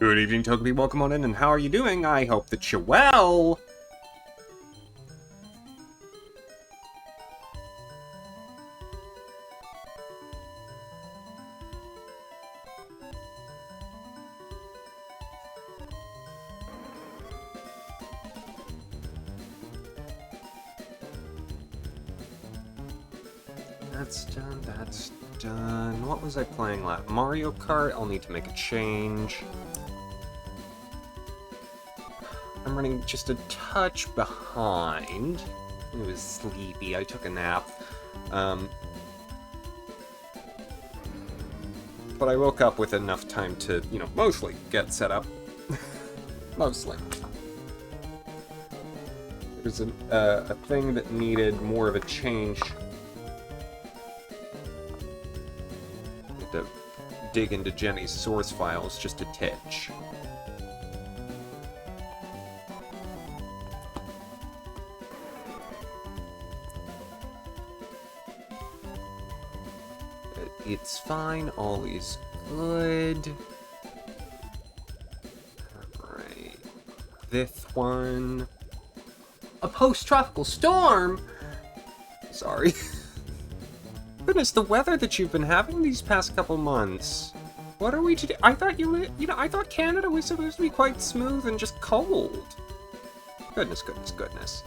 Good evening, Togepi. Welcome on in, and how are you doing? I hope that you're well. That's done, that's done. What was I playing last? Mario Kart? I'll need to make a change. I'm running just a touch behind. It was sleepy. I took a nap. But I woke up with enough time to, mostly get set up. Mostly. There's a thing that needed more of a change. To dig into Jenny's source files just a titch. It's fine, all is good. Alright. This one. A post-tropical storm? Sorry. Goodness, the weather that you've been having these past couple months. What are we to do? I thought I thought Canada was supposed to be quite smooth and just cold. Goodness, goodness, goodness.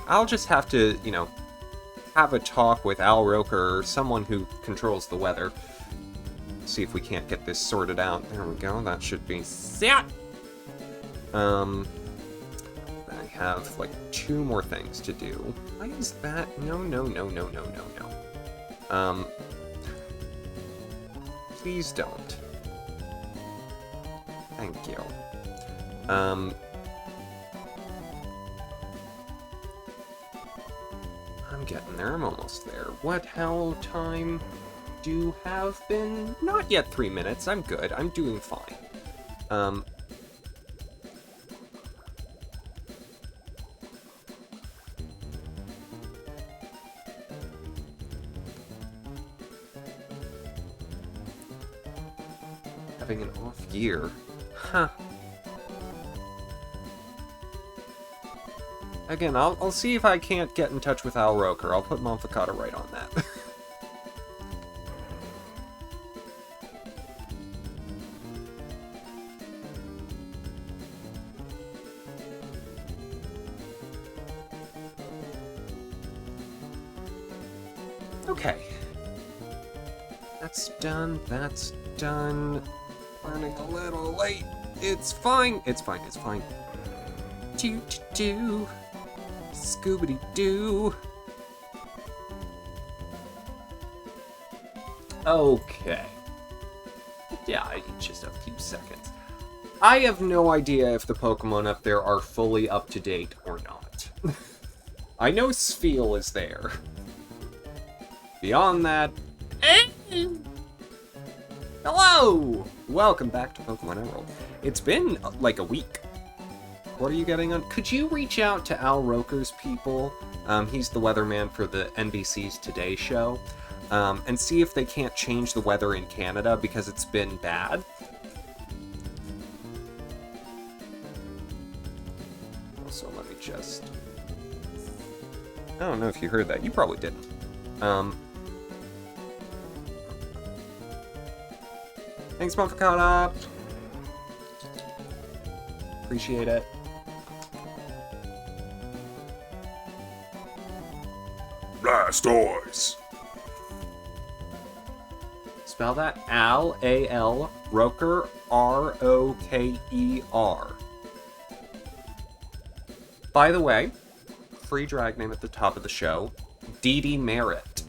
I'll just have to, have a talk with Al Roker or someone who controls the weather. See if we can't get this sorted out. There we go, that should be set. I have, like, 2 more things to do. Why is that? No. Please don't. Thank you. I'm getting there, I'm almost there. How time do have been? Not yet 3 minutes, I'm good, I'm doing fine. Having an off year. Huh. Again, I'll see if I can't get in touch with Al Roker. I'll put Monfacata right on that. Okay. That's done, that's done. Running a little late. It's fine. It's fine. It's fine. Do. Scoobity-doo. Okay. Yeah, I need just a few seconds. I have no idea if the Pokemon up there are fully up to date or not. I know Spheal is there. Beyond that... Hello! Welcome back to Pokemon Emerald. It's been, like, a week. What are you getting on? Could you reach out to Al Roker's people? He's the weatherman for the NBC's Today Show. And see if they can't change the weather in Canada because it's been bad. Also, let me just... I don't know if you heard that. You probably didn't. Thanks, Monfacata! Appreciate it. Blastoise! Spell that Al, A-L, Roker, R-O-K-E-R. By the way, free drag name at the top of the show, Dee Dee Merritt.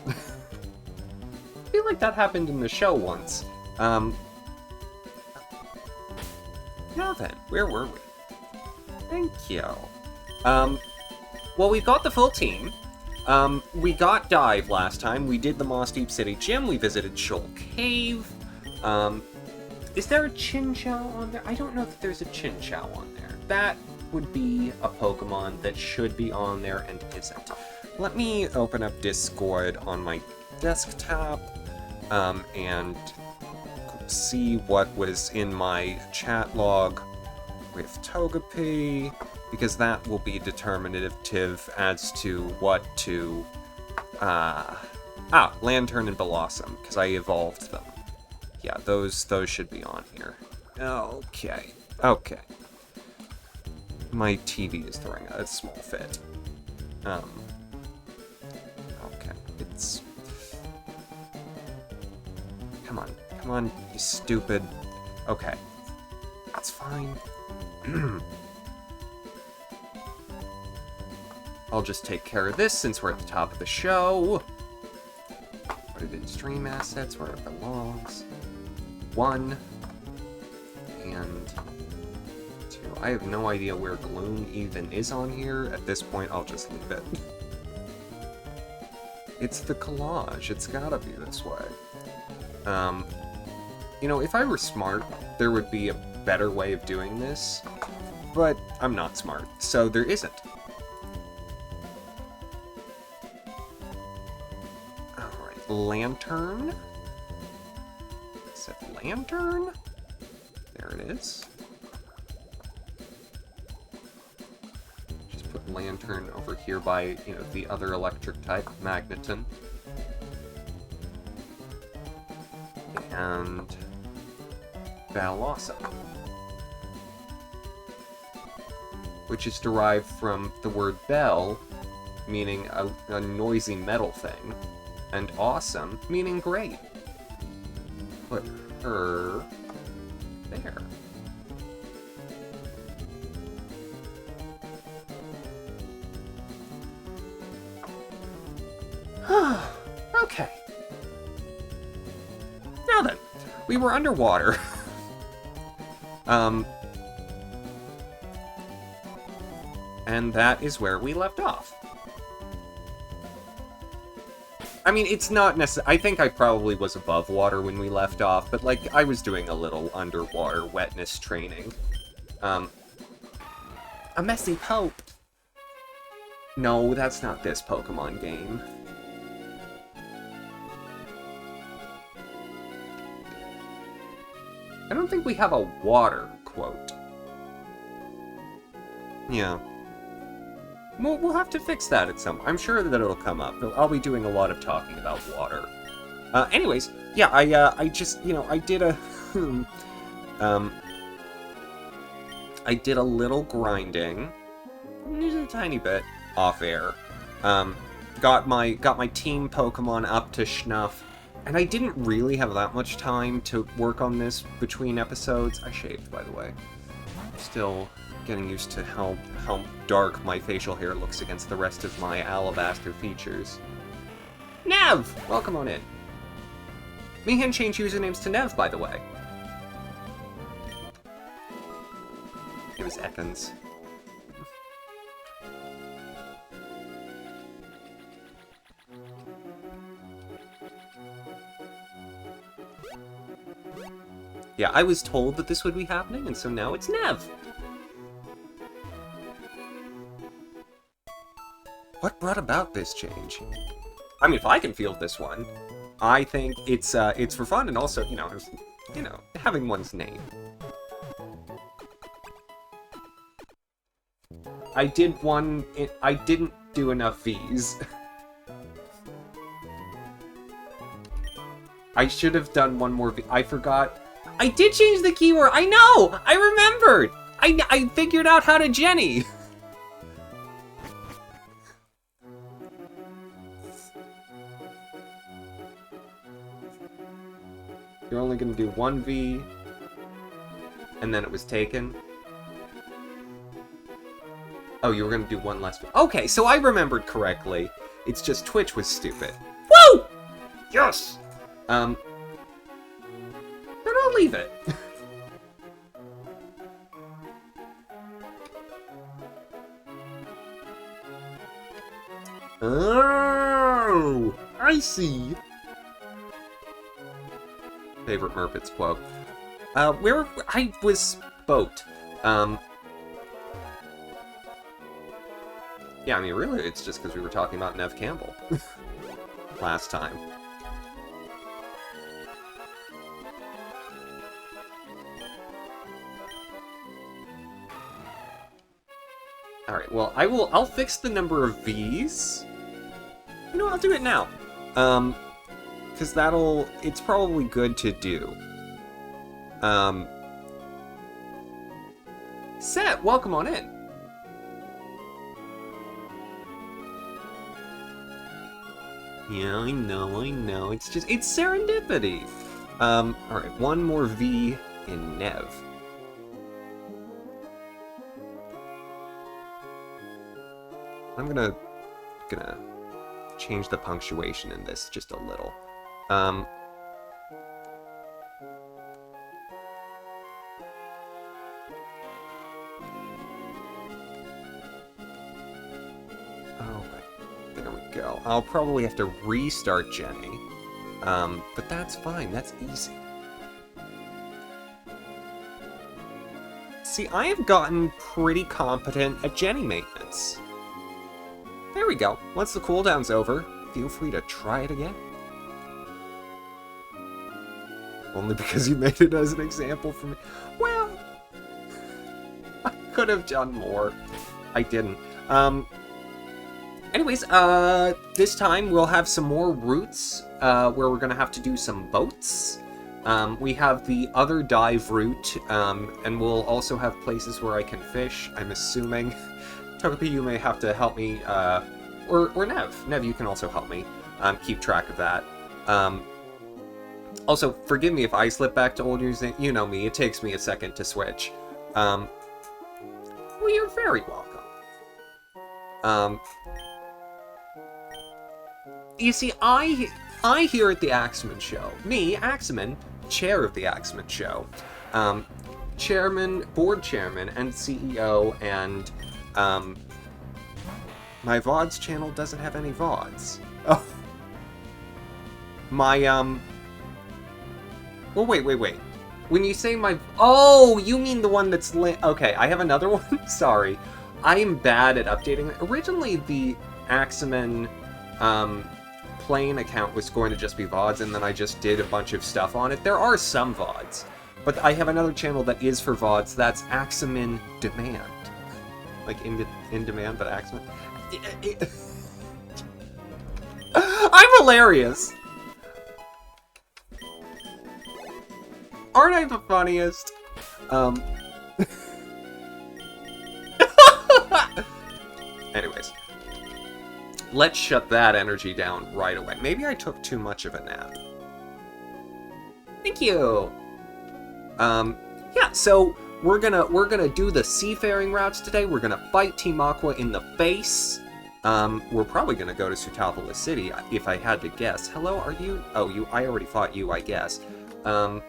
I feel like that happened in the show once. Now then, where were we? Thank you. Well, we've got the full team. We got Dive last time. We did the Moss Deep City Gym. We visited Shoal Cave. Is there a Chinchou on there? I don't know that there's a Chinchou on there. That would be a Pokemon that should be on there and isn't. let me open up Discord on my desktop, and see what was in my chat log with Togepi, because that will be determinative as to what to... Lantern and Blossom, because I evolved them. Yeah, those should be on here. Okay. My TV is throwing a small fit. Okay, it's... Come on, you stupid... Okay. That's fine. I'll just take care of this since we're at the top of the show. Put it in stream assets where it belongs. 1 and 2. I have no idea where Gloom even is on here. At this point, I'll just leave it. It's the collage. It's gotta be this way. You know, if I were smart, there would be a better way of doing this, but I'm not smart, so there isn't. Alright, Lantern. Is it Lantern? There it is. Just put Lantern over here by, you know, the other electric type, Magneton. And Blossom, which is derived from the word bell, meaning a noisy metal thing, and awesome, meaning great. Put her there. Okay. Now then, we were underwater. And that is where we left off. I mean, it's not necessary. I think I probably was above water when we left off, but, like, I was doing a little underwater wetness training. A messy Pope. No, that's not this Pokemon game. I don't think we have a water quote. Yeah. We'll have to fix that at some... I'm sure that it'll come up. I'll be doing a lot of talking about water. Anyways, yeah, I just, you know, I did a... I did a little grinding. Just a tiny bit. Off air. Got my team Pokemon up to snuff. And I didn't really have that much time to work on this between episodes. I shaved, by the way. Still getting used to how dark my facial hair looks against the rest of my alabaster features. Nev! Welcome on in. Meehan changed usernames to Nev, by the way. It was Ekans. Yeah, I was told that this would be happening, and so now it's Nev. What brought about this change? I mean, if I can field this one, I think it's for fun, and also, you know, having one's name. I didn't do enough V's. I should have done one more V. I forgot. I did change the keyword. I know. I remembered. I figured out how to Jenny. You're only going to do one V, and then it was taken. Oh, you were going to do one less V. Okay, so I remembered correctly. It's just Twitch was stupid. Woo! Yes! Then I'll leave it. Oh, I see. Favorite Muppets quote. Where I was boat. Yeah, I mean, really, it's just because we were talking about Nev Campbell last time. Alright, well, I'll fix the number of Vs. You know, I'll do it now. Because it's probably good to do. Set, welcome on in. Yeah, I know. It's serendipity. Alright, one more V in Nev. I'm gonna change the punctuation in this just a little. Alright. There we go. I'll probably have to restart Jenny. But that's fine. That's easy. See, I have gotten pretty competent at Jenny maintenance. There we go. Once the cooldown's over, feel free to try it again. Only because you made it as an example for me. Well, I could have done more. I didn't. Anyways, this time we'll have some more routes, where we're gonna have to do some boats. We have the other dive route, and we'll also have places where I can fish, I'm assuming. Togepi, you may have to help me, or Nev. Nev, you can also help me keep track of that. Also, forgive me if I slip back to old username. You know me, it takes me a second to switch. Well, you're very welcome. You see, I here at the Axamin Show, me, Axamin, chair of the Axamin Show, board chairman, and CEO, and my VODs channel doesn't have any VODs. Oh. My, well, wait. When you say my... Oh, you mean the one that's... Okay, I have another one? Sorry. I am bad at updating it. Originally, the Axamin, plain account was going to just be VODs, and then I just did a bunch of stuff on it. There are some VODs, but I have another channel that is for VODs. That's Axamin Demand. Like, in demand, but Axamin... I'm hilarious! Aren't I the funniest? Anyways. Let's shut that energy down right away. Maybe I took too much of a nap. Thank you! Yeah, so we're gonna do the seafaring routes today. We're gonna fight Team Aqua in the face. We're probably gonna go to Sutavola City, if I had to guess. Hello, are you? Oh, I already fought you, I guess. There's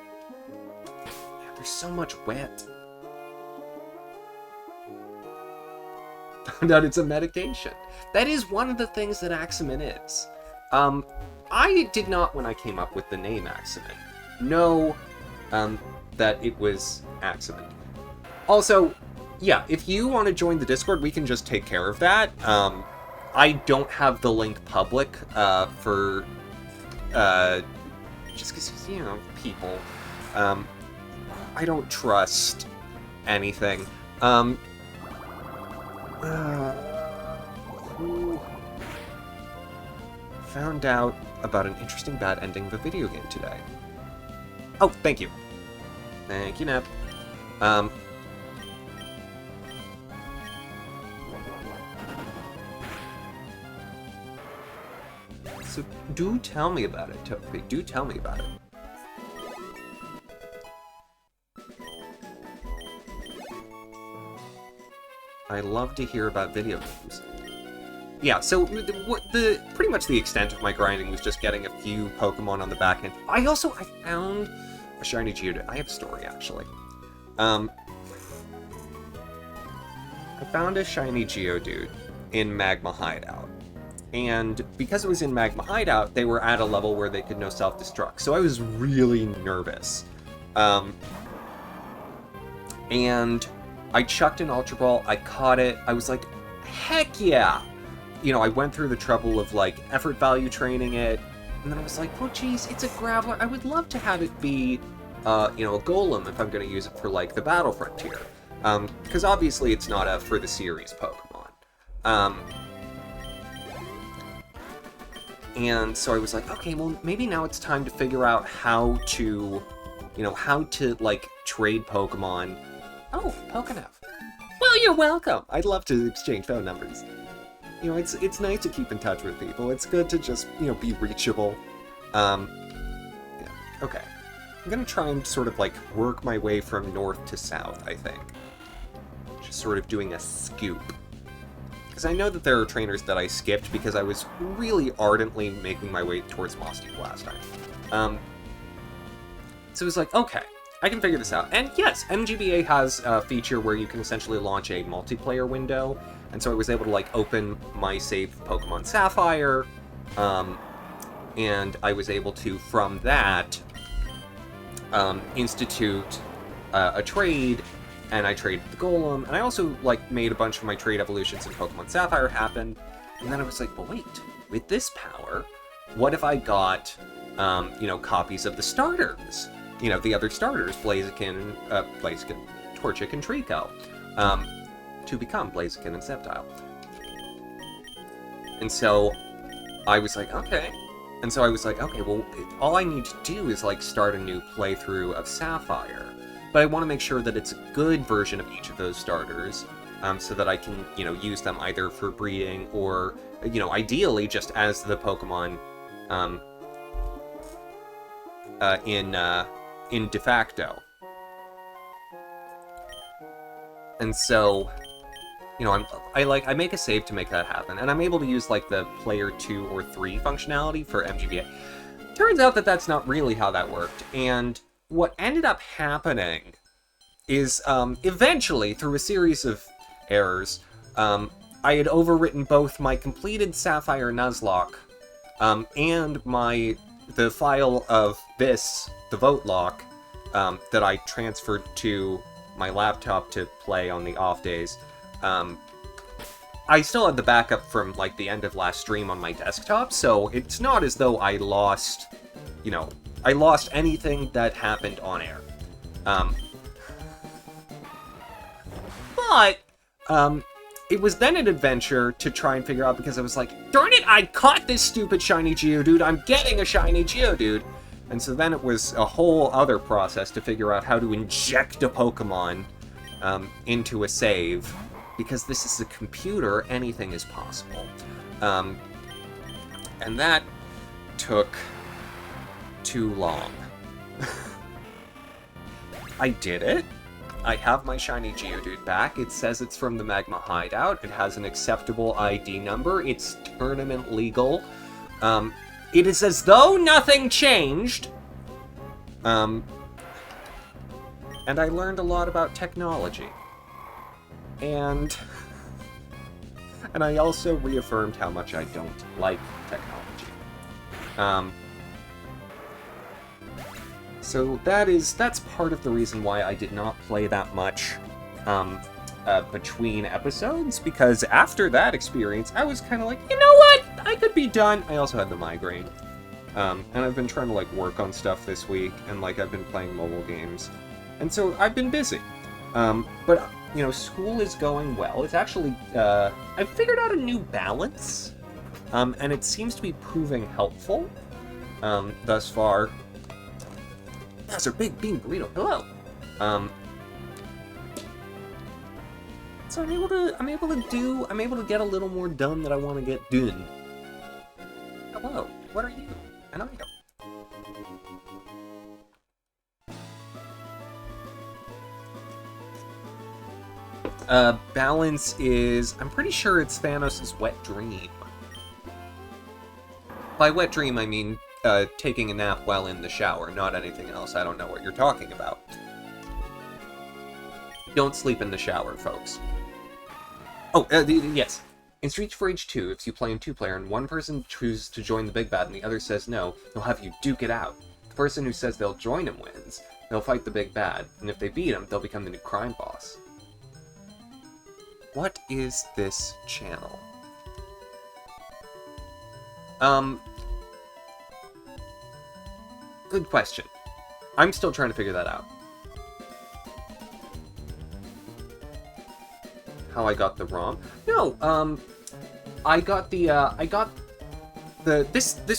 so much wet. Found out it's a medication. That is one of the things that Axamin is. I did not, when I came up with the name Axamin, know that it was Axamin. Also, yeah, if you want to join the Discord, we can just take care of that. I don't have the link public for just because, you know, people. I don't trust anything. Found out about an interesting bad ending of a video game today. Oh, thank you. Thank you, Neb. So, do tell me about it, Toby. Do tell me about it. I love to hear about video games. Yeah, so pretty much the extent of my grinding was just getting a few Pokemon on the back end. I found a shiny Geodude. I have a story, actually. I found a shiny Geodude in Magma Hideout. And because it was in Magma Hideout, they were at a level where they could no self-destruct. So I was really nervous. And I chucked an Ultra Ball, I caught it, I was like, heck yeah! You know, I went through the trouble of, like, effort value training it, and then I was like, oh geez, it's a Graveler. I would love to have it be, you know, a Golem if I'm going to use it for, like, the Battle Frontier. Because obviously it's not a for the series Pokemon. And so I was like, okay, well, maybe now it's time to figure out how to, you know, like, trade Pokemon. Oh, Pokémon. Well, you're welcome. I'd love to exchange phone numbers. You know, it's nice to keep in touch with people. It's good to just, you know, be reachable. Yeah, okay. I'm gonna try and sort of, like, work my way from north to south, I think. Just sort of doing a scoop. Because I know that there are trainers that I skipped because I was really ardently making my way towards Moss Deep last time. So it was like, okay, I can figure this out. And yes, MGBA has a feature where you can essentially launch a multiplayer window. And so I was able to, like, open my save Pokemon Sapphire, and I was able to, from that, institute a trade, and I traded the Golem, and I also, like, made a bunch of my trade evolutions in Pokemon Sapphire happen, and then I was like, well, wait, with this power, what if I got, you know, copies of the starters? You know, the other starters, Blaziken, Torchic, and Trico. To become Blaziken and Sceptile. And so I was like, okay. And so I was like, okay, well, all I need to do is, like, start a new playthrough of Sapphire. But I want to make sure that it's a good version of each of those starters, so that I can, you know, use them either for breeding or, you know, ideally just as the Pokemon in de facto. And so, you know, I make a save to make that happen, and I'm able to use, like, the player 2 or 3 functionality for MGBA. Turns out that that's not really how that worked, and what ended up happening is, eventually, through a series of errors, I had overwritten both my completed Sapphire Nuzlocke, and the file of this, the Votelocke, that I transferred to my laptop to play on the off days. I still had the backup from, like, the end of last stream on my desktop, so it's not as though I lost, you know, I lost anything that happened on air. But, it was then an adventure to try and figure out, because I was like, darn it, I caught this stupid shiny Geodude, I'm getting a shiny Geodude! And so then it was a whole other process to figure out how to inject a Pokemon, into a save. Because this is a computer, anything is possible. And that took too long. I did it. I have my shiny Geodude back. It says it's from the Magma Hideout. It has an acceptable ID number. It's tournament legal. It is as though nothing changed. And I learned a lot about technology. And I also reaffirmed how much I don't like technology. So that's part of the reason why I did not play that much between episodes, because after that experience, I was kind of like, you know what? I could be done. I also had the migraine. And I've been trying to, like, work on stuff this week, and, like, I've been playing mobile games. And so I've been busy. But, you know, school is going well. It's actually, I've figured out a new balance, and it seems to be proving helpful, thus far. That's our big bean burrito. Hello! So I'm able to get a little more done that I want to get done. Hello, what are you? An item. Balance is... I'm pretty sure it's Thanos' wet dream. By wet dream, I mean, taking a nap while in the shower, not anything else. I don't know what you're talking about. Don't sleep in the shower, folks. Oh, yes. In Streets for Age 2, if you play in 2-player and one person chooses to join the big bad and the other says no, they'll have you duke it out. The person who says they'll join him wins. They'll fight the big bad, and if they beat him, they'll become the new crime boss. What is this channel? Good question. I'm still trying to figure that out. How I got the ROM? No, I got this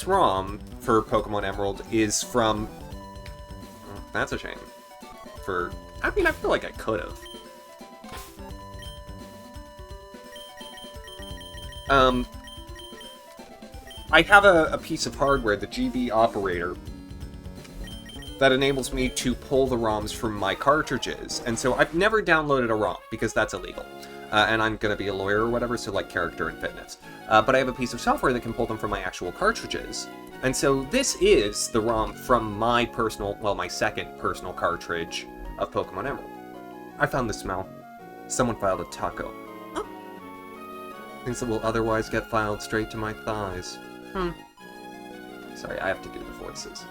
ROM for Pokemon Emerald is from... That's a shame. I mean, I feel like I could have. I have a piece of hardware, the GV operator, that enables me to pull the ROMs from my cartridges, and so I've never downloaded a ROM, because that's illegal. And I'm gonna be a lawyer or whatever, so like character and fitness. But I have a piece of software that can pull them from my actual cartridges. And so this is the ROM from my personal, well, my second personal cartridge of Pokemon Emerald. I found the smell. Someone filed a taco. Oh. Things that will otherwise get filed straight to my thighs. Sorry, I have to do the voices.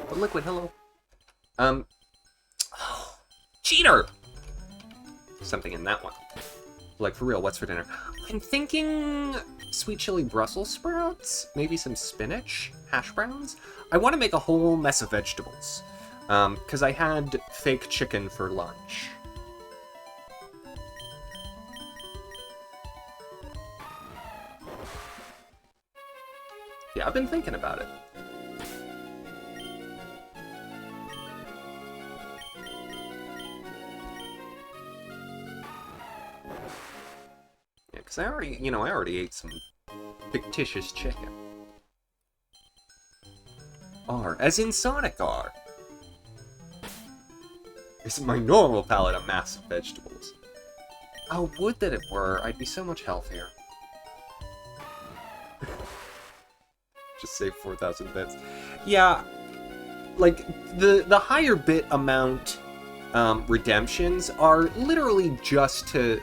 The liquid, hello. Oh, cheater! Something in that one. Like, for real, what's for dinner? I'm thinking sweet chili Brussels sprouts, maybe some spinach, hash browns. I want to make a whole mess of vegetables, because I had fake chicken for lunch. Yeah, I've been thinking about it. Yeah, because I already ate some fictitious chicken. R, as in Sonic R. This is my normal palate of massive vegetables. Oh, would that it were. I'd be so much healthier. Just save 4,000 bits. Yeah, like, the higher bit amount redemptions are literally just to,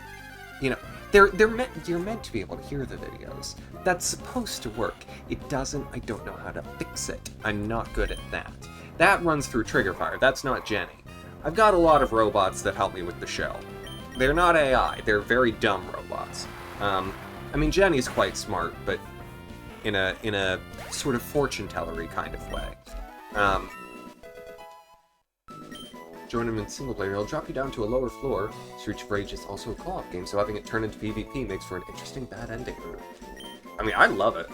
you know, you're meant to be able to hear the videos. That's supposed to work. It doesn't. I don't know how to fix it. I'm not good at that. That runs through Triggerfire. That's not Jenny. I've got a lot of robots that help me with the show. They're not AI. They're very dumb robots. I mean, Jenny's quite smart, but in a sort of fortune-tellery kind of way. Join him in single player, he'll drop you down to a lower floor. Streets of Rage is also a co-op game, so having it turn into PvP makes for an interesting bad ending. I mean, I love it.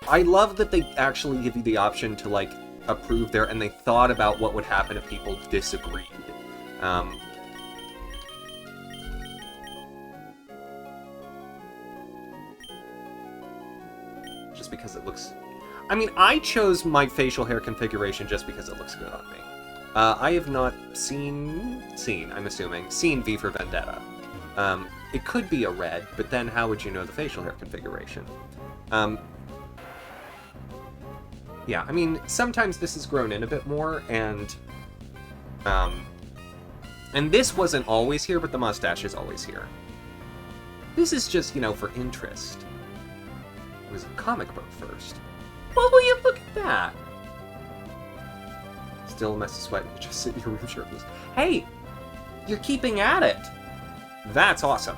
I love that they actually give you the option to, like, approve there, and they thought about what would happen if people disagreed. Just because it looks... I mean, I chose my facial hair configuration just because it looks good on me. I have not seen, I'm assuming, seen V for Vendetta. It could be a red, but then how would you know the facial hair configuration? Yeah, I mean, sometimes this has grown in a bit more, and this wasn't always here, but the mustache is always here. This is just, you know, for interest. It was a comic book first. Well, will you look at that? Still a mess of sweat, you just sit in your room shirtless. Hey! You're keeping at it! That's awesome.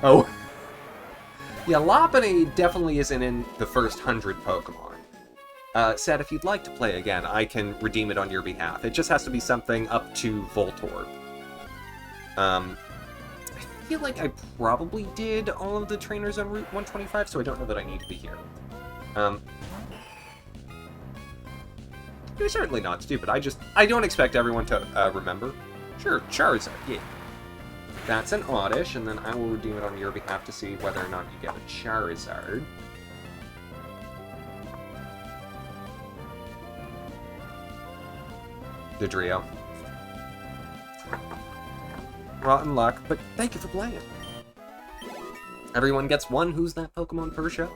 Oh. Yeah, Lopunny definitely isn't in the first 100 Pokemon. Said if you'd like to play again, I can redeem it on your behalf. It just has to be something up to Voltorb. I feel like I probably did all of the trainers on Route 125, so I don't know that I need to be here. You're certainly not stupid. I don't expect everyone to remember. Sure, Charizard, yeah. That's an Oddish, and then I will redeem it on your behalf to see whether or not you get a Charizard. Dodrio. Rotten luck, but thank you for playing. Everyone gets one Who's That Pokemon per show.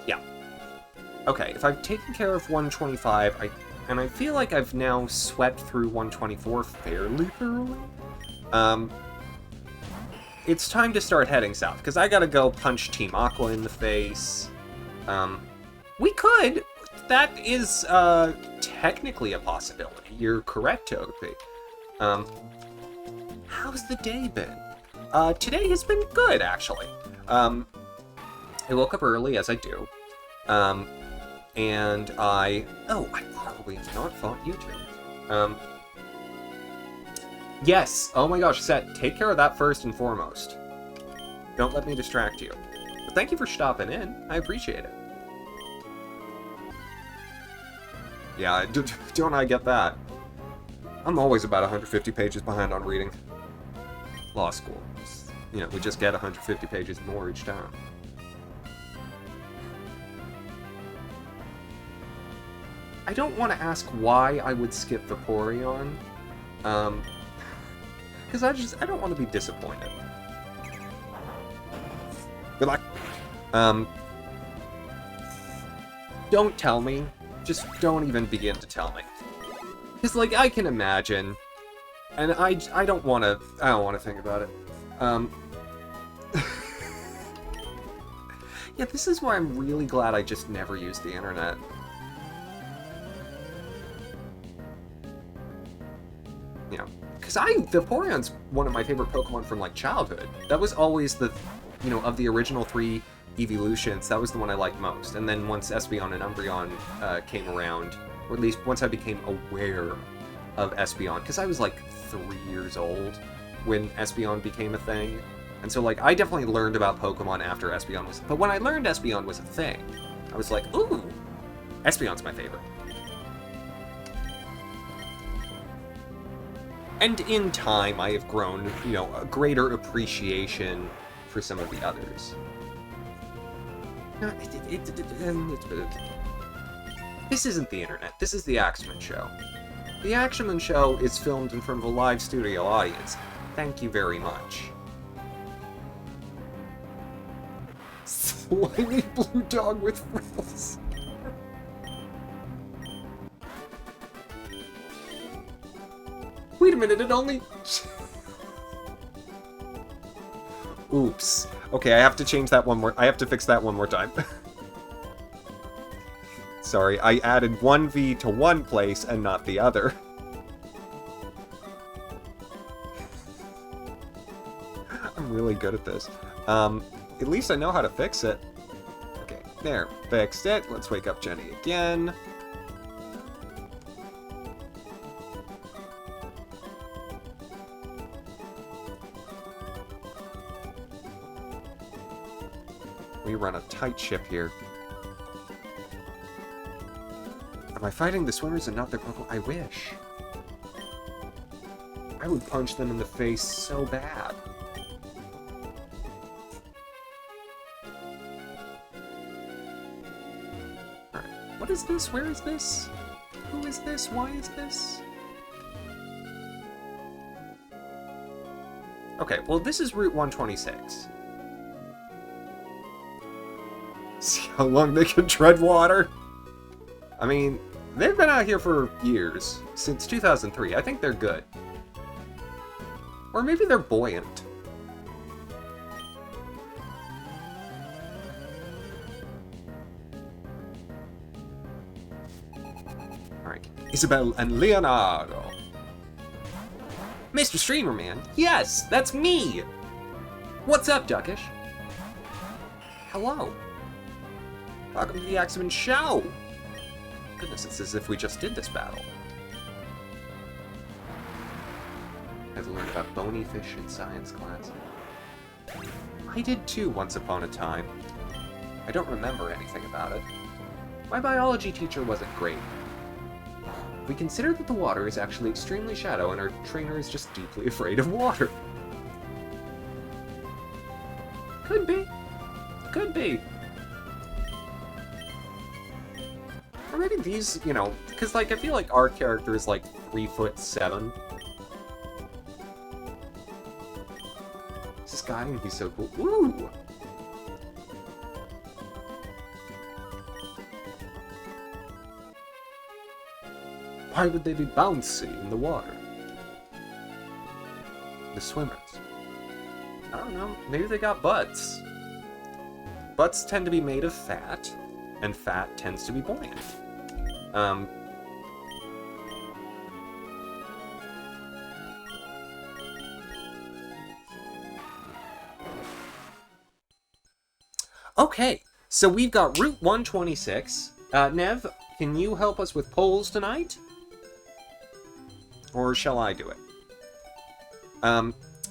Yeah. Okay, if I've taken care of 125, and I feel like I've now swept through 124 fairly thoroughly. It's time to start heading south, because I gotta go punch Team Aqua in the face. We could. That is, technically a possibility. You're correct, Togepi. How's the day been? Today has been good, actually. I woke up early, as I do. And I probably have not fought you two. Yes, oh my gosh, Set, take care of that first and foremost. Don't let me distract you. But thank you for stopping in. I appreciate it. Yeah, don't I get that? I'm always about 150 pages behind on reading. Law school. You know, we just get 150 pages more each time. I don't want to ask why I would skip Vaporeon. Because I don't want to be disappointed. Good luck. Don't tell me. Just don't even begin to tell me. Because, like, I can imagine, and I don't want to think about it. Yeah, this is why I'm really glad I just never used the internet. You know, because Vaporeon's one of my favorite Pokemon from, like, childhood. That was always the, you know, of the original 3 evolutions, that was the one I liked most. And then once Espeon and Umbreon came around, or at least once I became aware of Espeon, because I was like 3 years old when Espeon became a thing. And so, like, I definitely learned about Pokemon after Espeon was... But when I learned Espeon was a thing, I was like, ooh, Espeon's my favorite. And in time, I have grown, you know, a greater appreciation for some of the others. No, this isn't the internet. This is the Axamin Show. The Axamin Show is filmed in front of a live studio audience. Thank you very much. Slimy blue dog with frills. Wait a minute, it only... Oops. Okay, I have to change that one more... I have to fix that one more time. Sorry, I added one V to one place and not the other. I'm really good at this. At least I know how to fix it. Okay, there. Fixed it. Let's wake up Jenny again. We run a tight ship here. Am I fighting the swimmers and not their Pokemon? I wish. I would punch them in the face so bad. Alright, what is this? Where is this? Who is this? Why is this? Okay, well this is Route 126. See how long they can tread water? I mean, they've been out here for years. Since 2003. I think they're good. Or maybe they're buoyant. Alright. Isabel and Leonardo. Mr. Streamerman. Yes, that's me! What's up, Duckish? Hello. Welcome to the Axamin Show! Goodness, it's as if we just did this battle. I've learned about bony fish in science class. I did too, once upon a time. I don't remember anything about it. My biology teacher wasn't great. We consider that the water is actually extremely shallow and our trainer is just deeply afraid of water. Could be. Could be. Or maybe these, you know, because, like, I feel like our character is, like, 3'7". This guy would be so cool. Ooh! Why would they be bouncy in the water? the swimmers? I don't know. Maybe they got butts. Butts tend to be made of fat, and fat tends to be buoyant. Okay, so we've got Route 126. Nev, can you help us with polls tonight? Or shall I do it?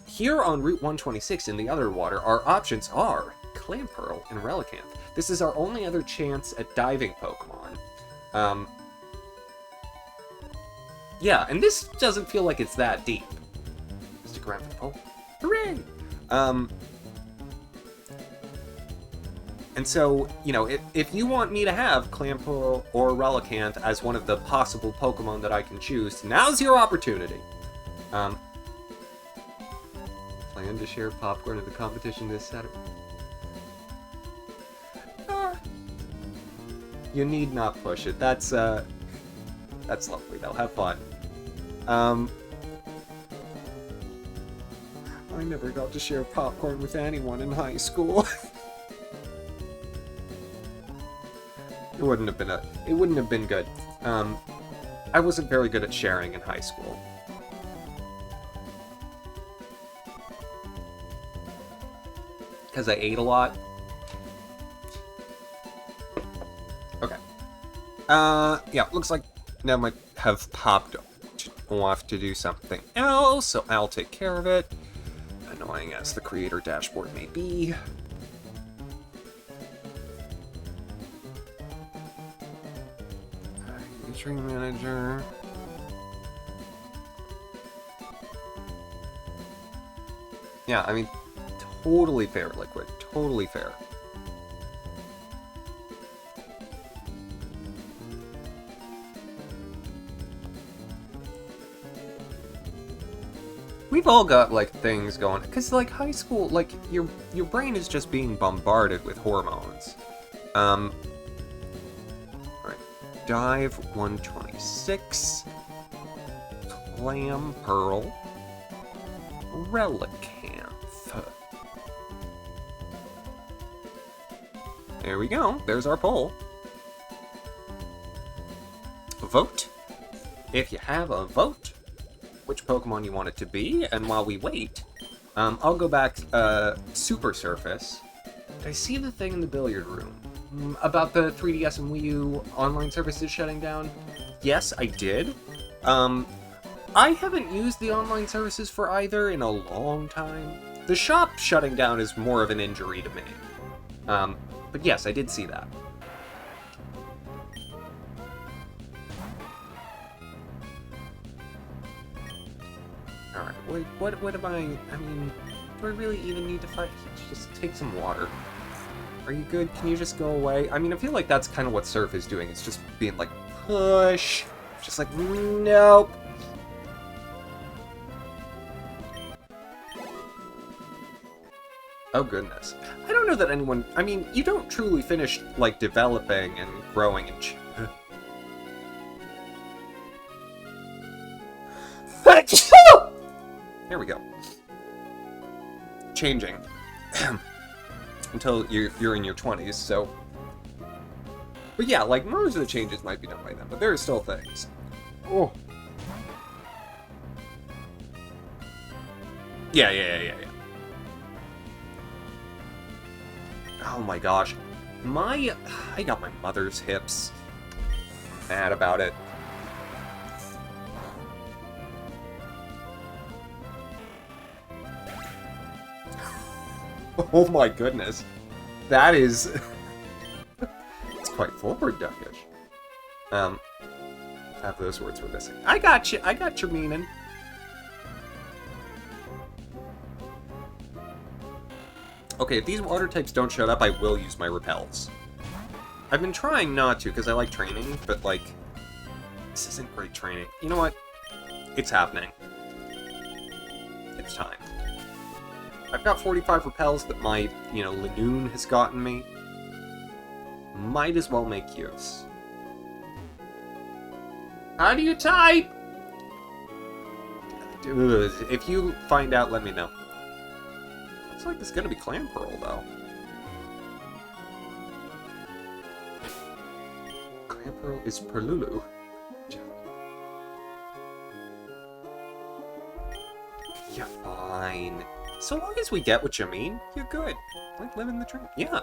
Here on Route 126 in the other water, our options are Clamperl and Relicanth. This is our only other chance at diving Pokemon. Yeah, and this doesn't feel like it's that deep. Stick around for the poll. Hooray! And so, you know, if you want me to have Clamperl or Relicanth as one of the possible Pokemon that I can choose, now's your opportunity. Plan to share popcorn at the competition this Saturday. You need not push it. That's lovely though. Have fun. I never got to share popcorn with anyone in high school. It wouldn't have been good. I wasn't very good at sharing in high school. Because I ate a lot. Okay. Yeah, looks like Nev might have popped off to do something else, so I'll take care of it. Annoying as the creator dashboard may be. Tree manager. Yeah, I mean, totally fair, Liquid. Totally fair. We've all got, like, things going... Because, like, high school, like, your brain is just being bombarded with hormones. Alright. Dive 126. Clamperl. Relicanth. There we go. There's our poll. Vote. If you have a vote, which Pokemon you want it to be, and while we wait, I'll go back Super Surface. Did I see the thing in the billiard room about the 3DS and Wii U online services shutting down? Yes, I did. I haven't used the online services for either in a long time. The shop shutting down is more of an injury to me. But yes, I did see that. Alright, what am I mean, do I really even need to fight? Just take some water. Are you good? Can you just go away? I mean, I feel like that's kind of what Surf is doing. It's just being like, push. Just like, nope. Oh, goodness. I don't know that anyone... I mean, you don't truly finish, like, developing and growing and... There we go. Changing. Until you're in your 20s, so... But yeah, like, most of the changes might be done by then, but there are still things. Oh. Yeah. Oh my gosh. I got my mother's hips. Mad about it. Oh my goodness. That is... It's quite forward duckish. Half those words were missing. I got your meaning. Okay, if these water types don't shut up, I will use my repels. I've been trying not to, because I like training, but, like, this isn't great training. You know what? It's happening. It's time. I've got 45 repels that my, Lanoon has gotten me. Might as well make use. How do you type? If you find out, let me know. Looks like it's gonna be Clam Pearl, though. Clam Pearl is Perlulu. You're fine. So long as we get what you mean, you're good. Like living the dream. Yeah.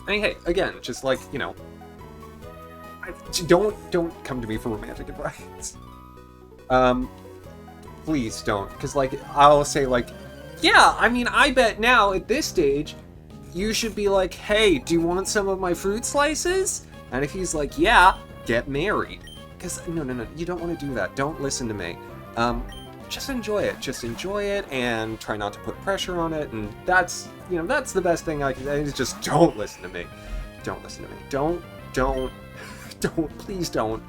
I mean, hey, again, just like, you know, don't come to me for romantic advice. Please don't, because, like, I'll say, like, yeah, I mean, I bet now, at this stage, you should be like, hey, do you want some of my fruit slices? And if he's like, yeah, get married. Because, no, you don't want to do that. Don't listen to me. Just enjoy it. Just enjoy it, and try not to put pressure on it, and that's, you know, that's the best thing I can say, is just don't listen to me. Don't listen to me. Please don't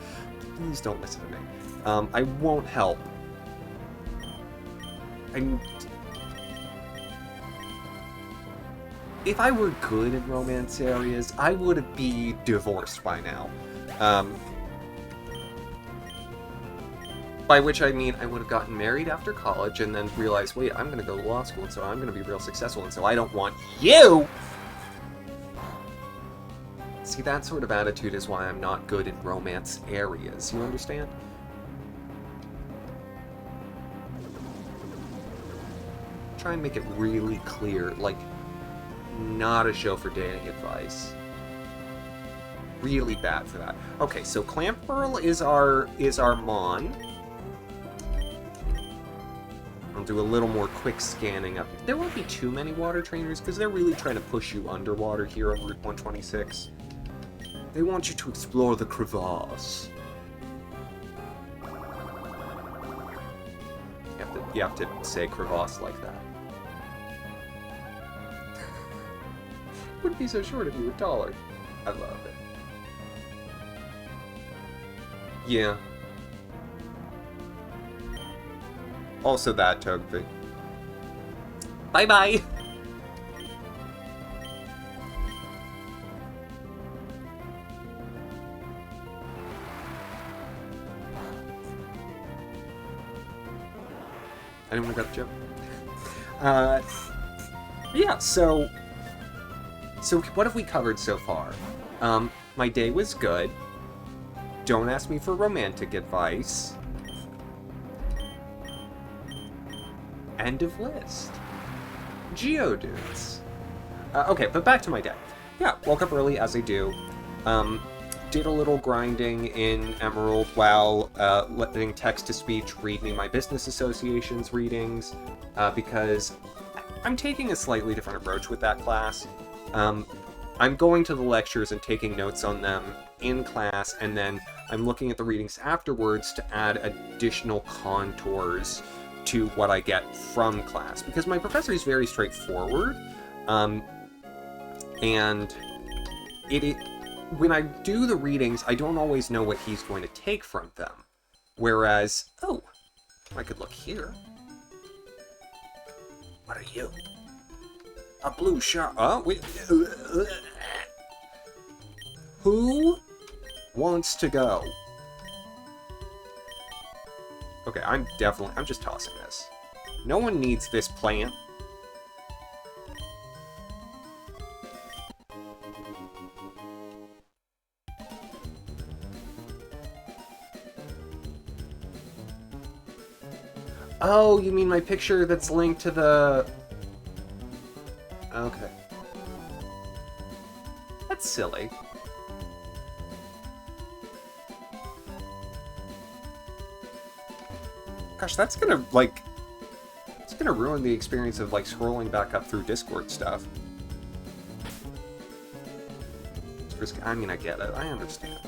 listen to me. I won't help. If I were good in romance areas, I would be divorced by now. By which I mean I would have gotten married after college and then realized, wait, I'm going to go to law school, and so I'm going to be real successful, and so I don't want you! See, that sort of attitude is why I'm not good in romance areas, you understand? Try and make it really clear, like, not a show for dating advice. Really bad for that. Okay, so Clam Pearl is our Mon. I'll do a little more quick scanning up. There won't be too many water trainers, because they're really trying to push you underwater here on Route 126. They want you to explore the crevasse. You have to say crevasse like that. Wouldn't be so short if you were taller. I love it. Yeah. Also that, Togepi. Bye-bye! Anyone got the joke? Yeah, so what have we covered so far? My day was good. Don't ask me for romantic advice. End of list. Geodudes. Okay, but back to my day. Yeah, woke up early as I do. Did a little grinding in Emerald while letting text-to-speech read me my business association's readings, because I'm taking a slightly different approach with that class. I'm going to the lectures and taking notes on them in class, and then I'm looking at the readings afterwards to add additional contours to what I get from class, because my professor is very straightforward, and when I do the readings, I don't always know what he's going to take from them. Whereas, oh, I could look here. What are you? A blue shark. Oh, wait. Who wants to go? Okay, I'm just tossing this. No one needs this plant. Oh, you mean my picture that's linked to the... Okay. That's silly. Gosh, that's gonna, like... It's gonna ruin the experience of, like, scrolling back up through Discord stuff. It's risky. I mean, I get it. I understand.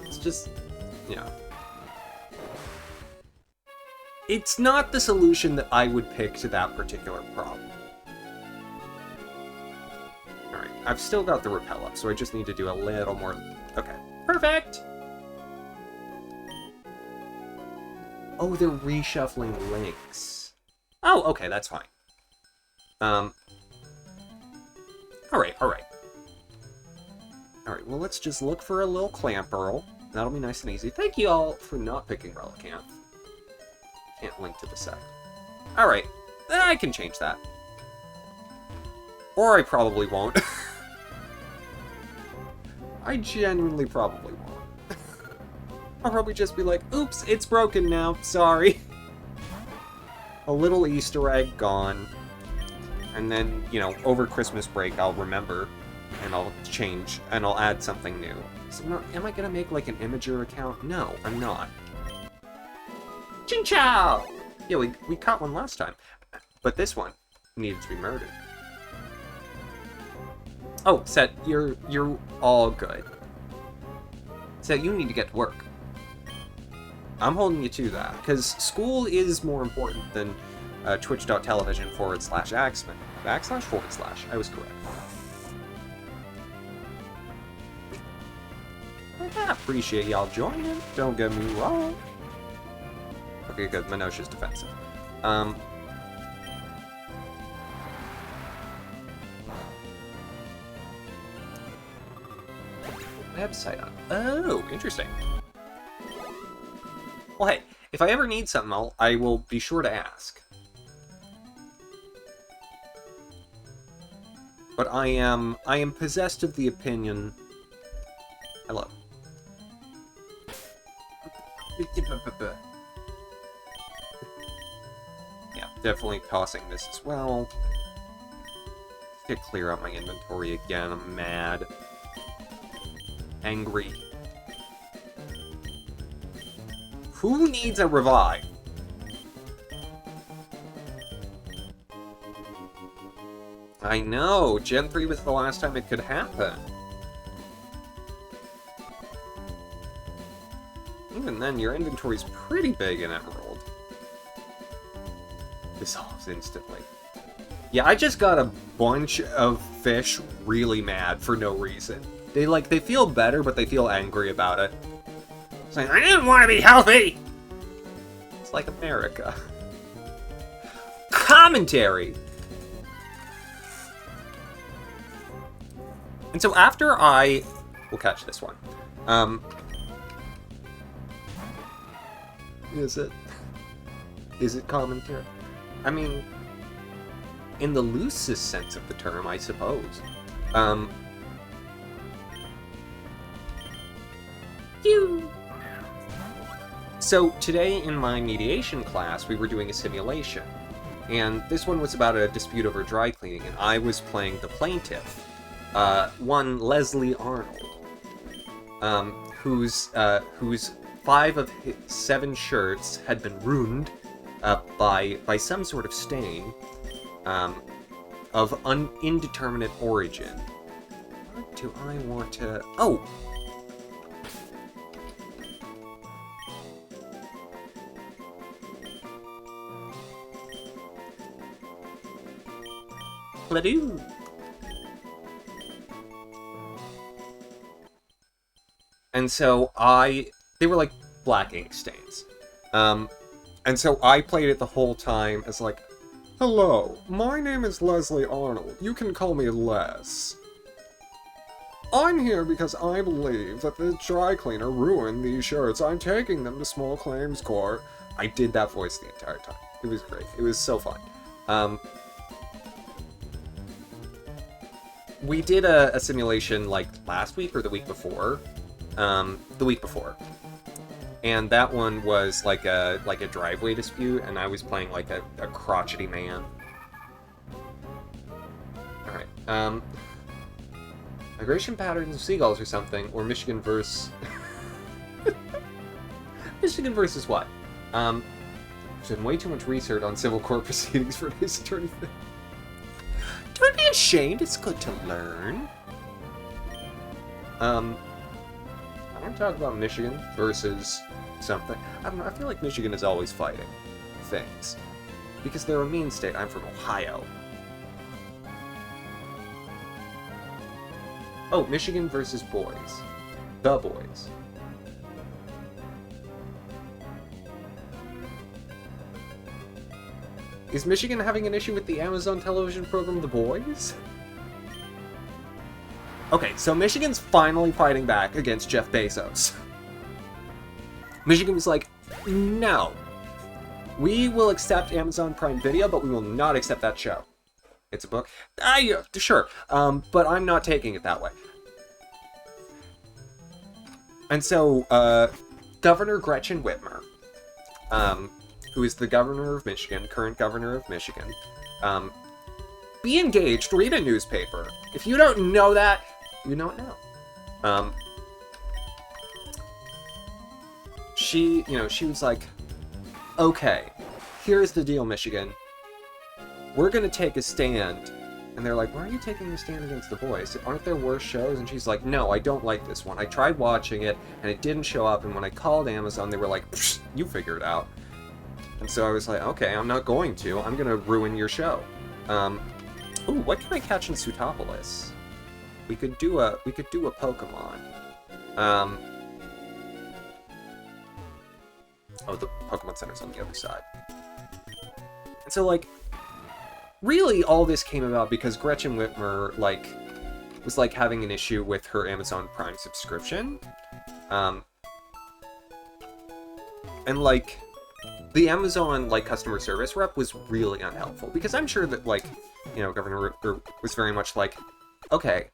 It's just... Yeah. It's not the solution that I would pick to that particular problem. Alright, I've still got the repel up, so I just need to do a little more... Okay, perfect! Oh, they're reshuffling links. Oh, okay, that's fine. Alright. Alright, well, let's just look for a little Clam Pearl. That'll be nice and easy. Thank you all for not picking Relicanth. Can't link to the sec. Alright, I can change that. Or I probably won't. I genuinely probably won't. I'll probably just be like, oops, it's broken now, sorry. A little Easter egg gone. And then, you know, over Christmas break, I'll remember, and I'll change, and I'll add something new. So, am I gonna make, like, an Imager account? No, I'm not. Chin-chow! Yeah, we caught one last time. But this one needed to be murdered. Oh, Set, you're all good. Set, you need to get to work. I'm holding you to that, because school is more important than twitch.tv/Axamin. // I was correct. I appreciate y'all joining, don't get me wrong. Okay, good, Minosha's defensive. Website on. Oh, interesting. Well, hey, if I ever need something, I will be sure to ask. But I am possessed of the opinion. Hello. Yeah, definitely tossing this as well. To clear out my inventory again. I'm mad. Angry. Who needs a revive? I know, Gen 3 was the last time it could happen. Even then, your inventory's pretty big in Emerald. Dissolves instantly. Yeah, I just got a bunch of fish really mad for no reason. They feel better, but they feel angry about it. Saying, I didn't want to be healthy! It's like America. Commentary! And so after we'll catch this one. Is it commentary? I mean, in the loosest sense of the term, I suppose. So today in my mediation class, we were doing a simulation. And this one was about a dispute over dry cleaning, and I was playing the plaintiff. One Leslie Arnold, whose 5 of his 7 shirts had been ruined by some sort of stain of indeterminate origin. What do I want to... Oh! Pladoo! And so they were like black ink stains. And so I played it the whole time as like, hello, my name is Leslie Arnold. You can call me Les. I'm here because I believe that the dry cleaner ruined these shirts. I'm taking them to small claims court. I did that voice the entire time. It was great. It was so fun. We did a simulation like last week or the week before. The week before. And that one was like a driveway dispute, and I was playing like a crotchety man. Alright, migration patterns of seagulls or something, or Michigan versus... Michigan versus what? There's been way too much research on civil court proceedings for this attorney thing. Don't be ashamed, it's good to learn. I want to talk about Michigan versus something. I don't know, I feel like Michigan is always fighting things. Because they're a mean state. I'm from Ohio. Oh, Michigan versus boys. The boys. Is Michigan having an issue with the Amazon television program The Boys? Okay, so Michigan's finally fighting back against Jeff Bezos. Michigan was like, no. We will accept Amazon Prime Video, but we will not accept that show. It's a book? Yeah, sure. But I'm not taking it that way. And so, Governor Gretchen Whitmer, who is the governor of Michigan, current governor of Michigan, be engaged, read a newspaper. If you don't know that, you know it now. She was like, okay, here's the deal, Michigan. We're gonna take a stand. And they're like, why are you taking a stand against The Voice? Aren't there worse shows? And she's like, no, I don't like this one. I tried watching it, and it didn't show up, and when I called Amazon, they were like, you figure it out. And so I was like, okay, I'm not going to. I'm gonna ruin your show. Ooh, what can I catch in Sutopolis? We could do a Pokemon. Oh, the Pokemon Center's on the other side. And so, like, really all this came about because Gretchen Whitmer, like, was, like, having an issue with her Amazon Prime subscription. And, like, the Amazon, like, customer service rep was really unhelpful. Because I'm sure that, like, you know, Governor Whitmer was very much like, okay,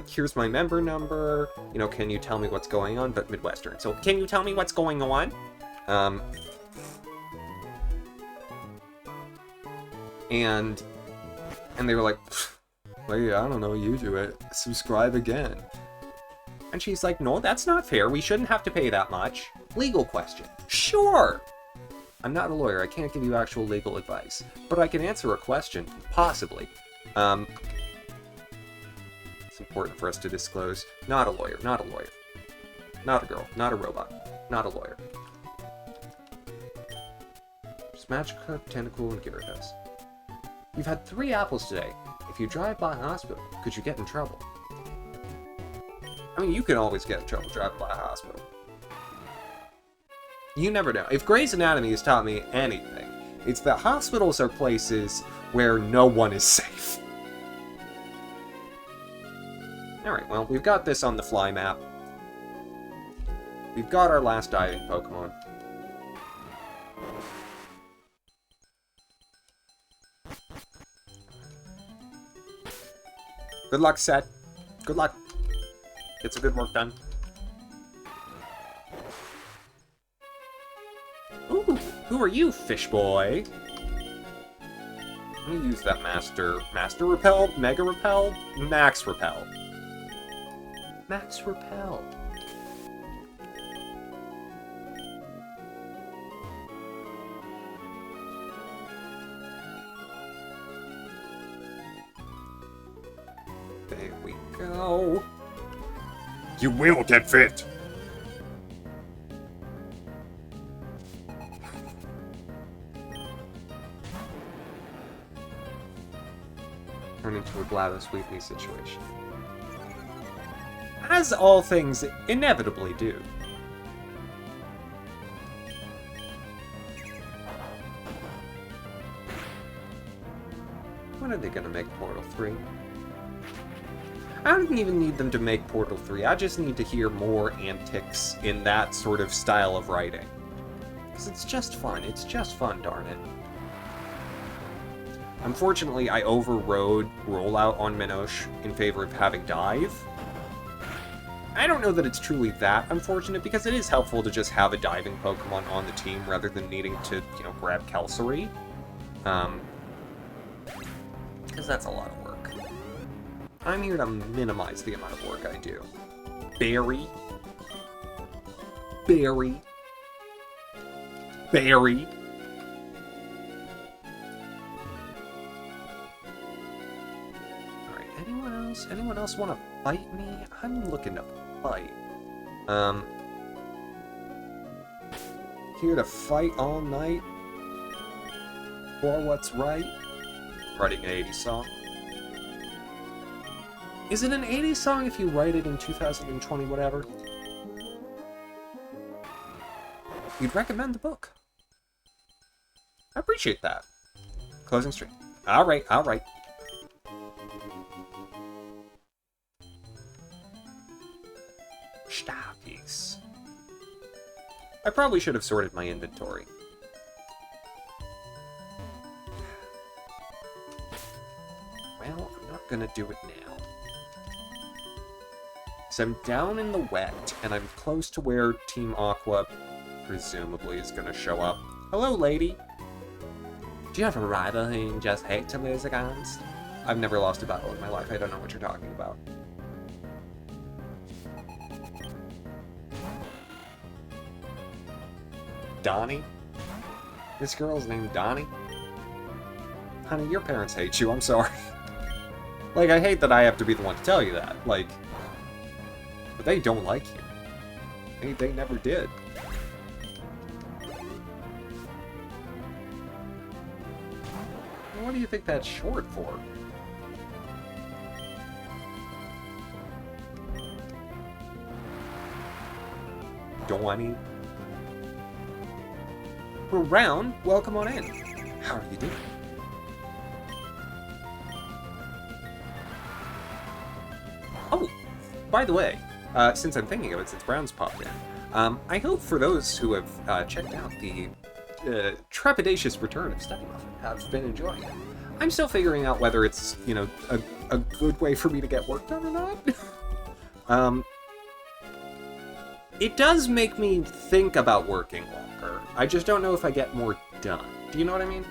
here's my member number, you know, can you tell me what's going on? But Midwestern. So, can you tell me what's going on? And they were like, wait, I don't know, you do it. Subscribe again. And she's like, no, that's not fair. We shouldn't have to pay that much. Legal question. Sure. I'm not a lawyer. I can't give you actual legal advice. But I can answer a question. Possibly. It's important for us to disclose. Not a lawyer. Not a lawyer. Not a girl. Not a robot. Not a lawyer. Just Magikarp, Tentacool, and Gyarados. You've had 3 apples today. If you drive by a hospital, could you get in trouble? I mean, you can always get in trouble driving by a hospital. You never know. If Grey's Anatomy has taught me anything, it's that hospitals are places where no one is safe. Alright, well, we've got this on the fly map. We've got our last diving Pokemon. Good luck, Set. Good luck. Get some good work done. Ooh, who are you, fish boy? Let me use that Master Repel, Mega Repel, Max Repel. Max Repel. There we go. You will get fit. Turn into a GLaDOS Weepy situation. As all things inevitably do. When are they gonna make Portal 3? I don't even need them to make Portal 3, I just need to hear more antics in that sort of style of writing. Because it's just fun, darn it. Unfortunately, I overrode rollout on Minosh in favor of having dive. I don't know that it's truly that unfortunate, because it is helpful to just have a diving Pokemon on the team rather than needing to, you know, grab Kelsery. Because that's a lot of work. I'm here to minimize the amount of work I do. Berry. Berry. Berry. Alright, anyone else? Anyone else want to fight me? I'm looking to fight. Here to fight all night? For what's right? Writing an 80s song. Is it an 80s song if you write it in 2020 whatever? You'd recommend the book. I appreciate that. Closing stream. Alright, alright. Stoppies. I probably should have sorted my inventory. Well, I'm not gonna do it now. So I'm down in the wet, and I'm close to where Team Aqua, presumably, is gonna show up. Hello, lady. Do you have a rival who you just hate to lose against? I've never lost a battle in my life. I don't know what you're talking about. Donnie? This girl's named Donnie? Honey, your parents hate you. I'm sorry. Like, I hate that I have to be the one to tell you that. Like, but they don't like you. They never did. What do you think that's short for? Donnie. We're round. Welcome on in. How are you doing? Oh, by the way, since I'm thinking of it, since Brown's popped in, I hope for those who have checked out the trepidatious return of Study Muffin have been enjoying it. I'm still figuring out whether it's, you know, a good way for me to get work done or not. It does make me think about working longer. I just don't know if I get more done. Do you know what I mean?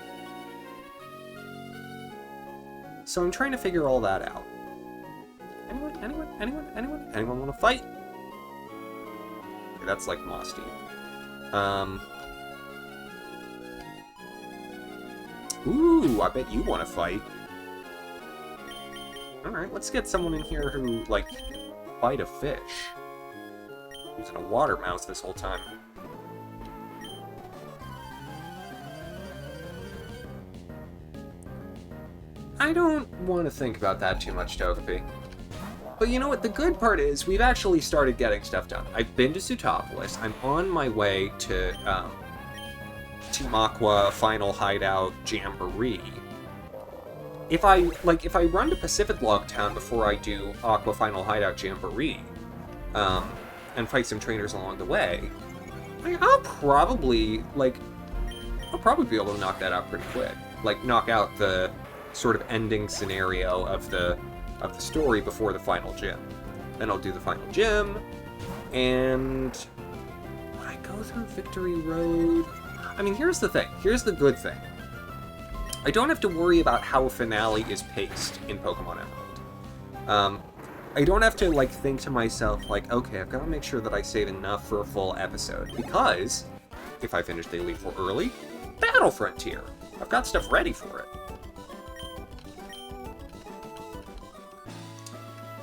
So I'm trying to figure all that out. Anyone want to fight? Okay, that's like Mosty. Ooh, I bet you want to fight. Alright, let's get someone in here who, like, fight a fish. Using a water mouse this whole time. I don't want to think about that too much, Togepi. But you know what? The good part is we've actually started getting stuff done. I've been to Sutopolis. I'm on my way to Team Aqua Final Hideout Jamboree. If I run to Pacific Log Town before I do Aqua Final Hideout Jamboree, and fight some trainers along the way, I'll probably be able to knock that out pretty quick. Like, knock out the sort of ending scenario of the story before the final gym. Then I'll do the final gym, and when I go through Victory Road... I mean, here's the thing. Here's the good thing. I don't have to worry about how a finale is paced in Pokemon Emerald. I don't have to, like, think to myself, like, okay, I've got to make sure that I save enough for a full episode, because if I finish the Elite Four early, Battle Frontier! I've got stuff ready for it.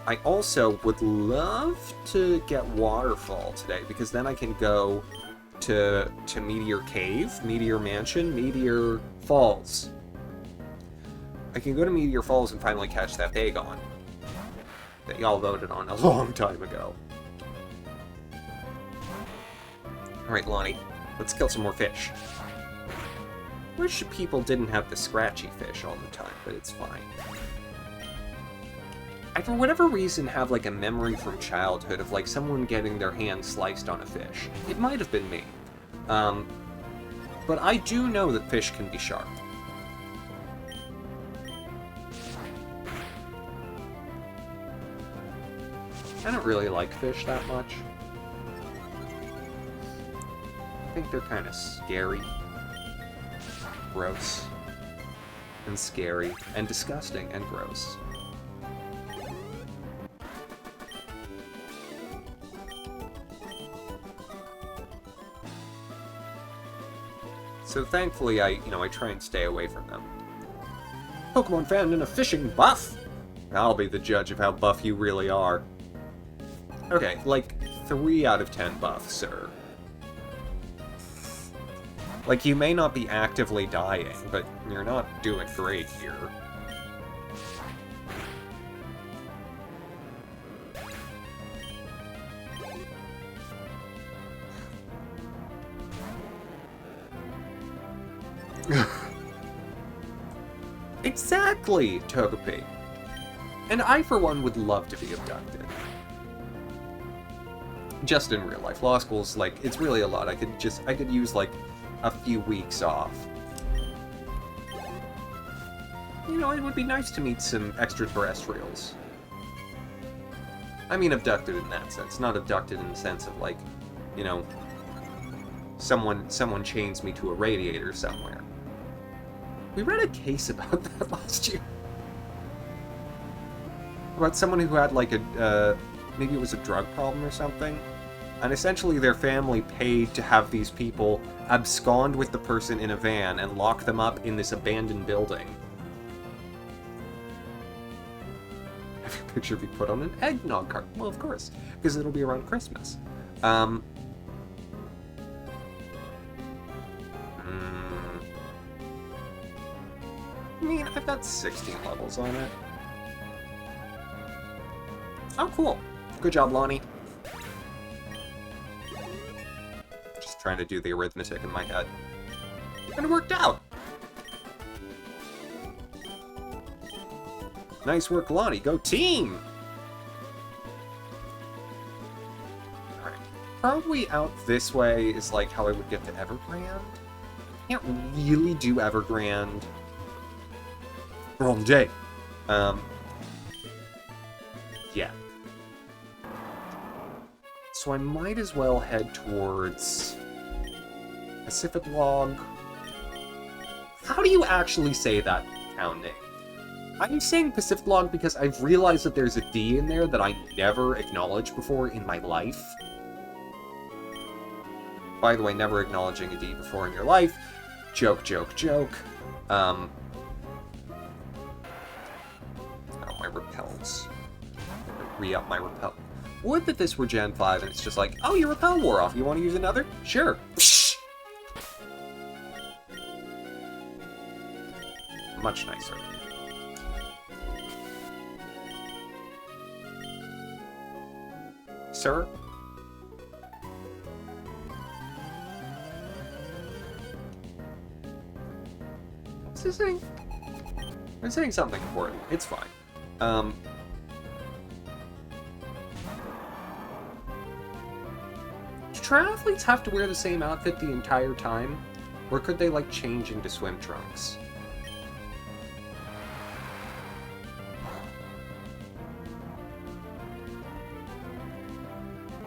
I also would love to get Waterfall today, because then I can go to Meteor Cave, Meteor Mansion, Meteor Falls. I can go to Meteor Falls and finally catch that Bagon that y'all voted on a long time ago. Alright, Lonnie, let's kill some more fish. Wish people didn't have the scratchy fish all the time, but it's fine. I, for whatever reason, have, like, a memory from childhood of, like, someone getting their hand sliced on a fish. It might have been me. But I do know that fish can be sharp. I don't really like fish that much. I think they're kind of scary. Gross. And scary. And disgusting and gross. So thankfully, I try and stay away from them. Pokemon found in a fishing buff? I'll be the judge of how buff you really are. Okay, like 3 out of 10 buff, sir. Like, you may not be actively dying, but you're not doing great here. Exactly, Togepi. And I, for one, would love to be abducted. just in real life. Law school's, like, it's really a lot. I could use, like, a few weeks off. You know, it would be nice to meet some extraterrestrials. I mean abducted in that sense, not abducted in the sense of, like, you know, someone chains me to a radiator somewhere. We read a case about that last year. About someone who had, like, maybe it was a drug problem or something, and essentially their family paid to have these people abscond with the person in a van and lock them up in this abandoned building. Have your picture be put on an eggnog cart? Well, of course, because it'll be around Christmas. I mean, I've got 16 levels on it. Oh, cool. Good job, Lonnie. Just trying to do the arithmetic in my head. And it worked out! Nice work, Lonnie. Go team! Alright. Probably out this way is like how I would get to Evergrande. Can't really do Evergrande. Wrong day. Yeah. So I might as well head towards Pacific Log. How do you actually say that town name? I'm saying Pacific Log because I've realized that there's a D in there that I never acknowledged before in my life. By the way, never acknowledging a D before in your life. Joke, joke, joke. Oh, my repels. Re-up my repel. Would that this were Gen 5 and it's just like, oh, your repel wore off. You want to use another? Sure. Much nicer. Sir? What's he saying? I'm saying something important. It's fine. Do triathletes have to wear the same outfit the entire time? Or could they, like, change into swim trunks?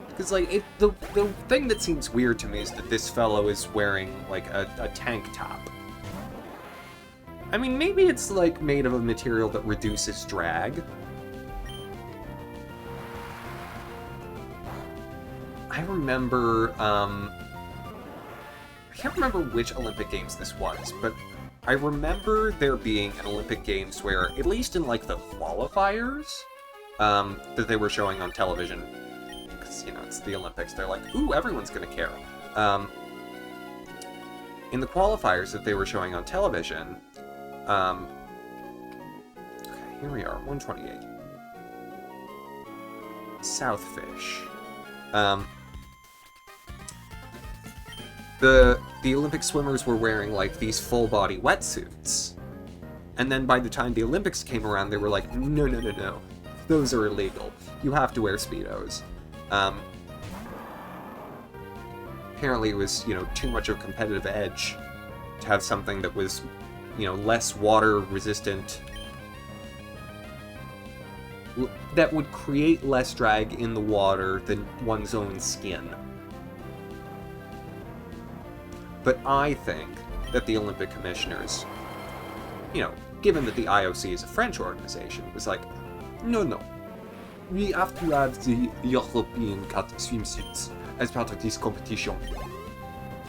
Because, like, the thing that seems weird to me is that this fellow is wearing, like, a tank top. I mean, maybe it's, like, made of a material that reduces drag. I remember, I can't remember which Olympic Games this was, but I remember there being an Olympic Games where, at least in, like, the qualifiers, that they were showing on television, because, you know, it's the Olympics, they're like, ooh, everyone's gonna care. In the qualifiers that they were showing on television, okay, here we are, 128. Southfish. The Olympic swimmers were wearing, like, these full-body wetsuits. And then by the time the Olympics came around, they were like, no, no, no, no. Those are illegal. You have to wear Speedos. Apparently it was, you know, too much of a competitive edge to have something that was, you know, less water-resistant, that would create less drag in the water than one's own skin. But I think that the Olympic commissioners, you know, given that the IOC is a French organization, was like, no, no, we have to have the European cut swimsuits as part of this competition.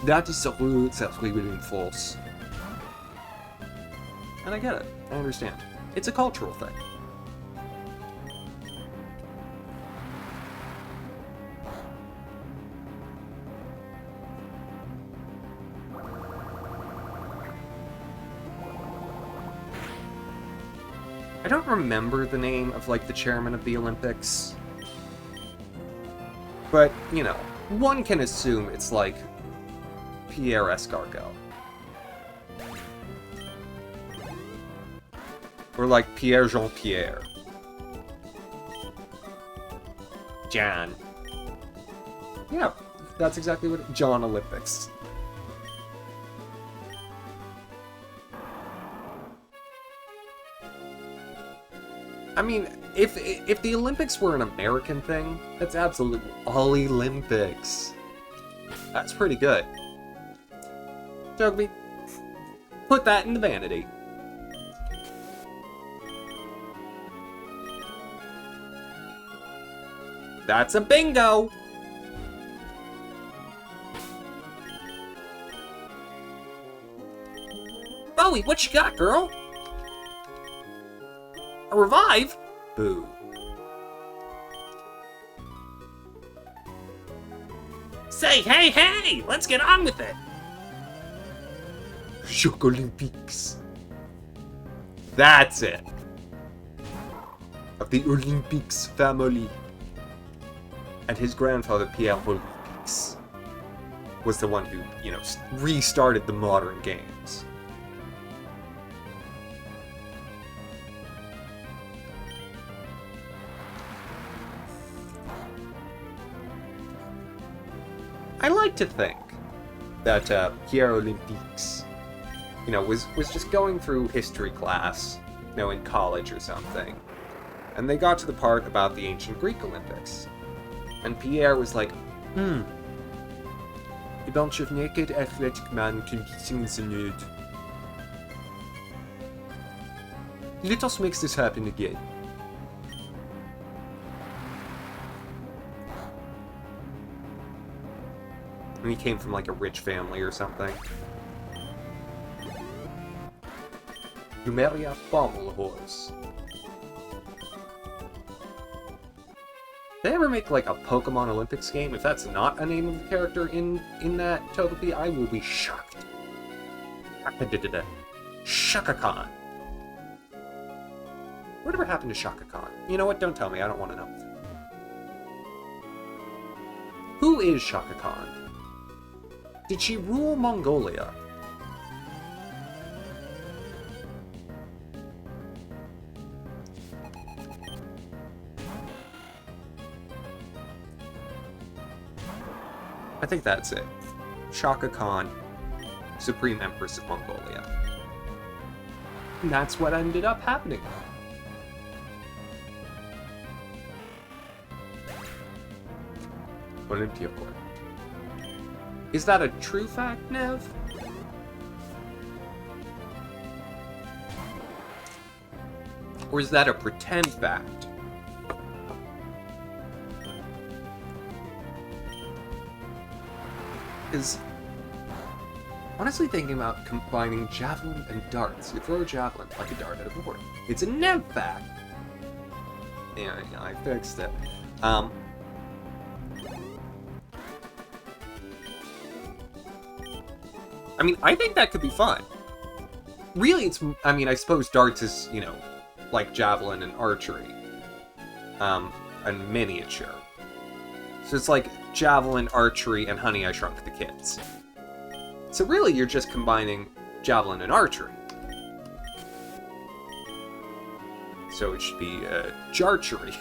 That is the rule that we will enforce. And I get it. I understand. It's a cultural thing. I don't remember the name of, like, the chairman of the Olympics. But, you know, one can assume it's, like, Pierre Escargot. Or, like, Pierre Jean-Pierre. Jan. Yeah, that's exactly what... John Olympics. I mean, if the Olympics were an American thing, that's absolutely Olympics. That's pretty good. Joby, put that in the vanity. That's a bingo! Bowie, what you got, girl? A revive? Boo. Say, hey, hey! Let's get on with it! Olympics. That's it. Of the Olympics family. And his grandfather, Pierre Olympics, was the one who, you know, restarted the modern games. I like to think that Pierre Olympics, you know, was just going through history class, you know, in college or something, and they got to the part about the ancient Greek Olympics. And Pierre was like, a bunch of naked athletic men competing in the nude. Let us make this happen again. And he came from like a rich family or something. You marry a pommel horse. Did they ever make like a Pokemon Olympics game? If that's not a name of the character in that Togepi, I will be shocked. Shaka Khan. Whatever happened to Shaka Khan? You know what? Don't tell me. I don't want to know. Who is Shaka Khan? Did she rule Mongolia? I think that's it. Shaka Khan, Supreme Empress of Mongolia. And that's what ended up happening. Olympiacor. Is that a true fact, Nev? Or is that a pretend fact? Because, honestly thinking about combining javelin and darts. You throw a javelin like a dart at a board. It's a Nev fact! Yeah, I fixed it. I mean, I think that could be fun. Really, I mean, I suppose darts is, you know, like javelin and archery. And miniature. So it's like javelin, archery, and Honey, I Shrunk the Kids. So really, you're just combining javelin and archery. So it should be, jarchery.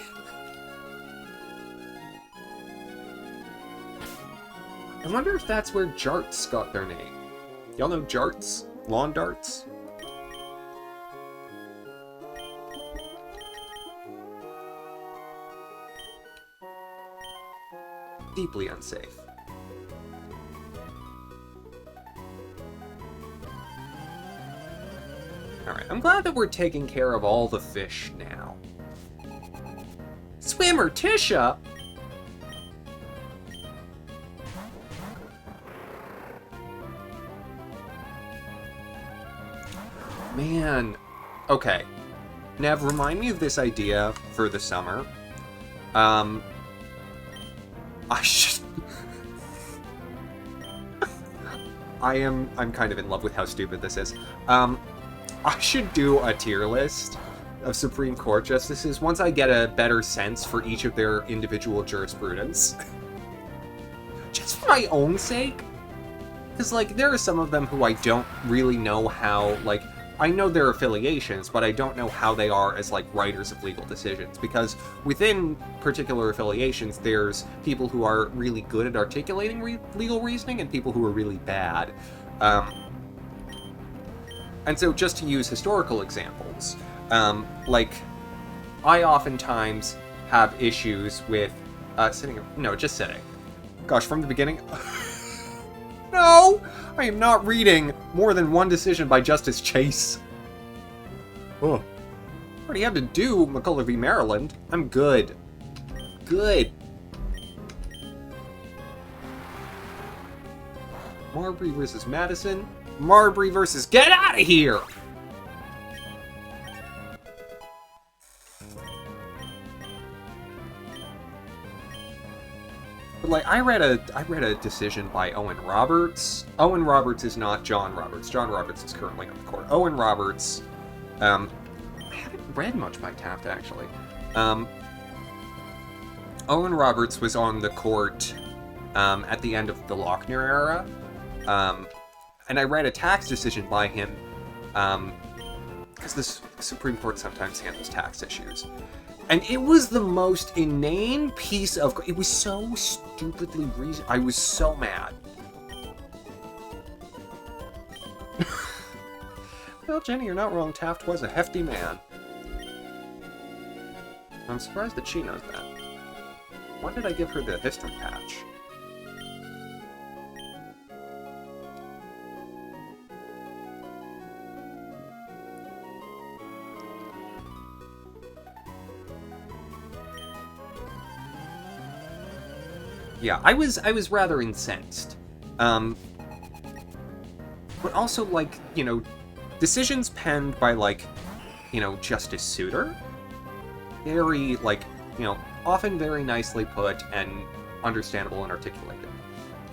I wonder if that's where jarts got their name. Y'all know jarts? Lawn darts? Deeply unsafe. Alright, I'm glad that we're taking care of all the fish now. Swimmer Tisha! Man. Okay. Nev, remind me of this idea for the summer. I should... I'm kind of in love with how stupid this is. I should do a tier list of Supreme Court justices once I get a better sense for each of their individual jurisprudence. Just for my own sake. Because, like, there are some of them who I don't really know how, like, I know their affiliations, but I don't know how they are as, like, writers of legal decisions, because within particular affiliations, there's people who are really good at articulating legal reasoning and people who are really bad. And so, just to use historical examples, like, I oftentimes have issues with sitting... No, just sitting. Gosh, from the beginning... No! I am not reading more than one decision by Justice Chase. Oh. Already had to do McCullough v. Maryland. I'm good. Good. Marbury versus Madison. Marbury versus... Get out of here! But, like, I read a decision by Owen Roberts. Owen Roberts is not John Roberts. John Roberts is currently on the court. Owen Roberts, I haven't read much by Taft, actually. Owen Roberts was on the court at the end of the Lochner era, and I read a tax decision by him, because the Supreme Court sometimes handles tax issues. And it was the most inane piece of... It was so stupidly reasoned. I was so mad. Well, Jenny, you're not wrong. Taft was a hefty man. I'm surprised that she knows that. Why did I give her the history patch? Yeah, I was rather incensed. But also, like, you know, decisions penned by, like, you know, Justice Souter. Very, like, you know, often very nicely put and understandable and articulated.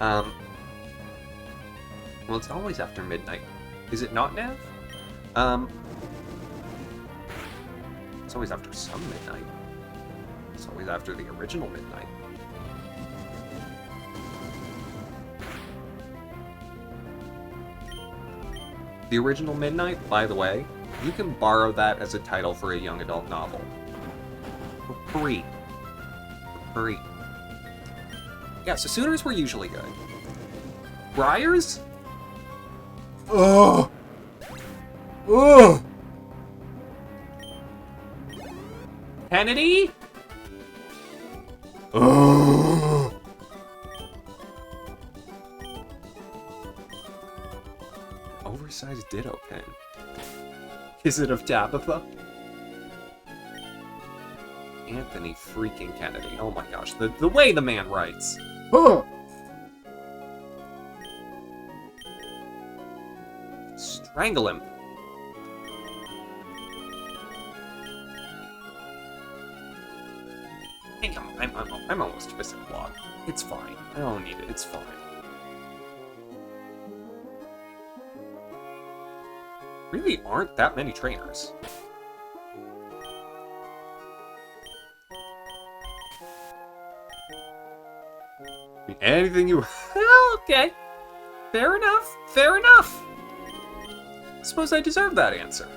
Well, it's always after midnight. Is it not, Nev? It's always after some midnight. It's always after the original midnight. The original Midnight, by the way, you can borrow that as a title for a young adult novel. For free. For free. Yeah, so Sooners were usually good. Briars? Ugh! Ugh! Kennedy? Ugh! Oversized ditto pen. Is it of Tabitha? Anthony freaking Kennedy. Oh my gosh, the way the man writes. Huh. Strangle him. Hey, I'm almost missing a block. It's fine. I don't need it. It's fine. Really aren't that many trainers. I mean, anything you... Okay. Fair enough. Fair enough. I suppose I deserve that answer.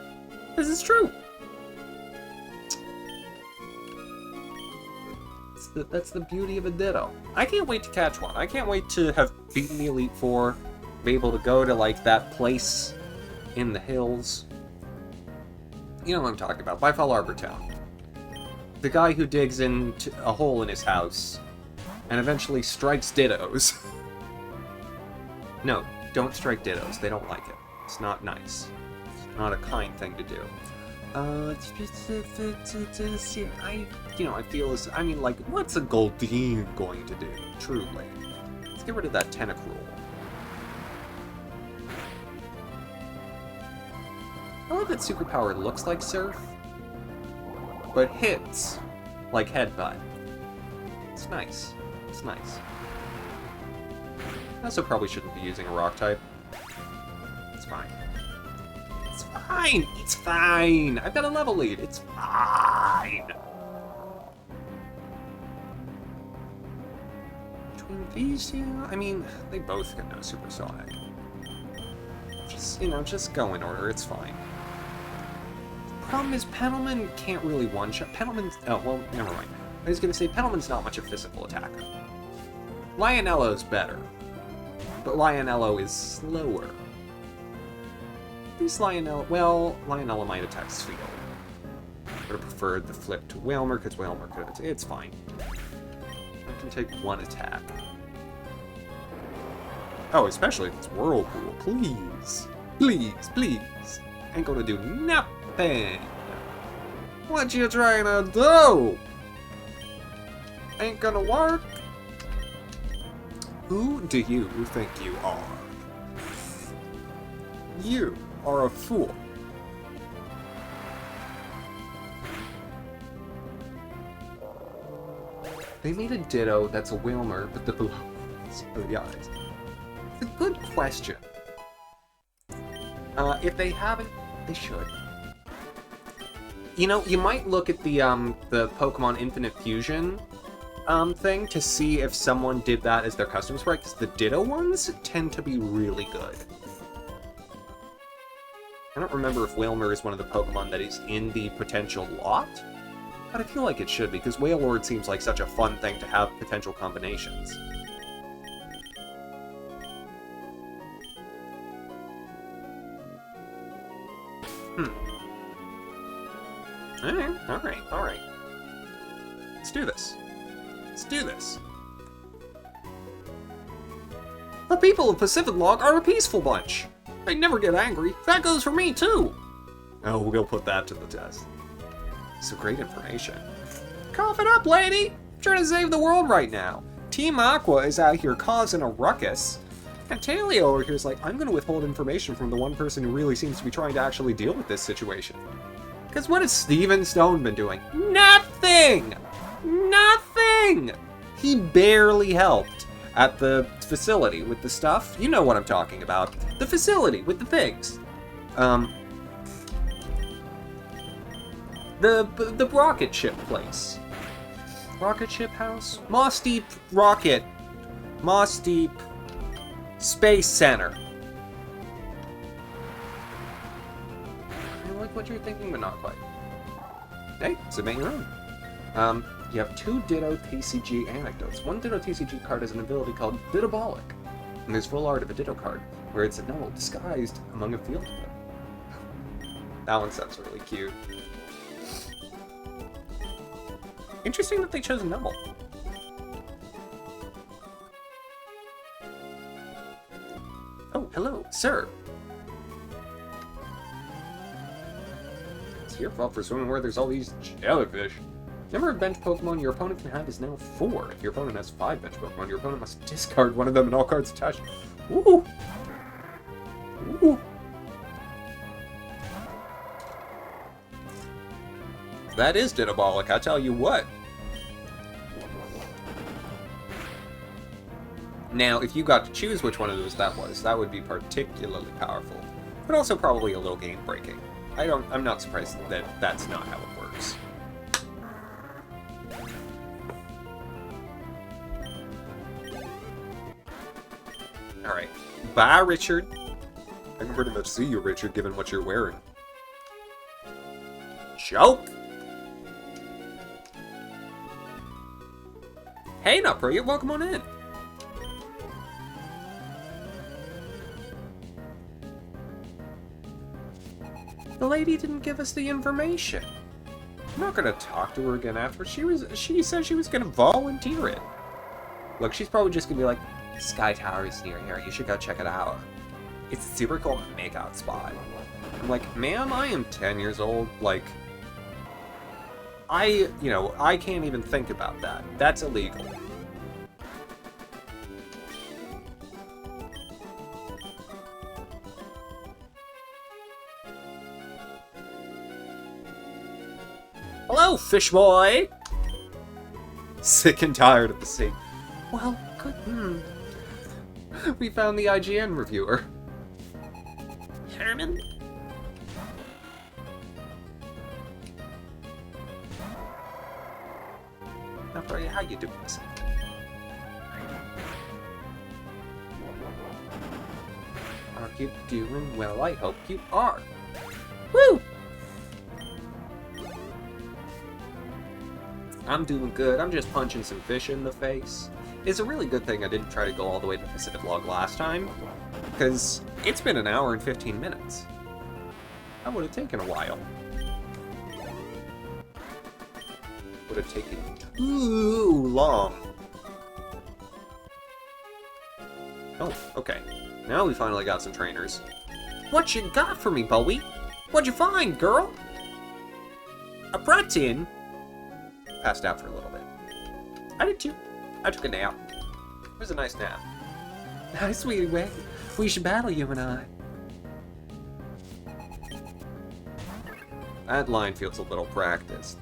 This is true. That's the beauty of a Ditto. I can't wait to catch one. I can't wait to have beaten the Elite Four, be able to go to, like, that place in the hills. You know what I'm talking about. Byfall Arbor Town. The guy who digs into a hole in his house and eventually strikes Dittos. No, don't strike Dittos. They don't like it. It's not nice. It's not a kind thing to do. It's just, I feel as, I mean, like, what's a Goldeen going to do, truly? Let's get rid of that Tentacruel. I love that superpower looks like Surf, but hits like Headbutt. It's nice. It's nice. I also probably shouldn't be using a Rock type. It's fine. It's fine! It's fine! I've got a level lead. It's fine! Between these two, I mean, they both can know Supersonic. Just, just go in order. It's fine. Problem is, Petalman can't really one-shot. Petalman's... Oh, well, never mind. I was going to say, Petalman's not much of a physical attacker. Lionello's better. But Lionello is slower. At least Lionello... Well, Lionello might attack Sphere. I would have preferred the flip to Wailmer, because Wailmer could have... It's fine. I can take one attack. Oh, especially if it's Whirlpool. Please. Please, please. Ain't gonna do nothing. What you trying to do? Ain't gonna work. Who do you think you are? You are a fool. They made a Ditto that's a Wailmer, but the blue are the eyes. It's a good question. If they haven't, they should. You know, you might look at the Pokemon Infinite Fusion thing to see if someone did that as their custom sprite, because the Ditto ones tend to be really good. I don't remember if Wailmer is one of the Pokemon that is in the potential lot, but I feel like it should, because Wailord seems like such a fun thing to have potential combinations. Alright. Let's do this. Let's do this. The people of Pacific-Log are a peaceful bunch. They never get angry. That goes for me, too. Oh, we'll put that to the test. So great information. Cough it up, lady! I'm trying to save the world right now. Team Aqua is out here causing a ruckus. And Talia over here is like, I'm going to withhold information from the one person who really seems to be trying to actually deal with this situation. Because what has Steven Stone been doing? Nothing! Nothing! He barely helped at the facility with the stuff. You know what I'm talking about. The facility with the things. The rocket ship place. Rocket ship house? Moss Deep Rocket. Moss Deep Space Center. I like what you're thinking, but not quite. Hey, submit your own. You have 2 Ditto TCG anecdotes. One Ditto TCG card has an ability called Dittobolic. And there's full art of a Ditto card, where it's a Numel disguised among a field of them. That one sounds really cute. Interesting that they chose Numel. Oh, hello, sir. It's your fault for swimming where there's all these jellyfish. Number of bench Pokemon your opponent can have is now 4. If your opponent has 5 bench Pokemon, your opponent must discard one of them and all cards attached. Ooh! Ooh! That is Dittobolic, I tell you what. Now, if you got to choose which one of those that was, that would be particularly powerful. But also probably a little game-breaking. I'm not surprised that that's not how it works. Alright. Bye, Richard. I can pretty much see you, Richard, given what you're wearing. Joke! Hey, Nutpro, you're welcome on in. The lady didn't give us the information. I'm not gonna talk to her again after. She said she was gonna volunteer it. Look, she's probably just gonna be like, Sky Tower is near here, you should go check it out. It's a super cool makeout spot. I'm like, ma'am, I am 10 years old, like, I can't even think about that. That's illegal. Hello, fish boy! Sick and tired of the sea. Well, good. We found the IGN reviewer. Herman? Now, Freya, how you doing this evening? Are you doing well? I hope you are. Woo! I'm doing good. I'm just punching some fish in the face. It's a really good thing I didn't try to go all the way to the Pacific Log last time, because it's been an hour and 15 minutes. That would have taken a while. Would have taken too long. Oh, okay. Now we finally got some trainers. What you got for me, Bowie? What'd you find, girl? A protein? Passed out for a little bit. I did too. I took a nap. It was a nice nap. Hi, sweetie way. We should battle, you and I. That line feels a little practiced.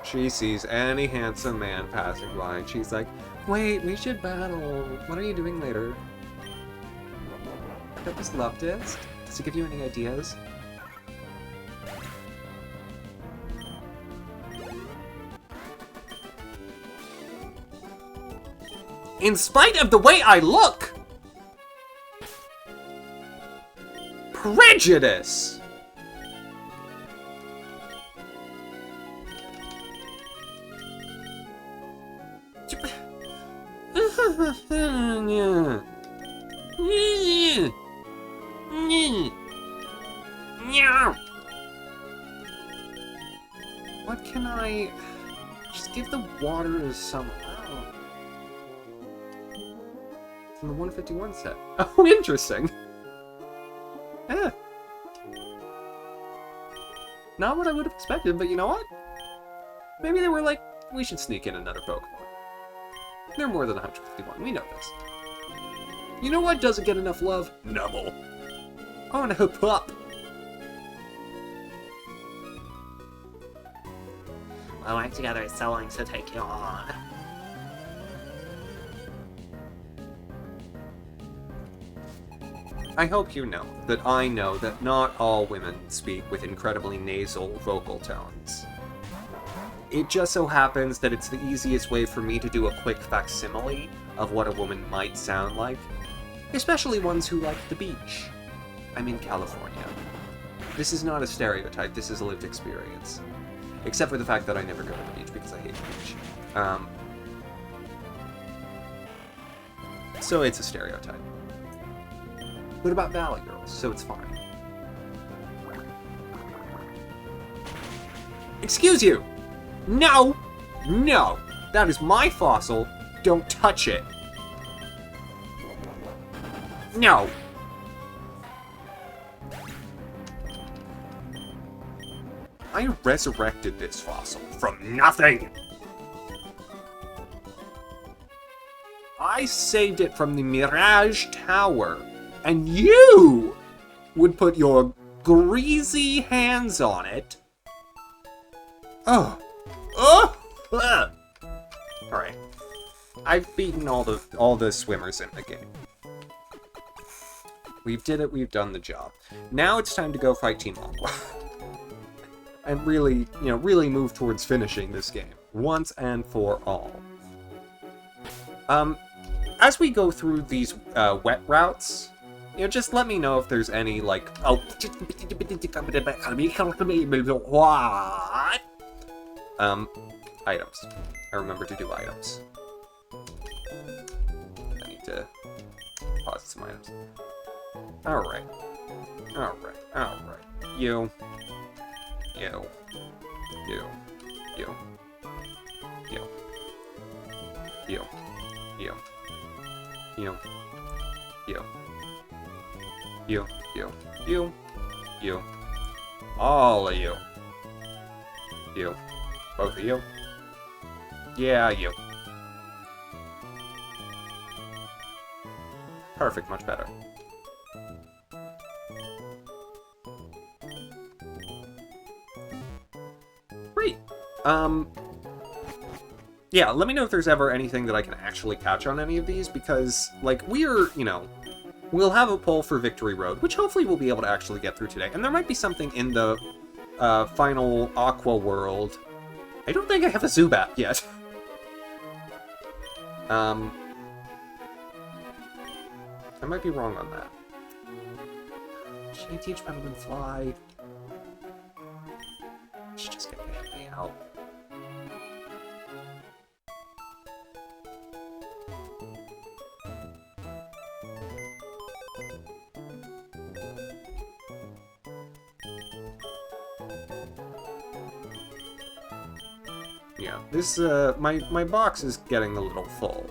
She sees any handsome man passing by, and she's like, wait, we should battle. What are you doing later? Pick up his love disc. Does it give you any ideas? In spite of the way I look! Prejudice! What can I... Just give the water to some... Oh. It's in the 151 set. Oh, interesting. Eh. Not what I would have expected, but you know what? Maybe they were like, we should sneak in another Pokemon. They're more than 151, we know this. You know what doesn't get enough love? Nubble. I want to hook up. My life together is so long to take you on. I hope you know that I know that not all women speak with incredibly nasal vocal tones. It just so happens that it's the easiest way for me to do a quick facsimile of what a woman might sound like, especially ones who like the beach. I'm in California. This is not a stereotype, this is a lived experience. Except for the fact that I never go to the beach because I hate the beach. So it's a stereotype. What about Valley Girls? So it's fine. Excuse you! No! No! That is my fossil! Don't touch it! No! I resurrected this fossil from nothing! I saved it from the Mirage Tower, and you would put your greasy hands on it. Oh. Oh! Alright. I've beaten all the swimmers in the game. We've did it, we've done the job. Now it's time to go fight Team Aqua. And really, really move towards finishing this game. Once and for all. As we go through these wet routes, just let me know if there's any, like, oh... What? Items. I remember to do items. I need to pause some items. Alright. Alright. Alright. You. You. You. You. You. You. You. You. You. You. You. You. You. All of you. You. Both of you. Yeah, you. Perfect, much better. Great. Yeah, let me know if there's ever anything that I can actually catch on any of these, because, like, we're, we'll have a poll for Victory Road, which hopefully we'll be able to actually get through today. And there might be something in the final Aqua world. I don't think I have a Zubat yet. I might be wrong on that. Should I teach Pokemon Fly? I should just get the out. Yeah, this, my box is getting a little full.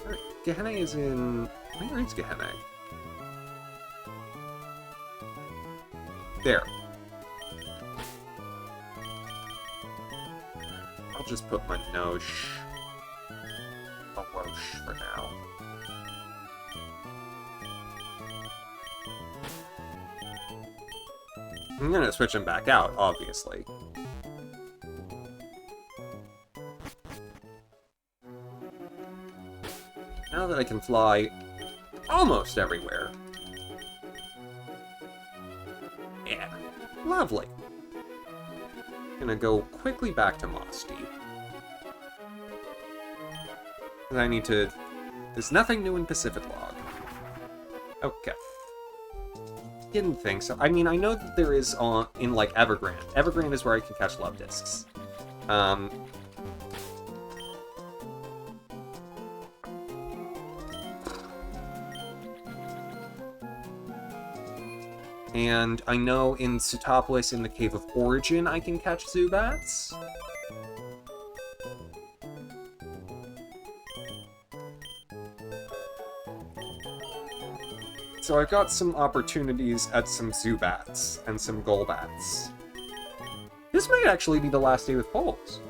Alright, Gehenna is in... Where is Gehenna? There. I'll just put my Nosh... a Roche for now. I'm gonna switch him back out, obviously. Now that I can fly almost everywhere. Yeah, lovely. Gonna go quickly back to Moss Deep. And I need to... There's nothing new in Pacific Log. Okay. Didn't think so. I mean, I know that there is in, like, Evergrande. Evergrande is where I can catch love discs. And I know in Sootopolis, in the Cave of Origin, I can catch Zubats. So I've got some opportunities at some Zubats and some Golbats. This might actually be the last day with polls.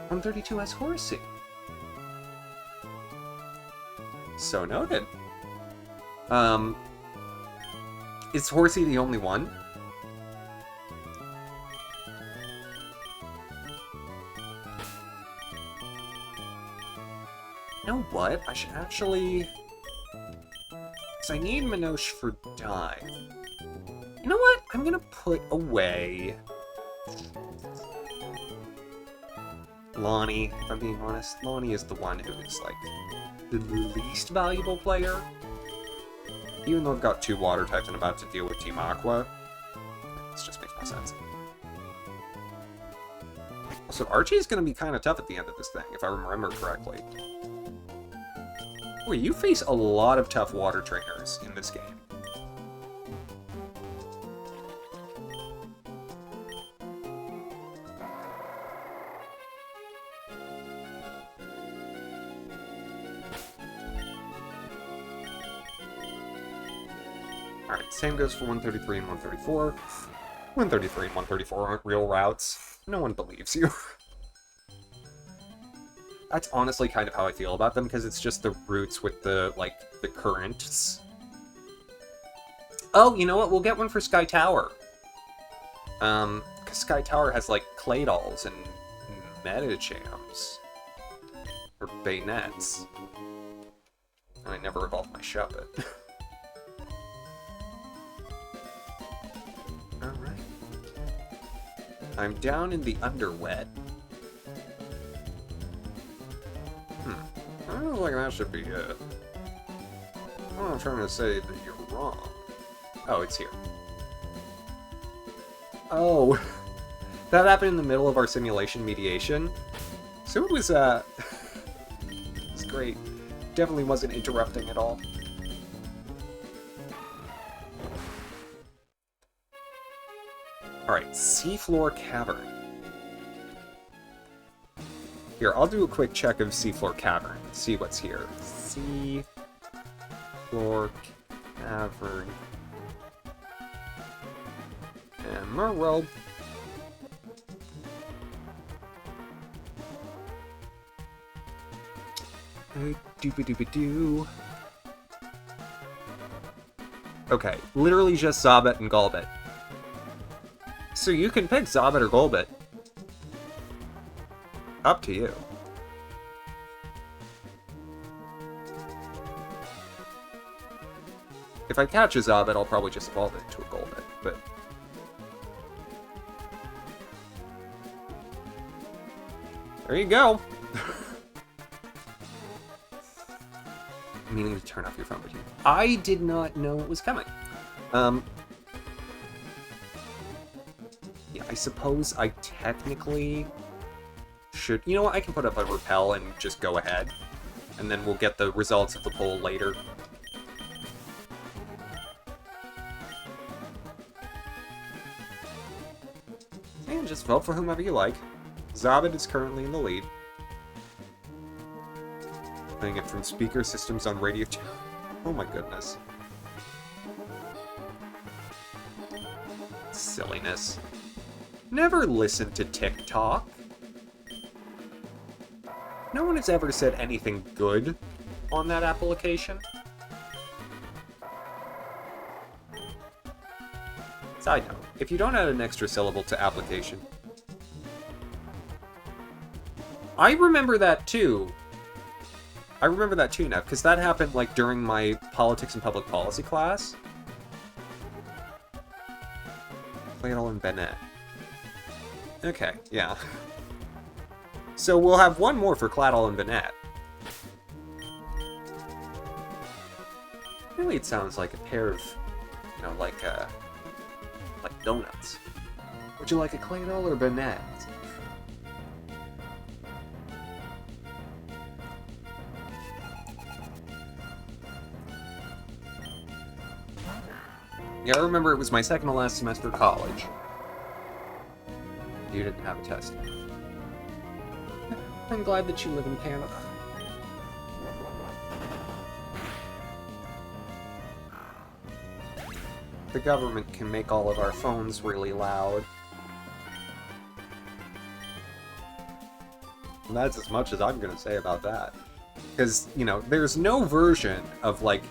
132 has Horsey. So noted. Is Horsey the only one? You know what? I should actually... I need Minosh for dive. You know what? I'm gonna put away Lonnie, if I'm being honest. Lonnie is the one who is, like, the least valuable player. Even though I've got 2 water types and I'm about to deal with Team Aqua. This just makes more sense. Also, Archie's gonna be kind of tough at the end of this thing, if I remember correctly. Boy, you face a lot of tough water trainers in this game. Alright, same goes for 133 and 134. 133 and 134 aren't real routes. No one believes you. That's honestly kind of how I feel about them, because it's just the routes with the, like, the currents. Oh, you know what? We'll get one for Sky Tower. Because Sky Tower has, like, Claydolls and Metachams. Or Bayonets. And I never evolved my Shuppet. Alright. I'm down in the Underwet. I don't think that should be it. I'm not trying to say that you're wrong. Oh, it's here. Oh, that happened in the middle of our simulation mediation. So it was, it was great. Definitely wasn't interrupting at all. Alright, Seafloor Cavern. Here, I'll do a quick check of Seafloor Cavern. See what's here. Seafloor Cavern. And Merworld. Doop-a-doop-a-doo. Okay, literally just Zobbit and Golbit. So you can pick Zobbit or Golbit. Up to you. If I catch a Zobbit, I'll probably just evolve it into a Golbit, but... There you go! Meaning to turn off your phone, but I did not know it was coming. Yeah, I suppose I technically... should... You know what? I can put up a repel and just go ahead. And then we'll get the results of the poll later. And just vote for whomever you like. Zabit is currently in the lead. Playing it from speaker systems on radio. Oh my goodness. Silliness. Never listen to TikTok. No one has ever said anything good on that application. Side note, if you don't add an extra syllable to application... I remember that too. I remember that too now, because that happened like during my politics and public policy class. Cladle and Bennett. Okay, yeah. So we'll have one more for Claddle and Bennett. Really, it sounds like a pair of, you know, like donuts. Would you like a Claddle or Bennett? Yeah, I remember it was my second to last semester of college. You didn't have a test. I'm glad that you live in Canada. The government can make all of our phones really loud. And that's as much as I'm gonna say about that. Because, you know, there's no version of, like,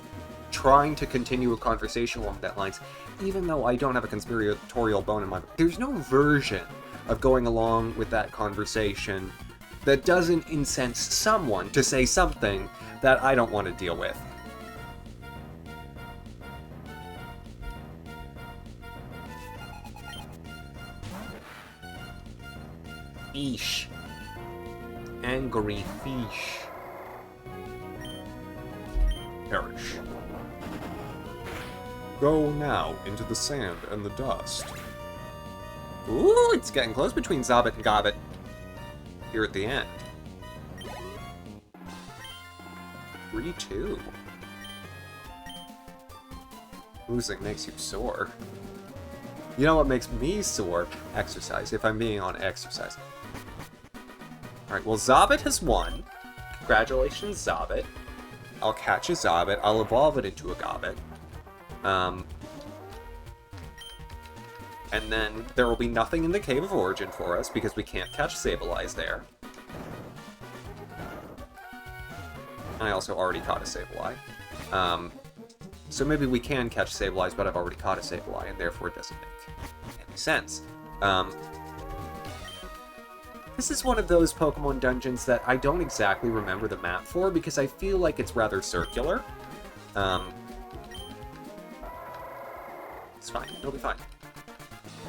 trying to continue a conversation along that lines, even though I don't have a conspiratorial bone in my... There's no version of going along with that conversation that doesn't incense someone to say something that I don't want to deal with. Eesh. Angry fish. Perish. Go now into the sand and the dust. Ooh, it's getting close between Zobbit and Gobbit here at the end. 3-2. Losing makes you sore. You know what makes me sore? Exercise, if I'm being on exercise. Alright, well, Zobbit has won. Congratulations, Zobbit. I'll catch a Zobbit. I'll evolve it into a Gobbit. And then there will be nothing in the Cave of Origin for us, because we can't catch Sableye there. I also already caught a Sableye. So maybe we can catch Sableye, but I've already caught a Sableye, and therefore it doesn't make any sense. This is one of those Pokemon dungeons that I don't exactly remember the map for, because I feel like it's rather circular. It's fine. It'll be fine.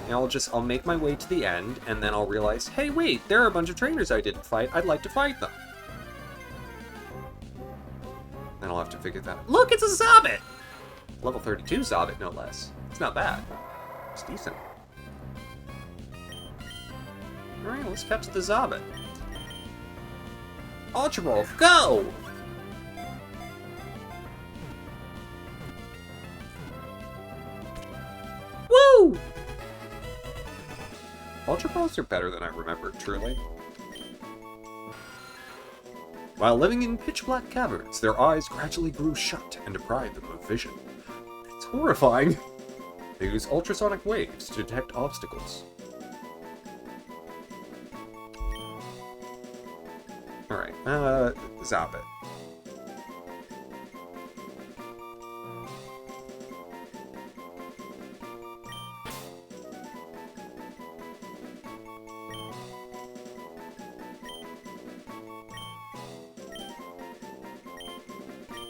And I'll make my way to the end, and then I'll realize, hey, wait, there are a bunch of trainers I didn't fight. I'd like to fight them. Then I'll have to figure that out. Look, it's a Zobbit! Level 32 Zobbit, no less. It's not bad. It's decent. Alright, let's catch the Zobbit. Ultra Ball, go! Woo! Ultra Balls are better than I remember, truly. While living in pitch-black caverns, their eyes gradually grew shut and deprived them of vision. It's horrifying. They use ultrasonic waves to detect obstacles. Alright, Zobbit.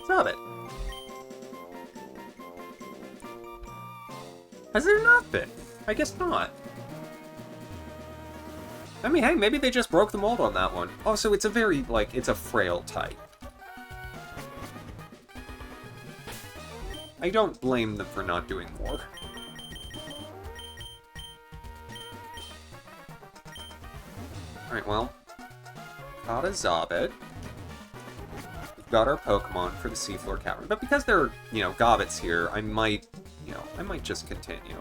Zobbit. Has there not been? I guess not. I mean, hey, maybe they just broke the mold on that one. Oh, so it's a very, like, it's a frail type. I don't blame them for not doing more. Alright, well. Caught a Zobbit. We've got our Pokemon for the Seafloor Cavern. But because there are, you know, Gobbits here, I might, you know, I might just continue.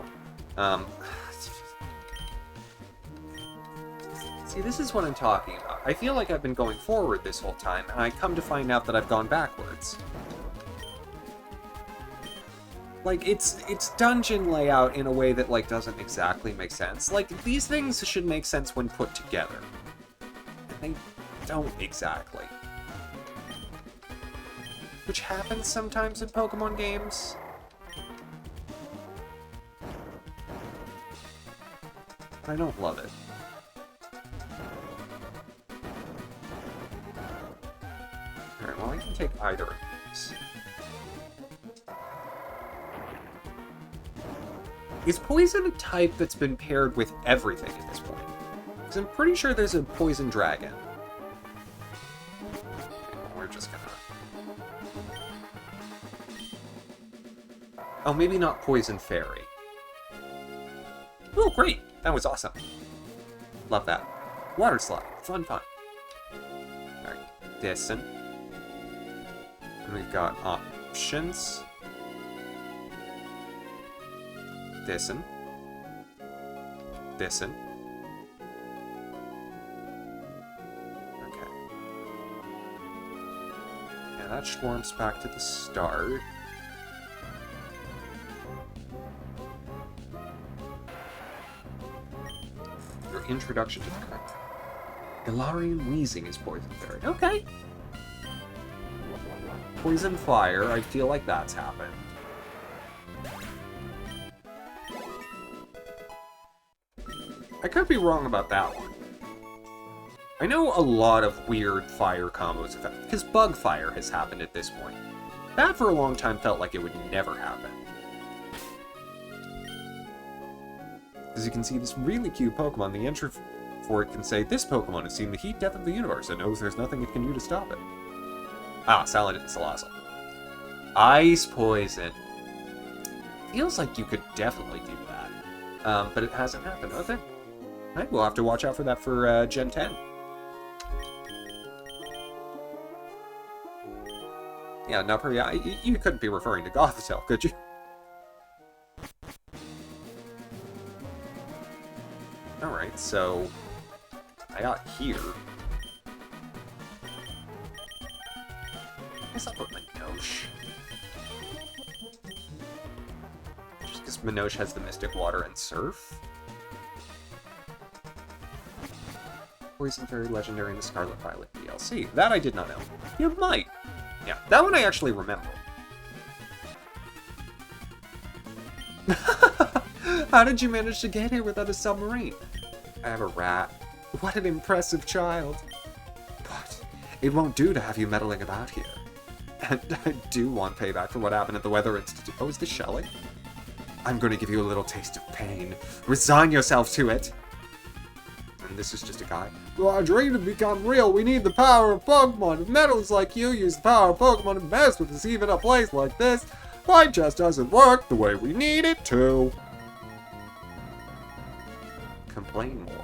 See, this is what I'm talking about. I feel like I've been going forward this whole time, and I come to find out that I've gone backwards. Like, it's dungeon layout in a way that, like, doesn't exactly make sense. Like, these things should make sense when put together. And they don't exactly. Which happens sometimes in Pokemon games. But I don't love it. Alright, well, I can take either of these. Is poison a type that's been paired with everything at this point? Because I'm pretty sure there's a poison dragon. Okay, well, we're just gonna... Oh, maybe not poison fairy. Oh, great! That was awesome. Love that. Water slide. Fun, fun. Alright, Dison. And we've got options. Dison. Dison. Okay. Yeah, that swarms back to the start. Your introduction to the current. Galarian Wheezing is Poison Fairy. Okay. Poison Fire, I feel like that's happened. I could be wrong about that one. I know a lot of weird fire combos have happened, because Bug Fire has happened at this point. That for a long time felt like it would never happen. As you can see, this really cute Pokemon, the entry for it can say, "This Pokemon has seen the heat death of the universe and knows there's nothing it can do to stop it." Ah, Salandit and Salazzle. Ice Poison. Feels like you could definitely do that. But it hasn't happened. Okay. Alright, we'll have to watch out for that for Gen 10. Yeah, no, yeah, you couldn't be referring to Gothitelle, could you? Alright, so... I got here. I guess I'll put Minosh. Just because Minosh has the Mystic Water and Surf. Poison Fairy Legendary in the Scarlet Violet DLC. That I did not know. You might. Yeah, that one I actually remember. How did you manage to get here without a submarine? I have a rat. What an impressive child. But it won't do to have you meddling about here. And I do want payback for what happened at the Weather Institute. Oh, is this Shelly? I'm going to give you a little taste of pain. Resign yourself to it. And this is just a guy. For our dream to become real, we need the power of Pokemon. If metals like you use the power of Pokemon to mess with us, even a place like this, life just doesn't work the way we need it to. Complain more.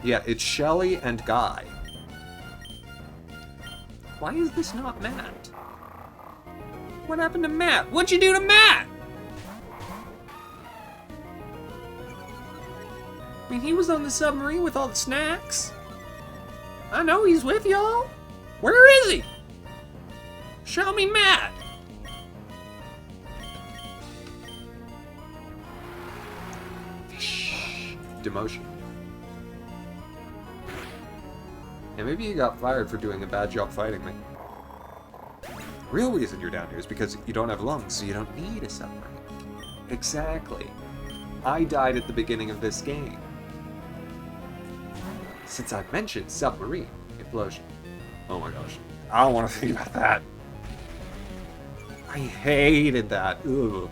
Yeah, it's Shelly and Guy. Why is this not Matt? What happened to Matt? What'd you do to Matt? I mean, he was on the submarine with all the snacks. I know he's with y'all. Where is he? Show me Matt. Shh. Demotion. Yeah, maybe you got fired for doing a bad job fighting me. Real reason you're down here is because you don't have lungs, so you don't need a submarine. Exactly. I died at the beginning of this game. Since I mentioned submarine implosion. Oh my gosh. I don't want to think about that. I hated that. Ugh.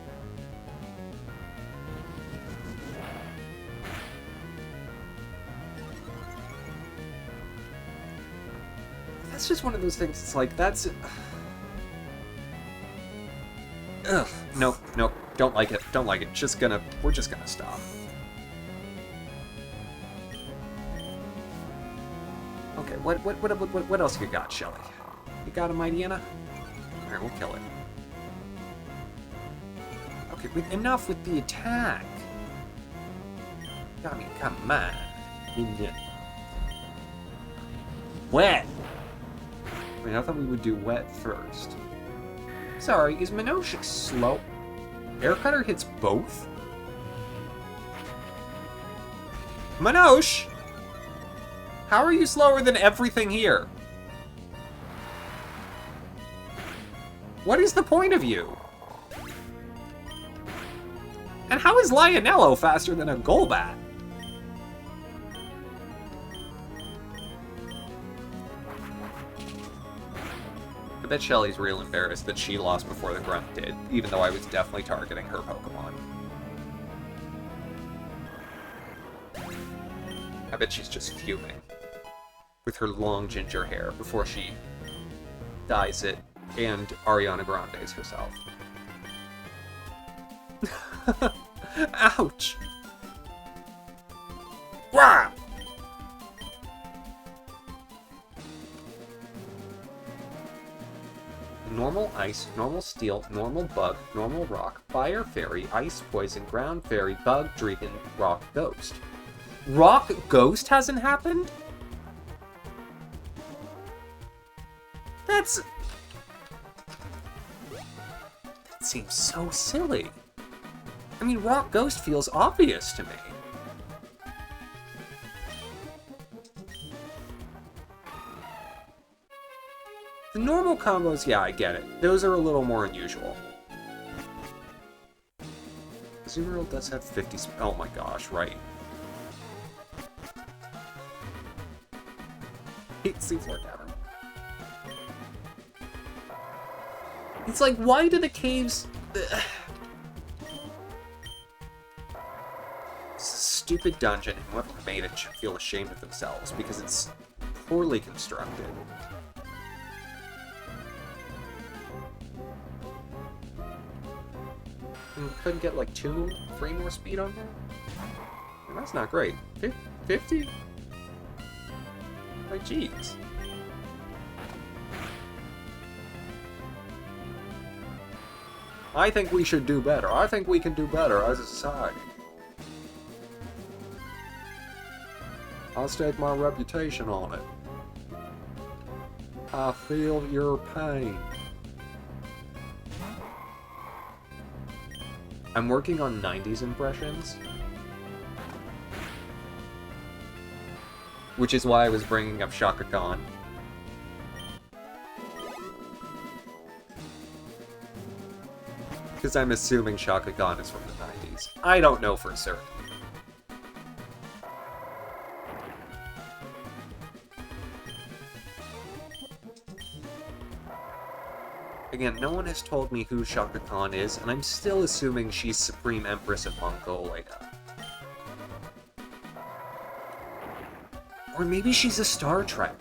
That's just one of those things, it's like, that's... Ugh. Nope, nope. Don't like it. Don't like it. We're just gonna stop. Okay, what else you got, Shelly? You got a Mightyena? Alright, we'll kill it. Okay, enough with the attack. I mean, come on. Wet! Wait, I thought we would do wet first. Sorry, is Minosh slow? Air Cutter hits both? Minosh! How are you slower than everything here? What is the point of you? And how is Lionello faster than a Golbat? I bet Shelly's real embarrassed that she lost before the Grunt did, even though I was definitely targeting her Pokemon. I bet she's just fuming with her long ginger hair before she dyes it and Ariana Grande's herself. Ouch! Wow! Normal ice, normal steel, normal bug, normal rock, fire fairy, ice poison, ground fairy, bug, dragon, rock ghost. Rock ghost hasn't happened? That seems so silly. I mean, rock ghost feels obvious to me. The normal combos, yeah, I get it. Those are a little more unusual. Azumarill does have 50 oh my gosh, right. Seafloor Cavern. It's like, why do the caves... It's a stupid dungeon, and whoever made it should feel ashamed of themselves, because it's poorly constructed. Couldn't get like 3 more speed on there? Well, that's not great. 50? Like, jeez. I think we should do better. I think we can do better as a society. I'll stake my reputation on it. I feel your pain. I'm working on 90s impressions. Which is why I was bringing up Shaka Khan. Because I'm assuming Shaka Khan is from the 90s. I don't know for certain. Again, no one has told me who Shaka Khan is, and I'm still assuming she's Supreme Empress of Mongolia. Or maybe she's a Star Trek.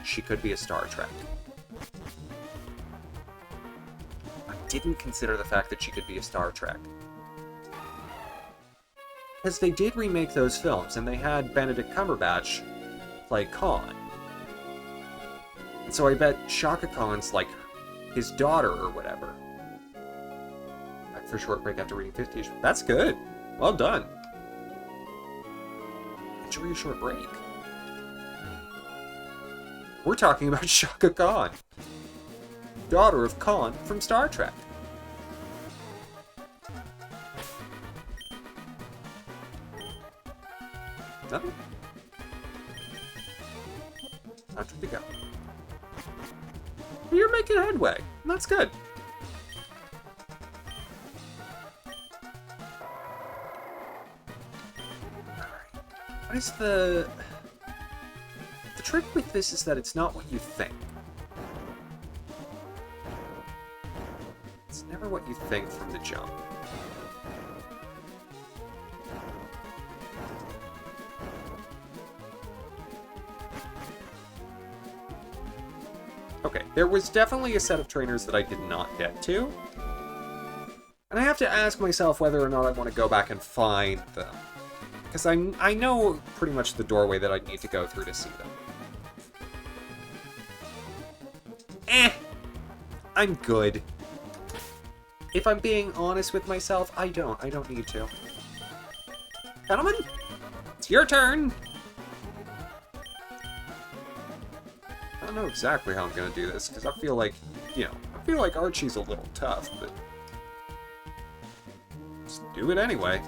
She could be a Star Trek. I didn't consider the fact that she could be a Star Trek. Because they did remake those films, and they had Benedict Cumberbatch play Khan. And so I bet Shaka Khan's like his daughter or whatever. Back for a short break after reading 50 issues. That's good. Well done. Enjoy your short break. We're talking about Shaka Khan, daughter of Khan from Star Trek. Nothing? Not to go. You're making headway. That's good. Alright. What is the trick with this is that it's not what you think. It's never what you think from the jump. Okay, there was definitely a set of trainers that I did not get to. And I have to ask myself whether or not I want to go back and find them. Because I know pretty much the doorway that I'd need to go through to see them. I'm good. If I'm being honest with myself, I don't need to. Gentlemen? It's your turn! I don't know exactly how I'm gonna do this, because I feel like, I feel like Archie's a little tough, but... Just do it anyway.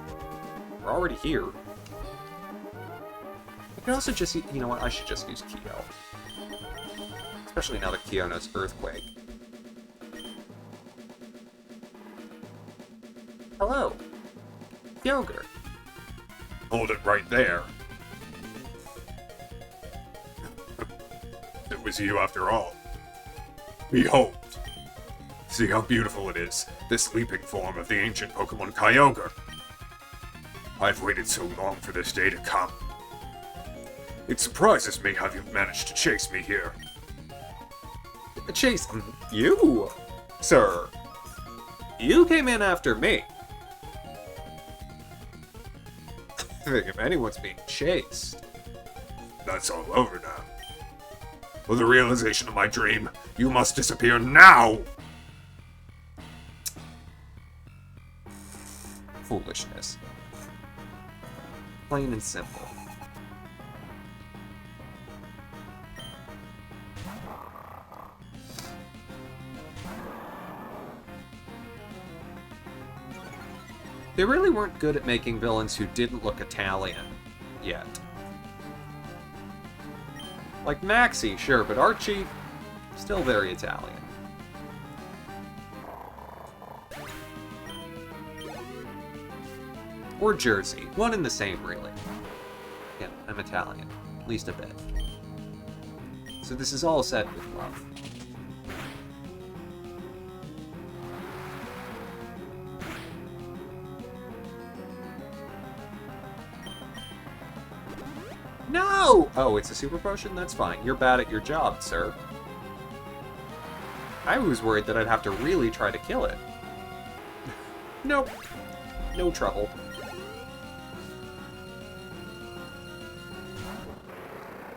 We're already here. I could also just, you know what, I should just use Kyo. Especially now that Kyo knows Earthquake. Hello. Kyogre. Hold it right there. It was you after all. Behold. See how beautiful it is, this leaping form of the ancient Pokemon Kyogre. I've waited so long for this day to come. It surprises me how you've managed to chase me here. Chase you, sir. You came in after me. I think if anyone's being chased... That's all over now. For the realization of my dream, you must disappear now! Foolishness. Plain and simple. They really weren't good at making villains who didn't look Italian yet. Like Maxie, sure, but Archie, still very Italian. Or Jersey. One and the same, really. Yeah, I'm Italian. At least a bit. So this is all said with love. No! Oh, it's a super potion? That's fine. You're bad at your job, sir. I was worried that I'd have to really try to kill it. Nope. No trouble.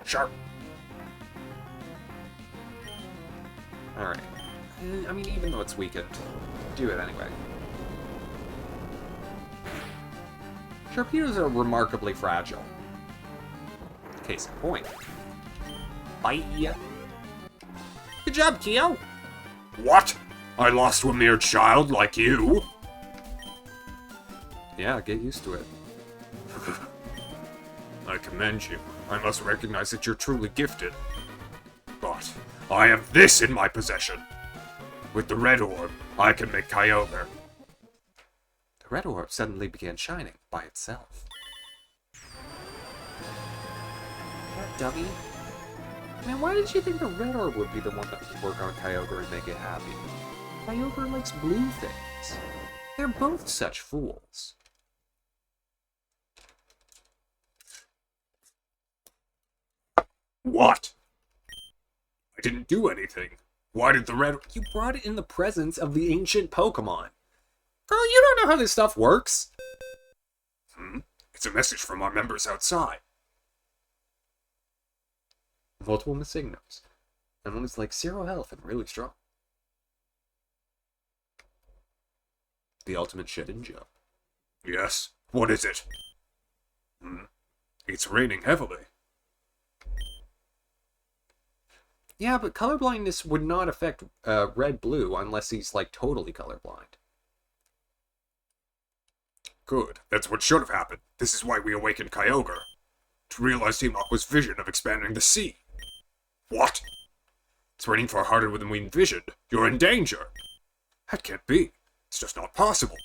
Sharp. Alright. I mean, even though it's weakened, do it anyway. Sharpedos are remarkably fragile. Case in point. Bye. Good job, Kyo. What? I lost to a mere child like you? Yeah, get used to it. I commend you. I must recognize that you're truly gifted. But I have this in my possession. With the red orb, I can make Kyogre. The red orb suddenly began shining by itself. That dummy. Man, why did you think the red orb would be the one that would work on Kyogre and make it happy? Kyogre likes blue things. They're both such fools. What? I didn't do anything. Why did the red... You brought it in the presence of the ancient Pokémon. Girl, you don't know how this stuff works. It's a message from our members outside. Multiple Missignos. And one is like 0 health and really strong. The ultimate shit-in jump. Yes? What is it? It's raining heavily. Yeah, but colorblindness would not affect red-blue unless he's, like, totally colorblind. Good. That's what should have happened. This is why we awakened Kyogre. To realize Team Aqua's vision of expanding the sea. What? It's raining far harder than we envisioned. You're in danger. That can't be. It's just not possible.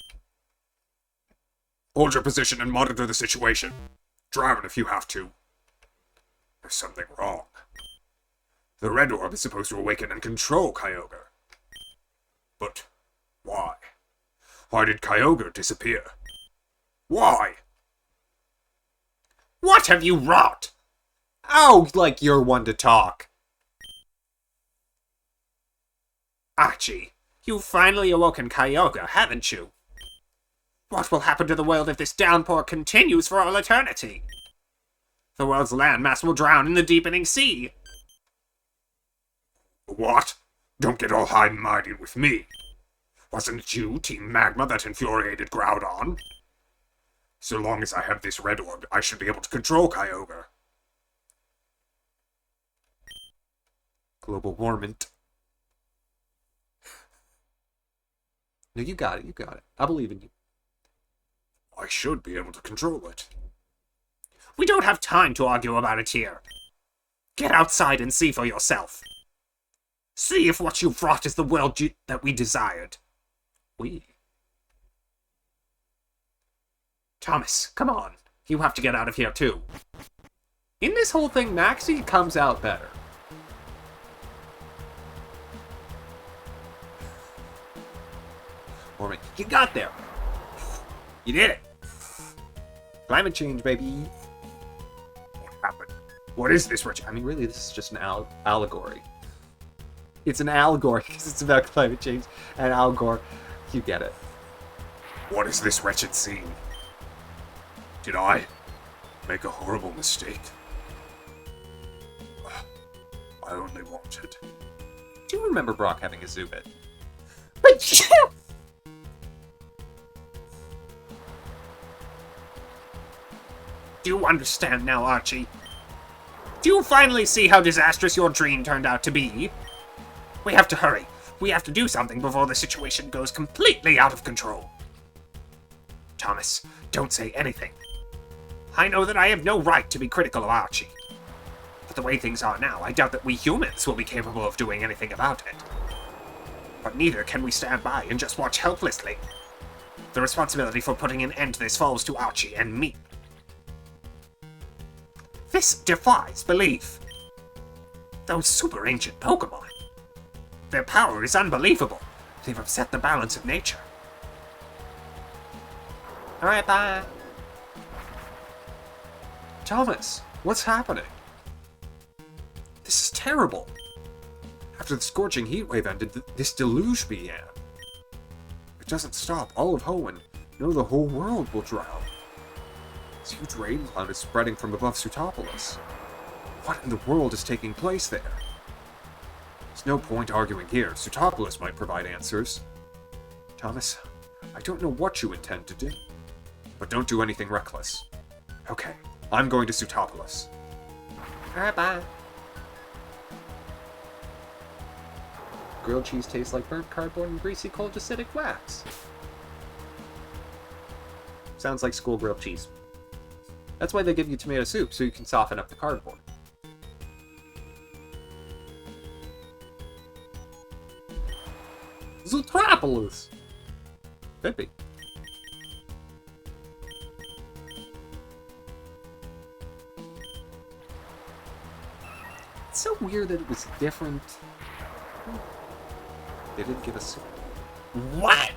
Hold your position and monitor the situation. Drown if you have to. There's something wrong. The red orb is supposed to awaken and control Kyogre. But why? Why did Kyogre disappear? Why? What have you wrought? Oh, like you're one to talk. Archie, you've finally awoken Kyogre, haven't you? What will happen to the world if this downpour continues for all eternity? The world's landmass will drown in the deepening sea. What? Don't get all high and mighty with me. Wasn't it you, Team Magma, that infuriated Groudon? So long as I have this red orb, I should be able to control Kyogre. Global warming. No, you got it. You got it. I believe in you. I should be able to control it. We don't have time to argue about it here. Get outside and see for yourself. See if what you've wrought is the world that we desired. We? Thomas, come on. You have to get out of here too. In this whole thing, Maxie comes out better. Warming. You got there. You did it. Climate change, baby. What happened? What is this, Richard? I mean, really, this is just an allegory. It's an allegory because it's about climate change and Al Gore. You get it. What is this wretched scene? Did I make a horrible mistake? I only wanted. Do you remember Brock having a Zubit? Do you understand now, Archie? Do you finally see how disastrous your dream turned out to be? We have to hurry. We have to do something before the situation goes completely out of control. Thomas, don't say anything. I know that I have no right to be critical of Archie. But the way things are now, I doubt that we humans will be capable of doing anything about it. But neither can we stand by and just watch helplessly. The responsibility for putting an end to this falls to Archie and me. This defies belief. Those super ancient Pokémon. Their power is unbelievable. They've upset the balance of nature. Alright, bye. Thomas, what's happening? This is terrible. After the scorching heat wave ended, this deluge began. If it doesn't stop, all of Hoenn, no, the whole world will drown. This huge rain cloud is spreading from above Sutopolis. What in the world is taking place there? There's no point arguing here. Sutopolis might provide answers. Thomas, I don't know what you intend to do, but don't do anything reckless. Okay, I'm going to Sutopolis. Alright, bye. Grilled cheese tastes like burnt cardboard and greasy cold acidic wax. Sounds like school grilled cheese. That's why they give you tomato soup, so you can soften up the cardboard. Zootropolis! Could be. It's so weird that it was different. They didn't give us soup. What?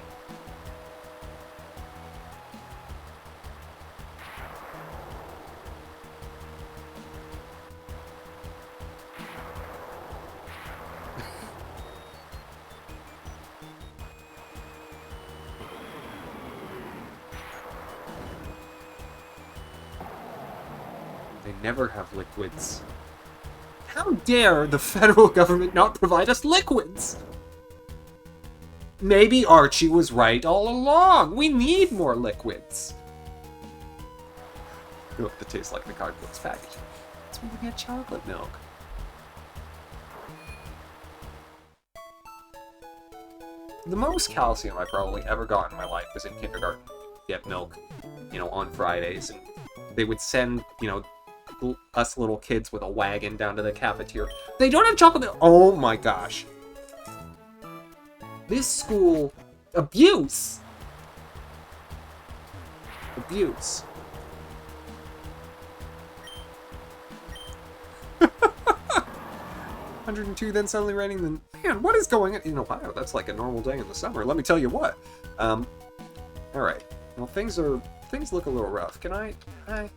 They never have liquids. How dare the federal government not provide us liquids? Maybe Archie was right all along. We need more liquids. Milk that tastes like the cardboard's package. It's when we get chocolate milk. The most calcium I probably ever got in my life was in kindergarten. Get milk, on Fridays, and they would send, us little kids with a wagon down to the cafeteria. They don't have chocolate milk. Oh my gosh. This school, abuse. Abuse. $102, then suddenly raining. Then, man, what is going on in Ohio? That's like a normal day in the summer. Let me tell you what. All right. Well, things look a little rough. Can I? Hi.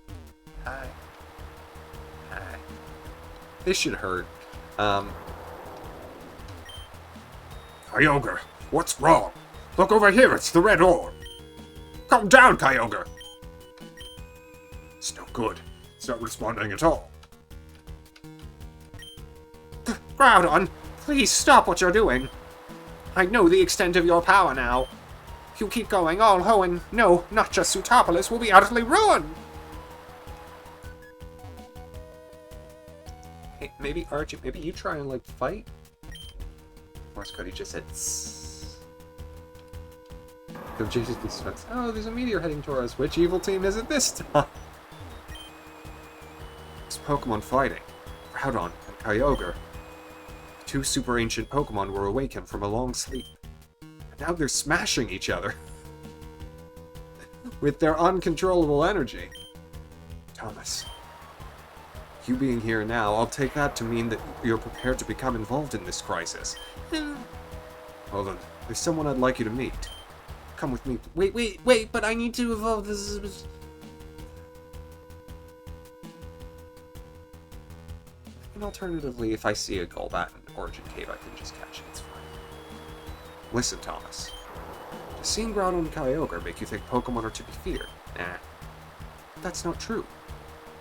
This should hurt. Kyogre, what's wrong? Look over here, it's the red orb. Calm down, Kyogre. It's no good. It's not responding at all. Groudon, please stop what you're doing. I know the extent of your power now. If you keep going, all Hoenn, no, not just Sutopolis, will be utterly ruined. Hey, maybe Archie, maybe you try and, like, fight? Morse Cody just said, "Tss." Go Jason's defense. Oh, there's a meteor heading toward us. Which evil team is it this time? It's Pokemon fighting. Groudon and Kyogre. Two super ancient Pokemon were awakened from a long sleep. And now they're smashing each other. With their uncontrollable energy. Thomas. You being here now, I'll take that to mean that you're prepared to become involved in this crisis. Well then, there's someone I'd like you to meet. Come with me. Wait, but I need to evolve this. And alternatively, if I see a Golbat in Origin Cave, I can just catch it. It's fine. Listen, Thomas. Does seeing Groudon and Kyogre make you think Pokemon are to be feared? Nah. That's not true.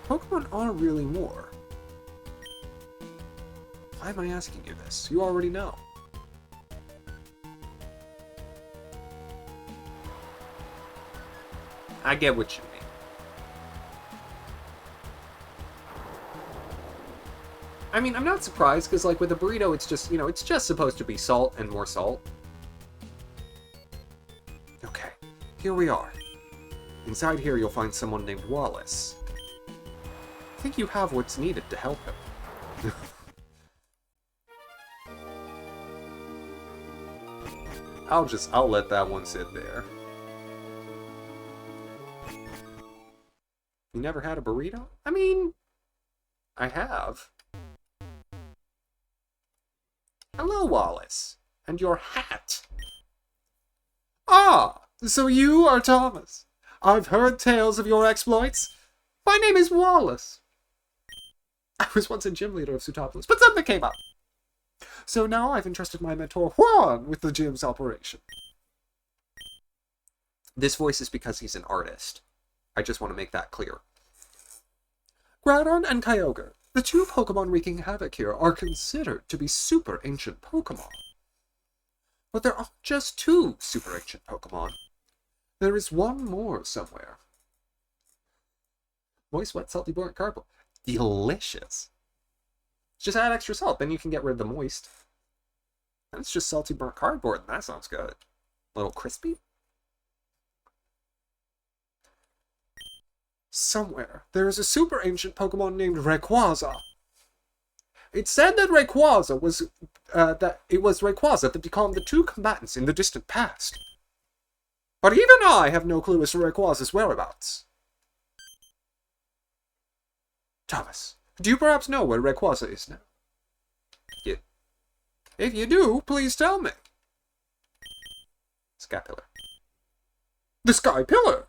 Pokemon are really more. Why am I asking you this? You already know. I get what you mean. I mean, I'm not surprised, because, like, with a burrito, it's just, you know, it's just supposed to be salt and more salt. Okay, here we are. Inside here, you'll find someone named Wallace. I think you have what's needed to help him. I'll let that one sit there. You never had a burrito? I mean, I have. Hello, Wallace. And your hat. Ah, so you are Thomas. I've heard tales of your exploits. My name is Wallace. I was once a gym leader of Sutopolis, but something came up. So now I've entrusted my mentor Juan with the gym's operation. This voice is because he's an artist. I just want to make that clear. Groudon and Kyogre, the two Pokemon wreaking havoc here, are considered to be super ancient Pokemon. But there aren't just two super ancient Pokemon. There is one more somewhere. Moist, wet, salty, burnt cardboard. Delicious. Just add extra salt, then you can get rid of the moist. And it's just salty, burnt cardboard, and that sounds good. A little crispy? Somewhere, there is a super ancient Pokemon named Rayquaza. It's said that Rayquaza was, Rayquaza that became the two combatants in the distant past. But even I have no clue as to Rayquaza's whereabouts. Thomas, do you perhaps know where Rayquaza is now? If you do, please tell me. Sky Pillar. The Sky Pillar!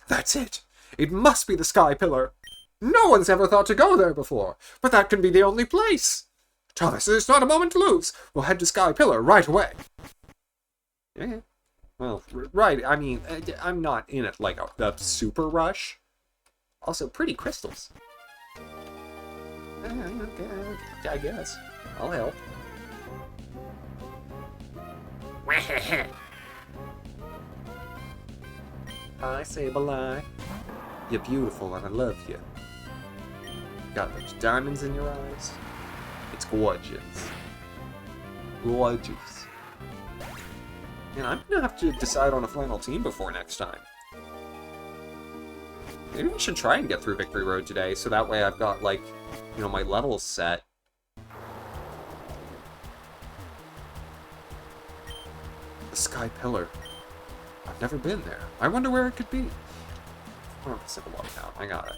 That's it! It must be the Sky Pillar! No one's ever thought to go there before, but that can be the only place! Thomas, there's not a moment to lose! We'll head to Sky Pillar right away! Yeah. Well, right, I mean, I'm not in it like a super rush. Also, pretty crystals. Okay, I guess. I'll help. Hi, Sableye. You're beautiful and I love you. Got those diamonds in your eyes. It's gorgeous. Gorgeous. And I'm gonna have to decide on a final team before next time. Maybe I should try and get through Victory Road today, so that way I've got, like, you know, my levels set. The Sky Pillar. I've never been there. I wonder where it could be. Oh, simple walk down. I got it.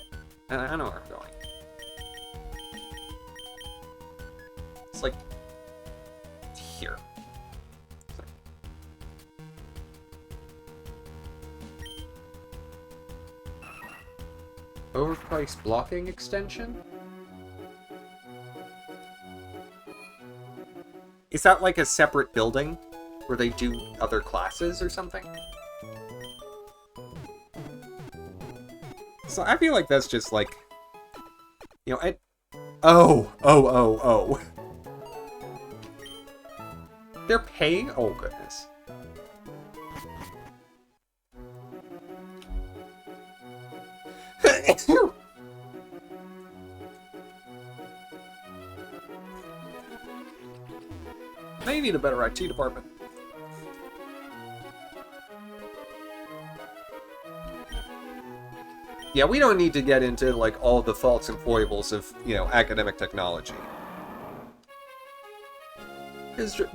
And I know where I'm going. It's like here. Overpriced blocking extension? Is that like a separate building where they do other classes or something? So I feel like that's just like, you know, oh. They're paying? Oh, goodness. They need a better IT department. Yeah, we don't need to get into, like, all the faults and foibles of, you know, academic technology.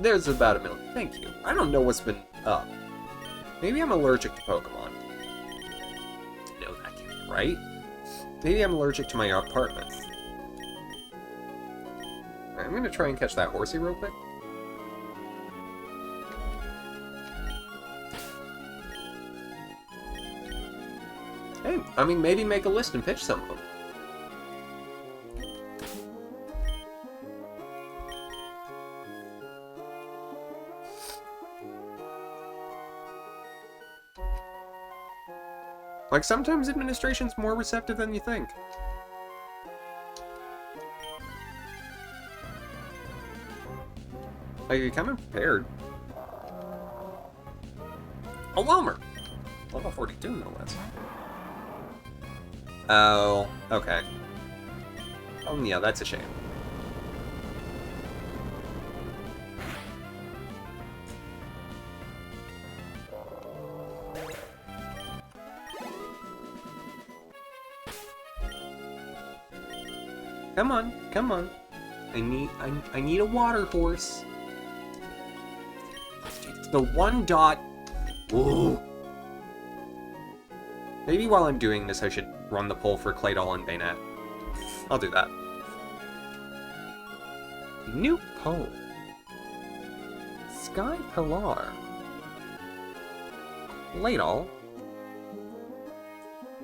There's about a million. Thank you. I don't know what's been up. Maybe I'm allergic to Pokemon. No, that can't be right. Maybe I'm allergic to my apartment. Alright, I'm gonna try and catch that horsey real quick. Hey, I mean, maybe make a list and pitch some of them. Like, sometimes administration's more receptive than you think. Like, you're coming prepared. A Wilmer! Level 42, no less. Oh, okay. Oh, yeah, that's a shame. Come on, come on. I need a water horse. It's the one dot. Ooh. Maybe while I'm doing this, I should run the poll for Claydol and Bayonet. I'll do that. New poll. Sky Pilar. Claydol.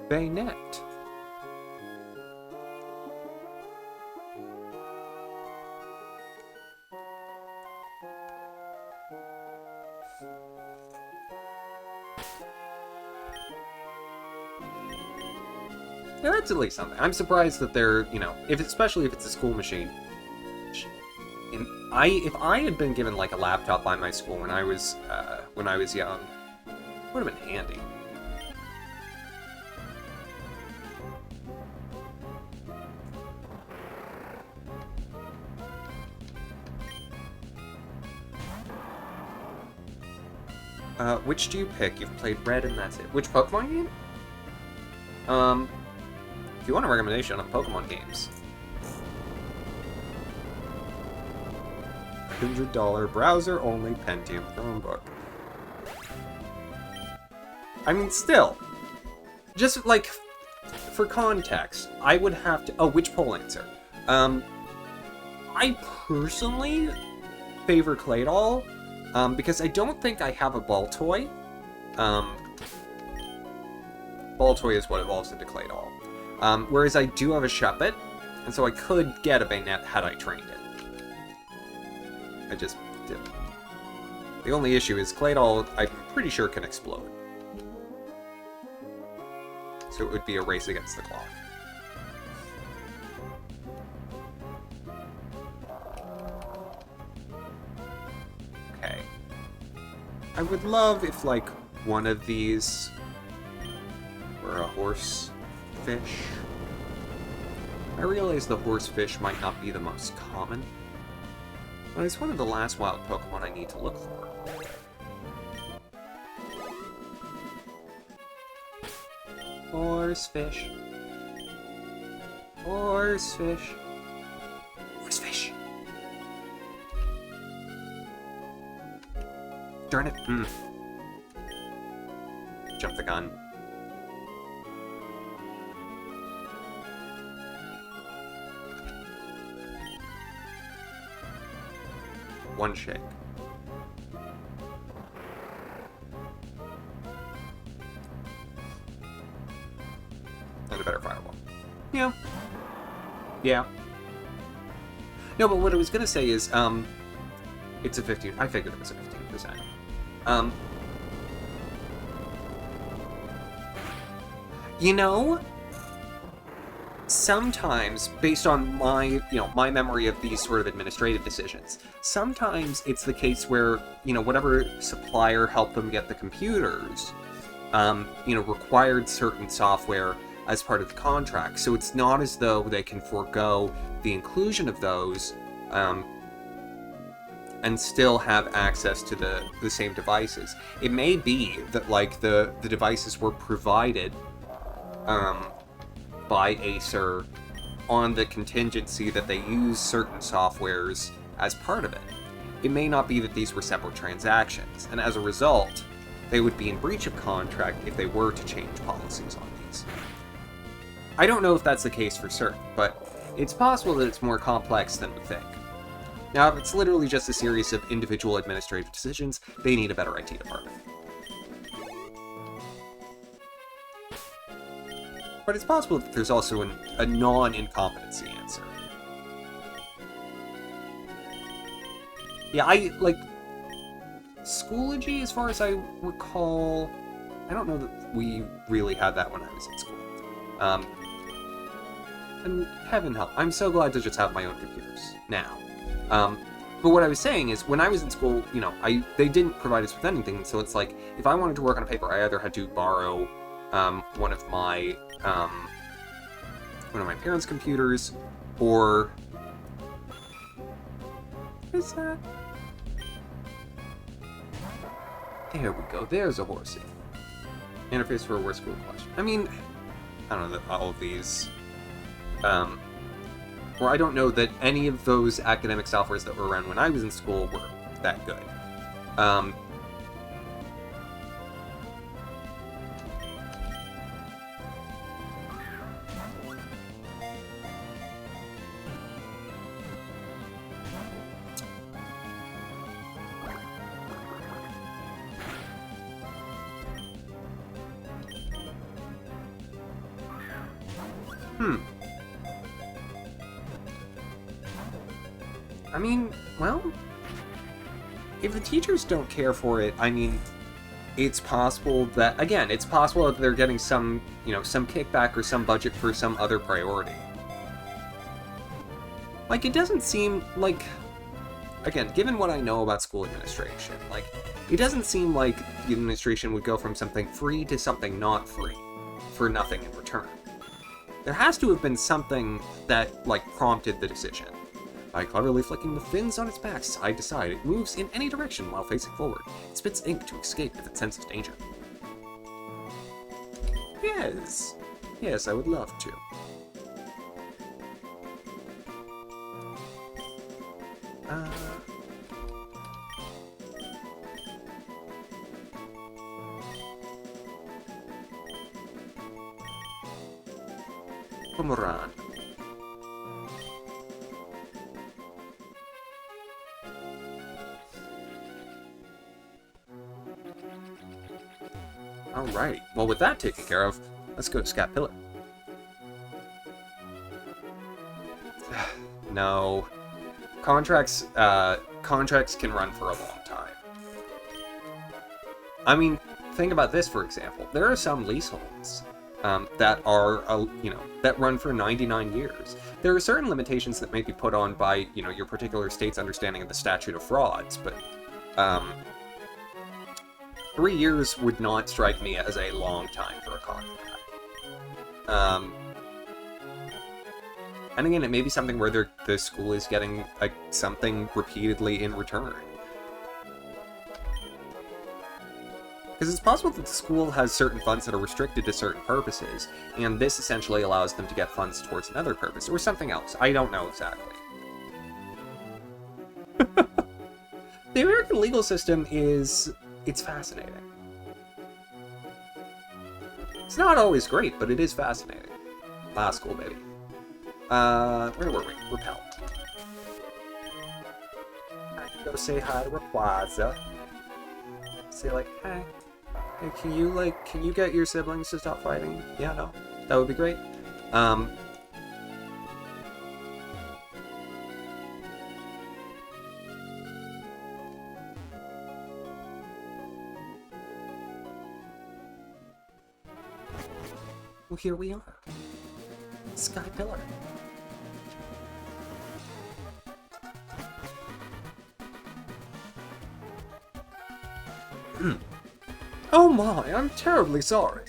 Bayonet. Yeah, that's at least something. I'm surprised that they're, you know, especially if it's a school machine. If I had been given like a laptop by my school when I was young, it would have been handy. Which do you pick? You've played Red and that's it. Which Pokemon game? If you want a recommendation on Pokemon games. $100 browser-only Pentium Chromebook. I mean, still. Just, like, for context, I would have to... Oh, which poll answer? I personally favor Claydol, because I don't think I have a Baltoy. Baltoy is what evolves into Claydol. Whereas I do have a Shuppet, and so I could get a Bayonet had I trained it. I just didn't. The only issue is Claydol, I'm pretty sure, can explode. So it would be a race against the clock. Okay. I would love if, like, one of these were a horse fish. I realize the horse fish might not be the most common, but it's one of the last wild Pokemon I need to look for. Horsefish. Horsefish. Horsefish. Darn it. Jump the gun. One shake. And a better fireball. Yeah. Yeah. No, but what I was gonna say is, it's a 15. I figured it was a 15%. You know, sometimes, based on my memory of these sort of administrative decisions, sometimes it's the case where, whatever supplier helped them get the computers, required certain software as part of the contract. So it's not as though they can forego the inclusion of those, and still have access to the same devices. It may be that, like, the devices were provided, by Acer on the contingency that they use certain softwares as part of it. It may not be that these were separate transactions, and as a result, they would be in breach of contract if they were to change policies on these. I don't know if that's the case for certain, but it's possible that it's more complex than we think. Now, if it's literally just a series of individual administrative decisions, they need a better IT department. But it's possible that there's also a non-incompetency answer. Yeah, Schoology, as far as I recall, I don't know that we really had that when I was in school. And heaven help, I'm so glad to just have my own computers now. But what I was saying is, when I was in school, they didn't provide us with anything, so it's like, if I wanted to work on a paper, I either had to borrow one of my parents' computers, or... What is that? There we go, there's a horsey. Interface for a War School question. I mean, I don't know that all of these... or I don't know that any of those academic softwares that were around when I was in school were that good. I mean, well, if the teachers don't care for it, I mean, it's possible that, again, it's possible that they're getting some, some kickback or some budget for some other priority. Like, it doesn't seem like, again, given what I know about school administration, like, it doesn't seem like the administration would go from something free to something not free for nothing in return. There has to have been something that, like, prompted the decision. By cleverly flicking the fins on its back side to side, it moves in any direction while facing forward. It spits ink to escape if it senses danger. Yes. Yes, I would love to. Pomeran. Alright, well, with that taken care of, let's go to Scat Pillar. No. Contracts can run for a long time. I mean, think about this, for example. There are some leaseholds that are, that run for 99 years. There are certain limitations that may be put on by, your particular state's understanding of the statute of frauds, but, 3 years would not strike me as a long time for a contract. And again, it may be something where the school is getting something repeatedly in return. Because it's possible that the school has certain funds that are restricted to certain purposes, and this essentially allows them to get funds towards another purpose, or something else. I don't know exactly. The American legal system it's fascinating. It's not always great, but it is fascinating. Last school, baby. Where were we? Repel. I can go say hi to Rayquaza. Say, like, hey, can you get your siblings to stop fighting? Yeah, no? That would be great. Well, here we are. Sky Pillar. Oh my, I'm terribly sorry.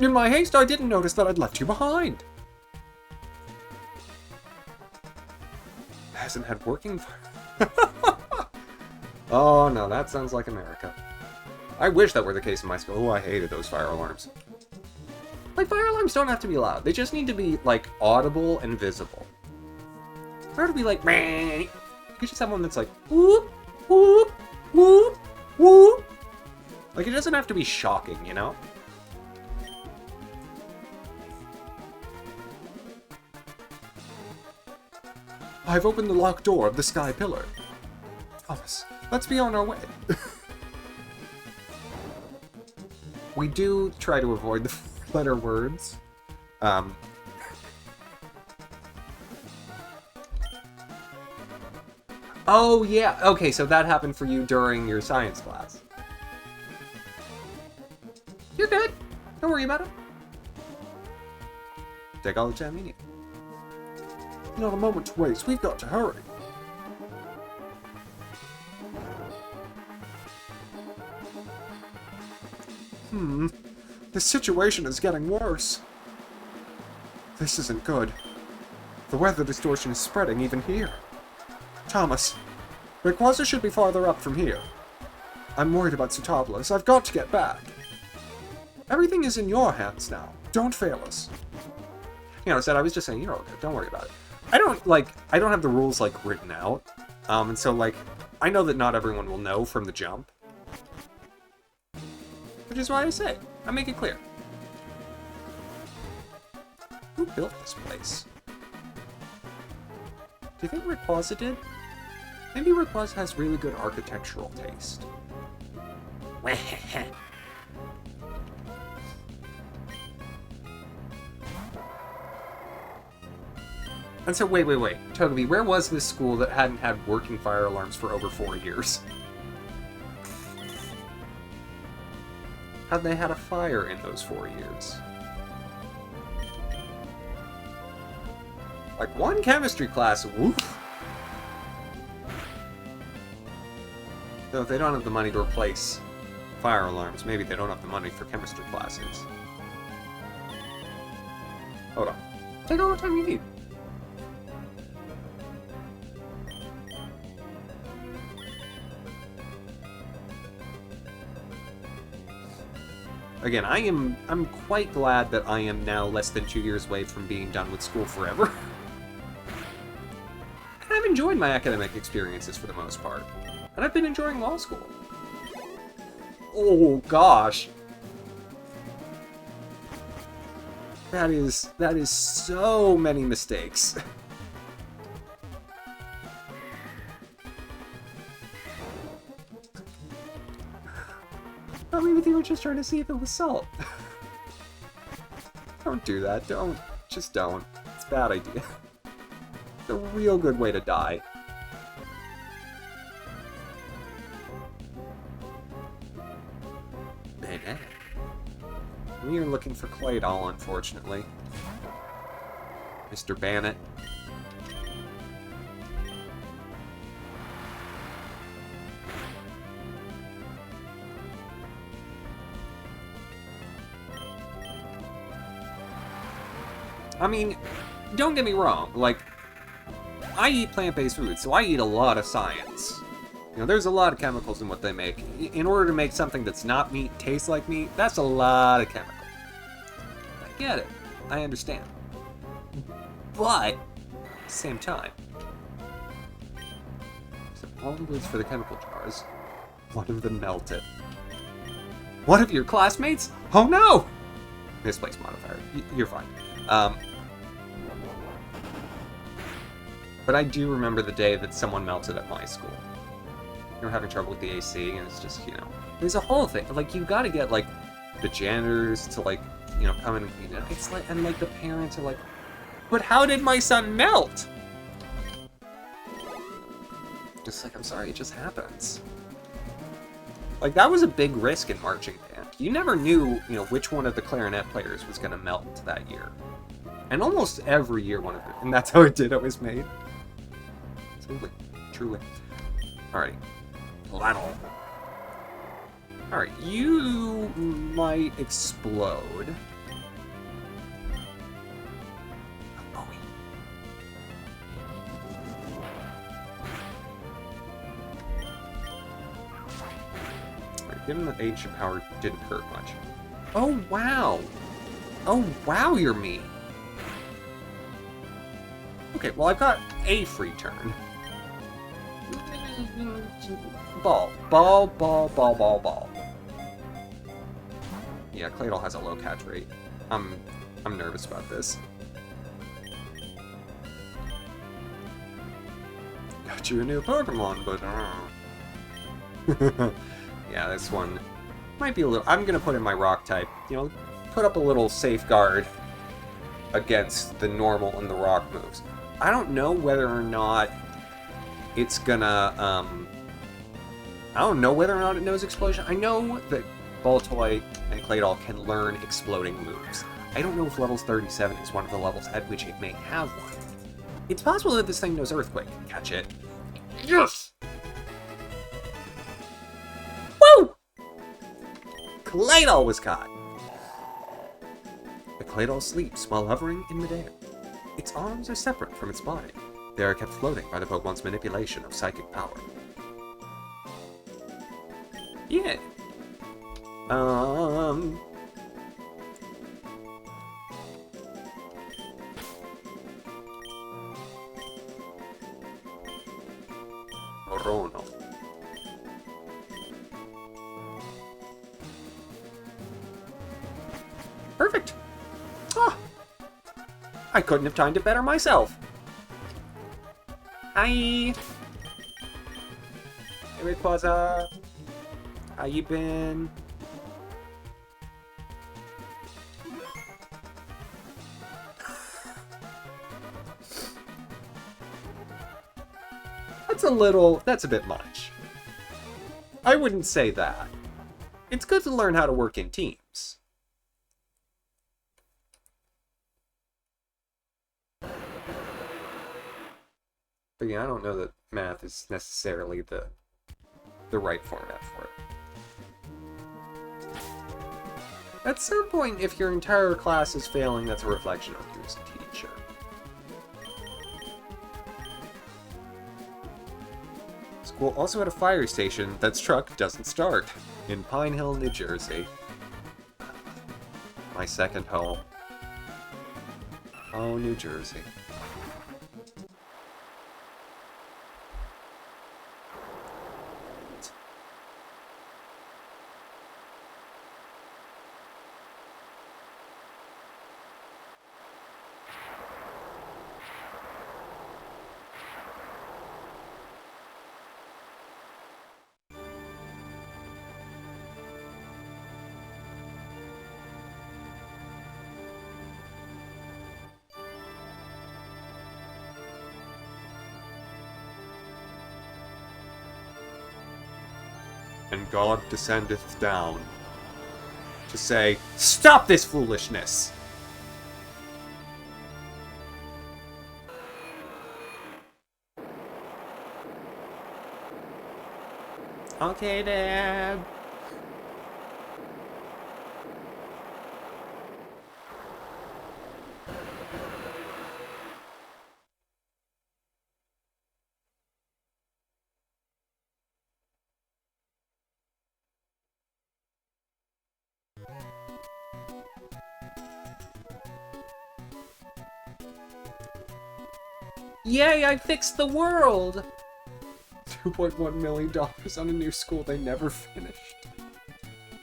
In my haste, I didn't notice that I'd left you behind. Hasn't had working fire. Oh no, that sounds like America. I wish that were the case in my school. Oh, I hated those fire alarms. Like, fire alarms don't have to be loud. They just need to be, like, audible and visible. Or to be like, meh. You could just have one that's like, whoop, whoop, whoop, whoop. Like, it doesn't have to be shocking, you know? I've opened the locked door of the Sky Pillar. Thomas, let's be on our way. We do try to avoid the letter words. Oh, yeah. Okay, so that happened for you during your science class. You're good. Don't worry about it. Take all the time you need. Not a moment to waste. We've got to hurry. The situation is getting worse. This isn't good. The weather distortion is spreading even here. Thomas, Rayquaza should be farther up from here. I'm worried about Sutoblis. I've got to get back. Everything is in your hands now. Don't fail us. You know, I was just saying, you're all good. Don't worry about it. I don't have the rules, like, written out. And so, like, I know that not everyone will know from the jump. Which is why I say, I make it clear. Who built this place? Do you think Rayquaza did? Maybe Rayquaza has really good architectural taste. And so, wait. Togepi, where was this school that hadn't had working fire alarms for over 4 years? Had they had a fire in those 4 years? Like, one chemistry class, woof! Though if they don't have the money to replace fire alarms, maybe they don't have the money for chemistry classes. Hold on. Take all the time you need. Again, I'm quite glad that I am now less than 2 years away from being done with school forever. And I've enjoyed my academic experiences for the most part. And I've been enjoying law school. Oh gosh. That is so many mistakes. I mean, if you were just trying to see if it was salt. Don't do that. Don't. Just don't. It's a bad idea. It's a real good way to die. Banana. We are looking for Claydol, unfortunately. Mr. Bannet. I mean, don't get me wrong, like, I eat plant-based foods, so I eat a lot of science. You know, there's a lot of chemicals in what they make. In order to make something that's not meat taste like meat, that's a lot of chemical. I get it. I understand. But, at the same time, so all the lids for the chemical jars, one of them melted. One of your classmates? Oh no! Misplaced modifier. You're fine. But I do remember the day that someone melted at my school. They were having trouble with the AC, and it's just, you know... There's a whole thing. Like, you gotta get, like, the janitors to, like, you know, come in and clean it. It's like... And, like, the parents are like, but how did my son melt? Just like, I'm sorry, it just happens. Like, that was a big risk in marching band. You never knew, you know, which one of the clarinet players was gonna melt that year. And almost every year one of them. And that's how it did. It was made. Truly. Truly. Alrighty. Lattle. Alright, you might explode. Oh, given that ancient power didn't hurt much. Oh, wow! Oh, wow, you're mean. Okay, well, I've got a free turn. Ball. Ball, ball, ball, ball, ball. Yeah, Claydol has a low catch rate. I'm nervous about this. Got you a new Pokemon, but... yeah, this one might be a little... I'm gonna put in my rock type. You know, put up a little safeguard against the normal and the rock moves. I don't know whether or not it's gonna, I don't know whether or not it knows Explosion. I know that Voltoy and Claydol can learn exploding moves. I don't know if levels 37 is one of the levels at which it may have one. It's possible that this thing knows Earthquake. Catch it. Yes! Woo! Claydol was caught. The Claydol sleeps while hovering in midair. Its arms are separate from its body. They are kept floating by the Pokemon's manipulation of psychic power. Yeah. Morono. Perfect. Ah, I couldn't have timed it better myself. Hi. Hey, Rayquaza. How you been? That's a bit much. I wouldn't say that. It's good to learn how to work in teams. But yeah, I don't know that math is necessarily the right format for it. At some point, if your entire class is failing, that's a reflection on you as a teacher. School also had a fire station that's truck doesn't start in Pine Hill, New Jersey. My second home. Oh, New Jersey. And God descendeth down to say, "Stop this foolishness!" Okay, Dad. Yay, I fixed the world! $2.1 million on a new school they never finished.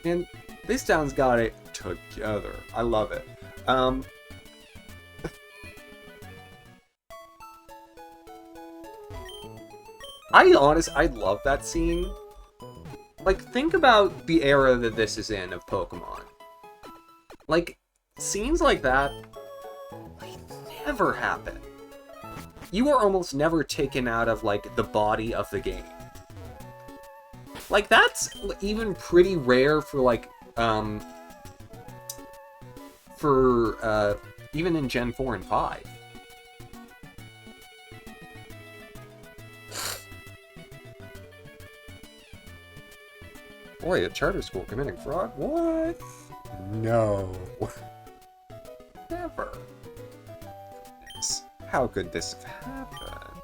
And this town's got it together. I love it. I love that scene. Like, think about the era that this is in of Pokemon. Like, scenes like that never happen. You are almost never taken out of, like, the body of the game. Like, that's even pretty rare for, like, even in Gen 4 and 5. Boy, at charter school committing fraud? What? No. Never. Goodness. How could this have happened?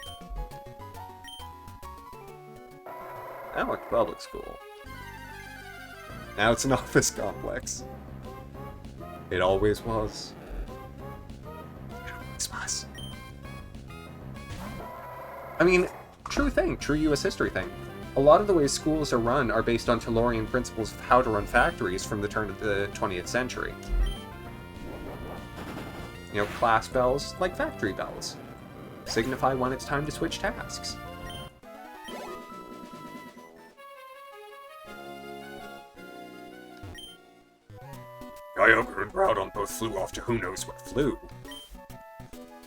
I went to public school. Now it's an office complex. It always was. It always was. I mean, true thing, true US history thing. A lot of the ways schools are run are based on Tellurian principles of how to run factories from the turn of the 20th century. You know, class bells, like factory bells, signify when it's time to switch tasks. Kyogre and Groudon both flew off to who knows what flew.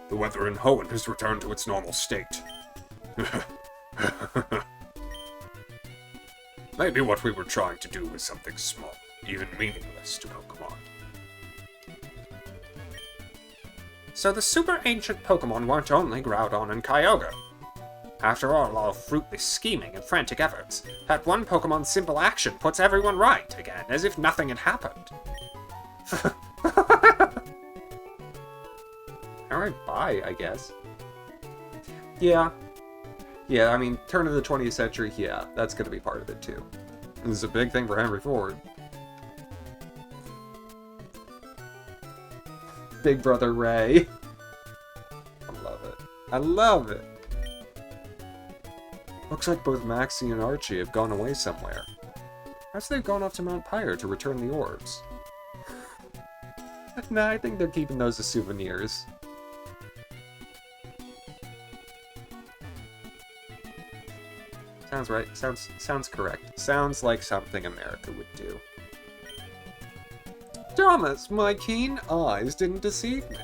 The weather in Hoenn has returned to its normal state. Maybe what we were trying to do was something small, even meaningless to Pokémon. So the super ancient Pokémon weren't only Groudon and Kyogre. After all fruitless scheming and frantic efforts, that one Pokemon's simple action puts everyone right again, as if nothing had happened. Alright, bye, I guess. Yeah, I mean, turn of the 20th century, yeah, that's gonna be part of it too. This is a big thing for Henry Ford. Big Brother Ray. I love it. I love it. Looks like both Maxie and Archie have gone away somewhere. Perhaps they've gone off to Mount Pyre to return the orbs. Nah, I think they're keeping those as souvenirs. Sounds right. Sounds correct. Sounds like something America would do. Thomas, my keen eyes didn't deceive me.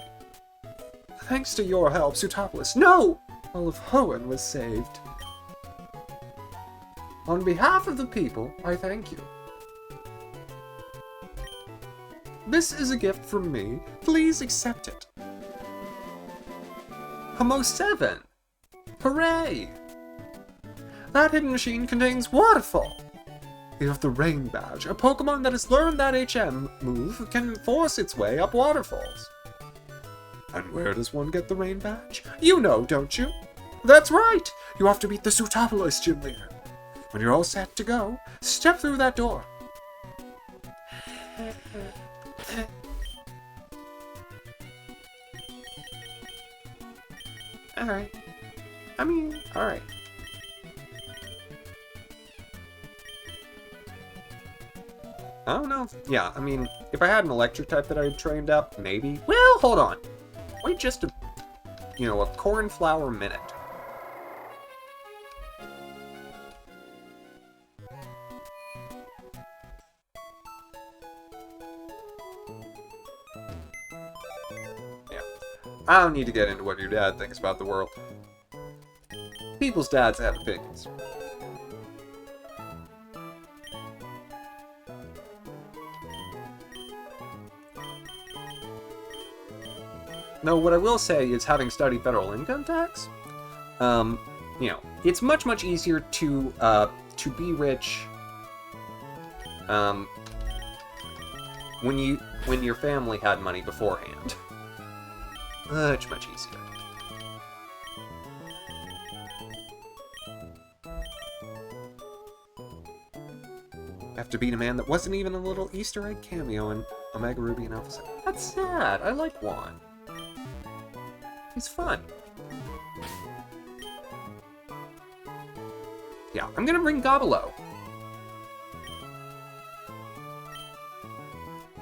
Thanks to your help, Sootopolis, no! All of Hoenn was saved. On behalf of the people, I thank you. This is a gift from me. Please accept it. Homo 7! Hooray! That hidden machine contains Waterfall. You have the Rain Badge, a Pokemon that has learned that HM move can force its way up waterfalls. And where does one get the Rain Badge? You know, don't you? That's right! You have to beat the Sootopolis gym leader. When you're all set to go, step through that door. Alright. I mean, alright. I don't know. Yeah, I mean, if I had an electric type that I had trained up, maybe. Well, hold on. Wait just a cornflower minute. Yeah. I don't need to get into what your dad thinks about the world. People's dads have opinions. No, what I will say is, having studied federal income tax, it's much easier to be rich, when your family had money beforehand. Much easier. Have to beat a man that wasn't even a little Easter egg cameo in Omega Ruby and Alpha 7. That's sad. I like Juan. He's fun. Yeah, I'm gonna bring Gobelo.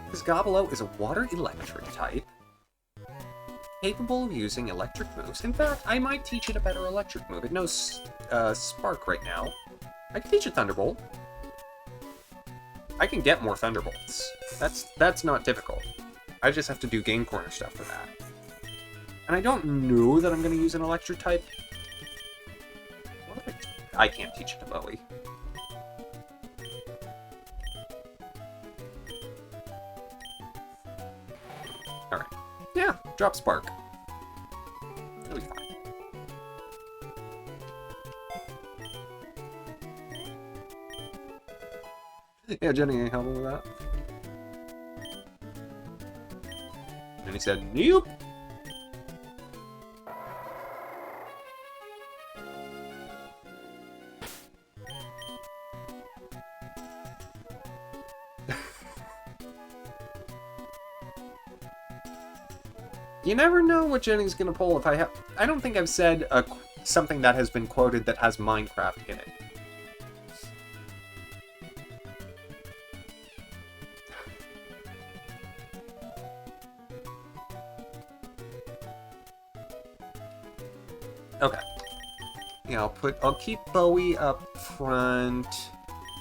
Because Gobelo is a water-electric type, capable of using electric moves. In fact, I might teach it a better electric move. It knows Spark right now. I can teach it Thunderbolt. I can get more Thunderbolts. That's not difficult. I just have to do game corner stuff for that. And I don't know that I'm going to use an electric type. What if I can't teach it to Bowie. Alright. Yeah. Drop Spark. It'll be fine. Yeah, Jenny ain't helping with that. And he said, nope. You never know what Jenny's gonna pull if I don't think I've said something that has been quoted that has Minecraft in it. Okay. Yeah, I'll keep Bowie up front.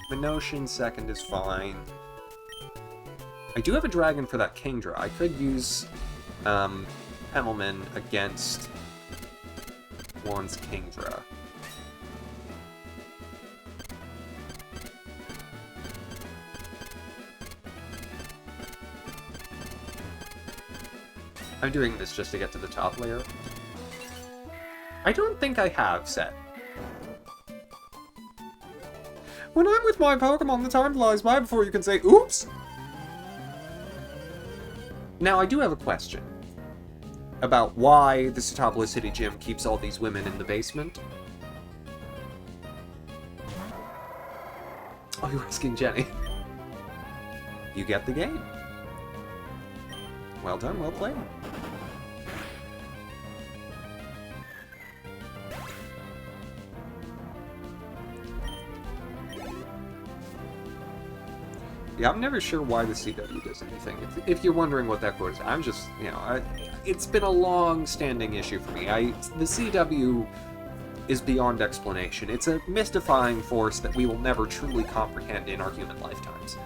Minoshin second is fine. I do have a dragon for that Kingdra. I could use Pemelman against Juan's Kingdra. I'm doing this just to get to the top layer. I don't think I have set. When I'm with my Pokemon, the time flies by before you can say, oops! Now, I do have a question about why the Satopolis City Gym keeps all these women in the basement. Oh, you're asking Jenny. You get the game. Well done, well played. Yeah, I'm never sure why the CW does anything. If you're wondering what that quote is, I'm just, you know, it's been a long-standing issue for me. The CW is beyond explanation. It's a mystifying force that we will never truly comprehend in our human lifetimes.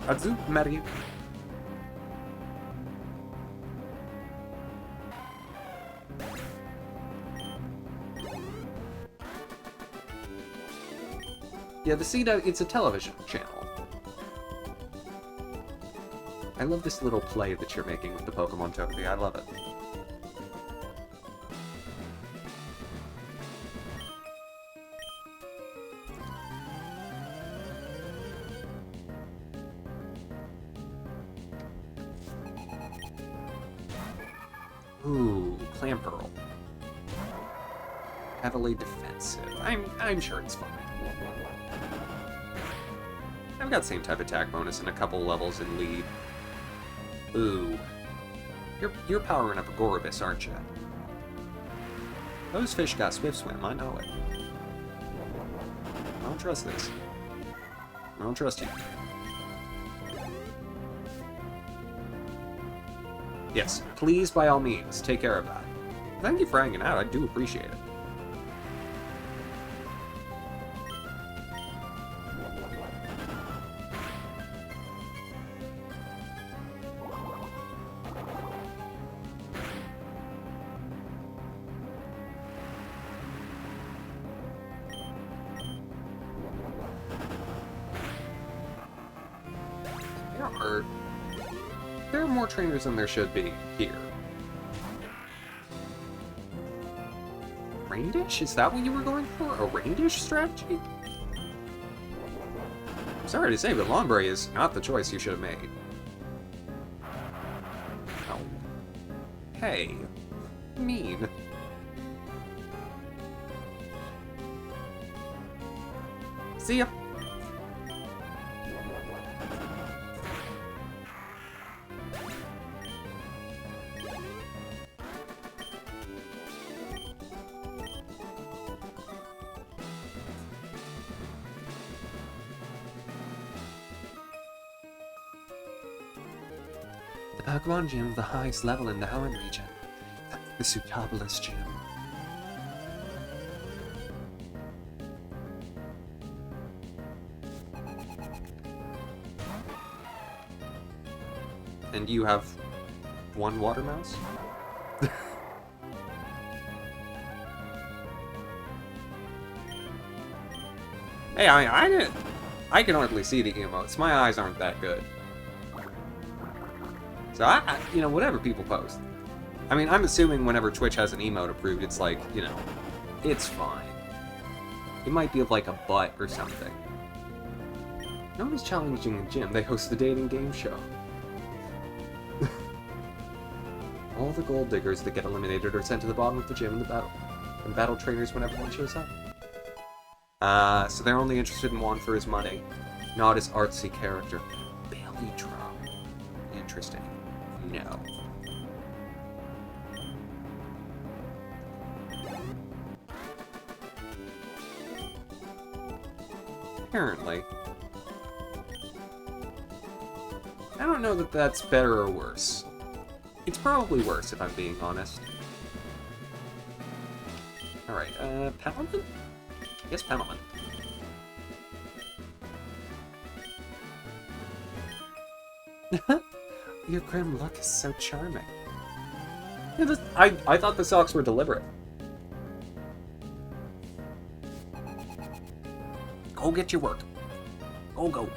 Azu Mari. Yeah, the CW, it's a television channel. I love this little play that you're making with the Pokemon Togepi. I love it. Ooh, Clamperl. Heavily defensive. I'm sure it's fine. I've got same type attack bonus and a couple levels in lead. Ooh. You're powering up a Gorobus, aren't you? Those fish got Swift Swim, I know it. I don't trust this. I don't trust you. Yes, please, by all means, take care of that. Thank you for hanging out, I do appreciate it. There are more trainers than there should be here. Rain Dish? Is that what you were going for? A Rain Dish strategy? I'm sorry to say, but Lombre is not the choice you should have made. Oh. Hey. Mean. See ya. The Pokemon Gym of the highest level in the Hoenn region. The Satopolis Gym. And you have one water mouse? Hey, I didn't... I can hardly see the emotes. My eyes aren't that good. So, you know, whatever people post. I mean, I'm assuming whenever Twitch has an emote approved, it's like, you know, it's fine. It might be of like a butt or something. No one's challenging the gym. They host the dating game show. All the gold diggers that get eliminated are sent to the bottom of the gym in the battle. And battle trainers when everyone shows up. So they're only interested in Juan for his money, not his artsy character. Belly drum. Interesting. No. Apparently. I don't know that that's better or worse. It's probably worse, if I'm being honest. Alright, Penelman? Yes, Penelman. Your grim look is so charming. Yeah, I thought the socks were deliberate. Go get your work. Go.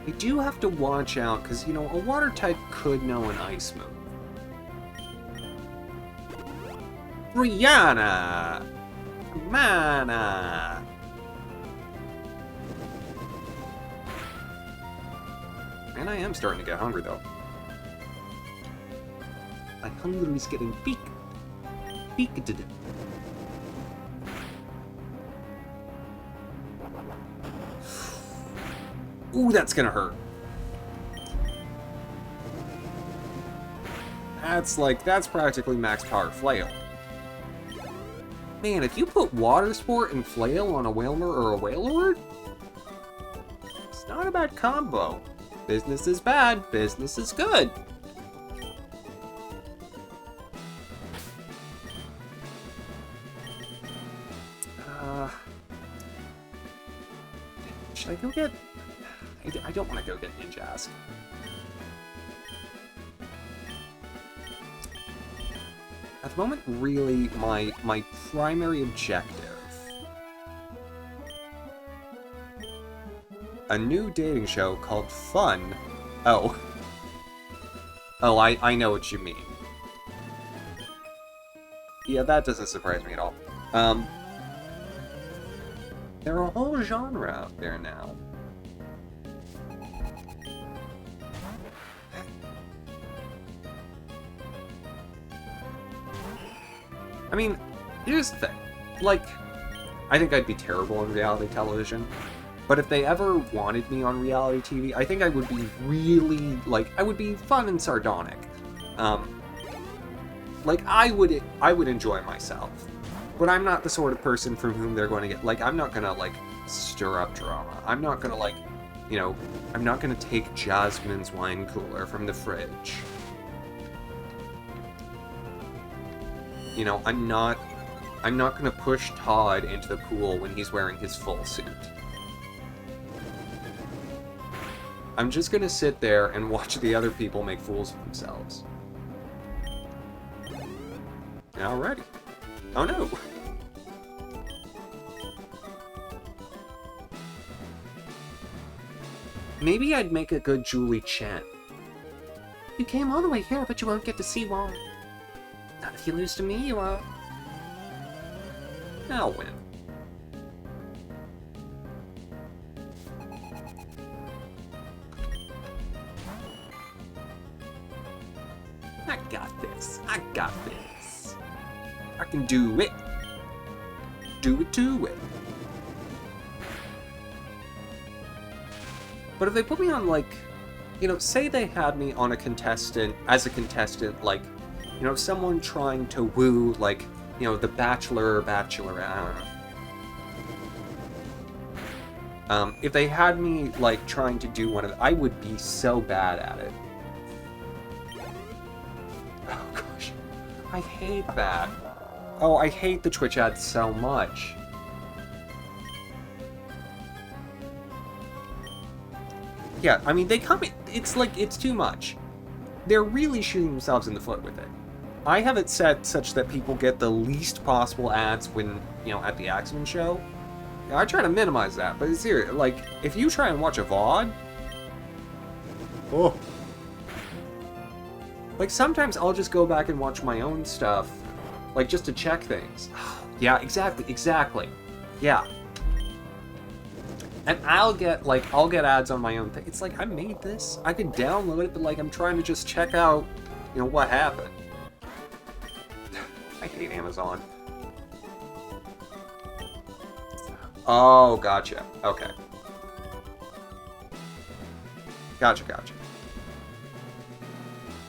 I do have to watch out, because, you know, a water type could know an ice move. Rihanna! Mana! Man, I am starting to get hungry, though. My hunger's getting peaked. Peaked. Ooh, that's gonna hurt. That's practically max power flail. Man, if you put water sport and flail on a Whalmer or a Whalelord, it's not a bad combo. Business is bad, business is good. Should I go get... I don't want to go get Ninjask. At the moment, really, my primary objective... A new dating show called Fun... Oh. Oh, I know what you mean. Yeah, that doesn't surprise me at all. There are a whole genre out there now. I mean, here's the thing. Like, I think I'd be terrible on reality television. But if they ever wanted me on reality TV, I think I would be really, like, I would be fun and sardonic. Like, I would enjoy myself. But I'm not the sort of person from whom they're going to get, like, I'm not gonna, like, stir up drama. I'm not gonna, like, you know, I'm not gonna take Jasmine's wine cooler from the fridge. You know, I'm not gonna push Todd into the pool when he's wearing his full suit. I'm just gonna sit there and watch the other people make fools of themselves. Alrighty. Oh no! Maybe I'd make a good Julie Chen. You came all the way here, but you won't get to see Wong. Not if you lose to me, you won't. I'll win. I got this. I got this. I can do it. Do it to it. But if they put me on, like, you know, say they had me on a contestant, as a contestant, like, you know, someone trying to woo, like, you know, the Bachelor or Bachelorette, I don't know. If they had me, like, trying to do one of I would be so bad at it. Oh, gosh. I hate that. Oh, I hate the Twitch ads so much. Yeah, I mean, they come... It's like, it's too much. They're really shooting themselves in the foot with it. I have it set such that people get the least possible ads when, you know, at the Axamin show. I try to minimize that, but it's serious. Like, if you try and watch a VOD... Oh. Like, sometimes I'll just go back and watch my own stuff, like, just to check things. Yeah, exactly. Yeah. And I'll get ads on my own thing. It's like, I made this. I can download it, but, like, I'm trying to just check out, you know, what happened. I hate Amazon. Oh, gotcha. Okay. Gotcha.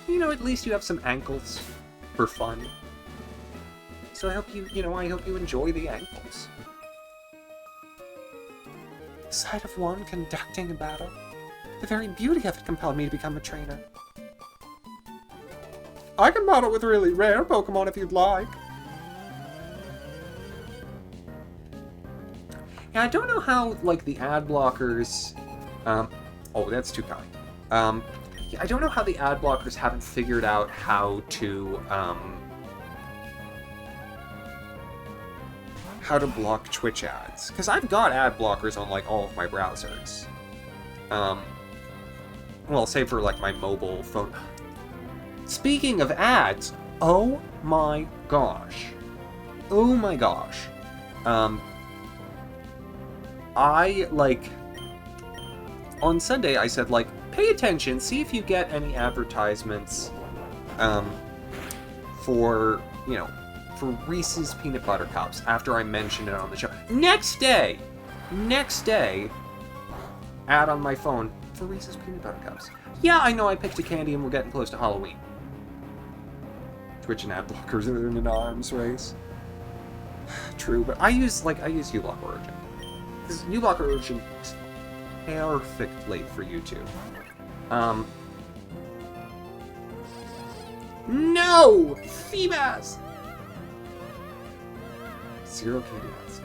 You know, at least you have some ankles for fun. So I hope you enjoy the ankles. The sight of one conducting a battle. The very beauty of it compelled me to become a trainer. I can battle with really rare Pokemon if you'd like. Yeah, I don't know how, like, the ad blockers... oh, that's too kind. Yeah, I don't know how the ad blockers haven't figured out how to block Twitch ads. Because I've got ad blockers on, like, all of my browsers. Well, save for, like, my mobile phone. Speaking of ads, oh my gosh. I, like... On Sunday, I said, like, pay attention, see if you get any advertisements, for, you know, for Reese's Peanut Butter Cups, after I mentioned it on the show. Next day, ad on my phone for Reese's Peanut Butter Cups. Yeah, I know I picked a candy and we're getting close to Halloween. Twitch and ad blockers are in an arms race. True, but I use uBlock Origin. Because uBlock Origin is perfectly for YouTube. No! Feebas! Zero candy ads.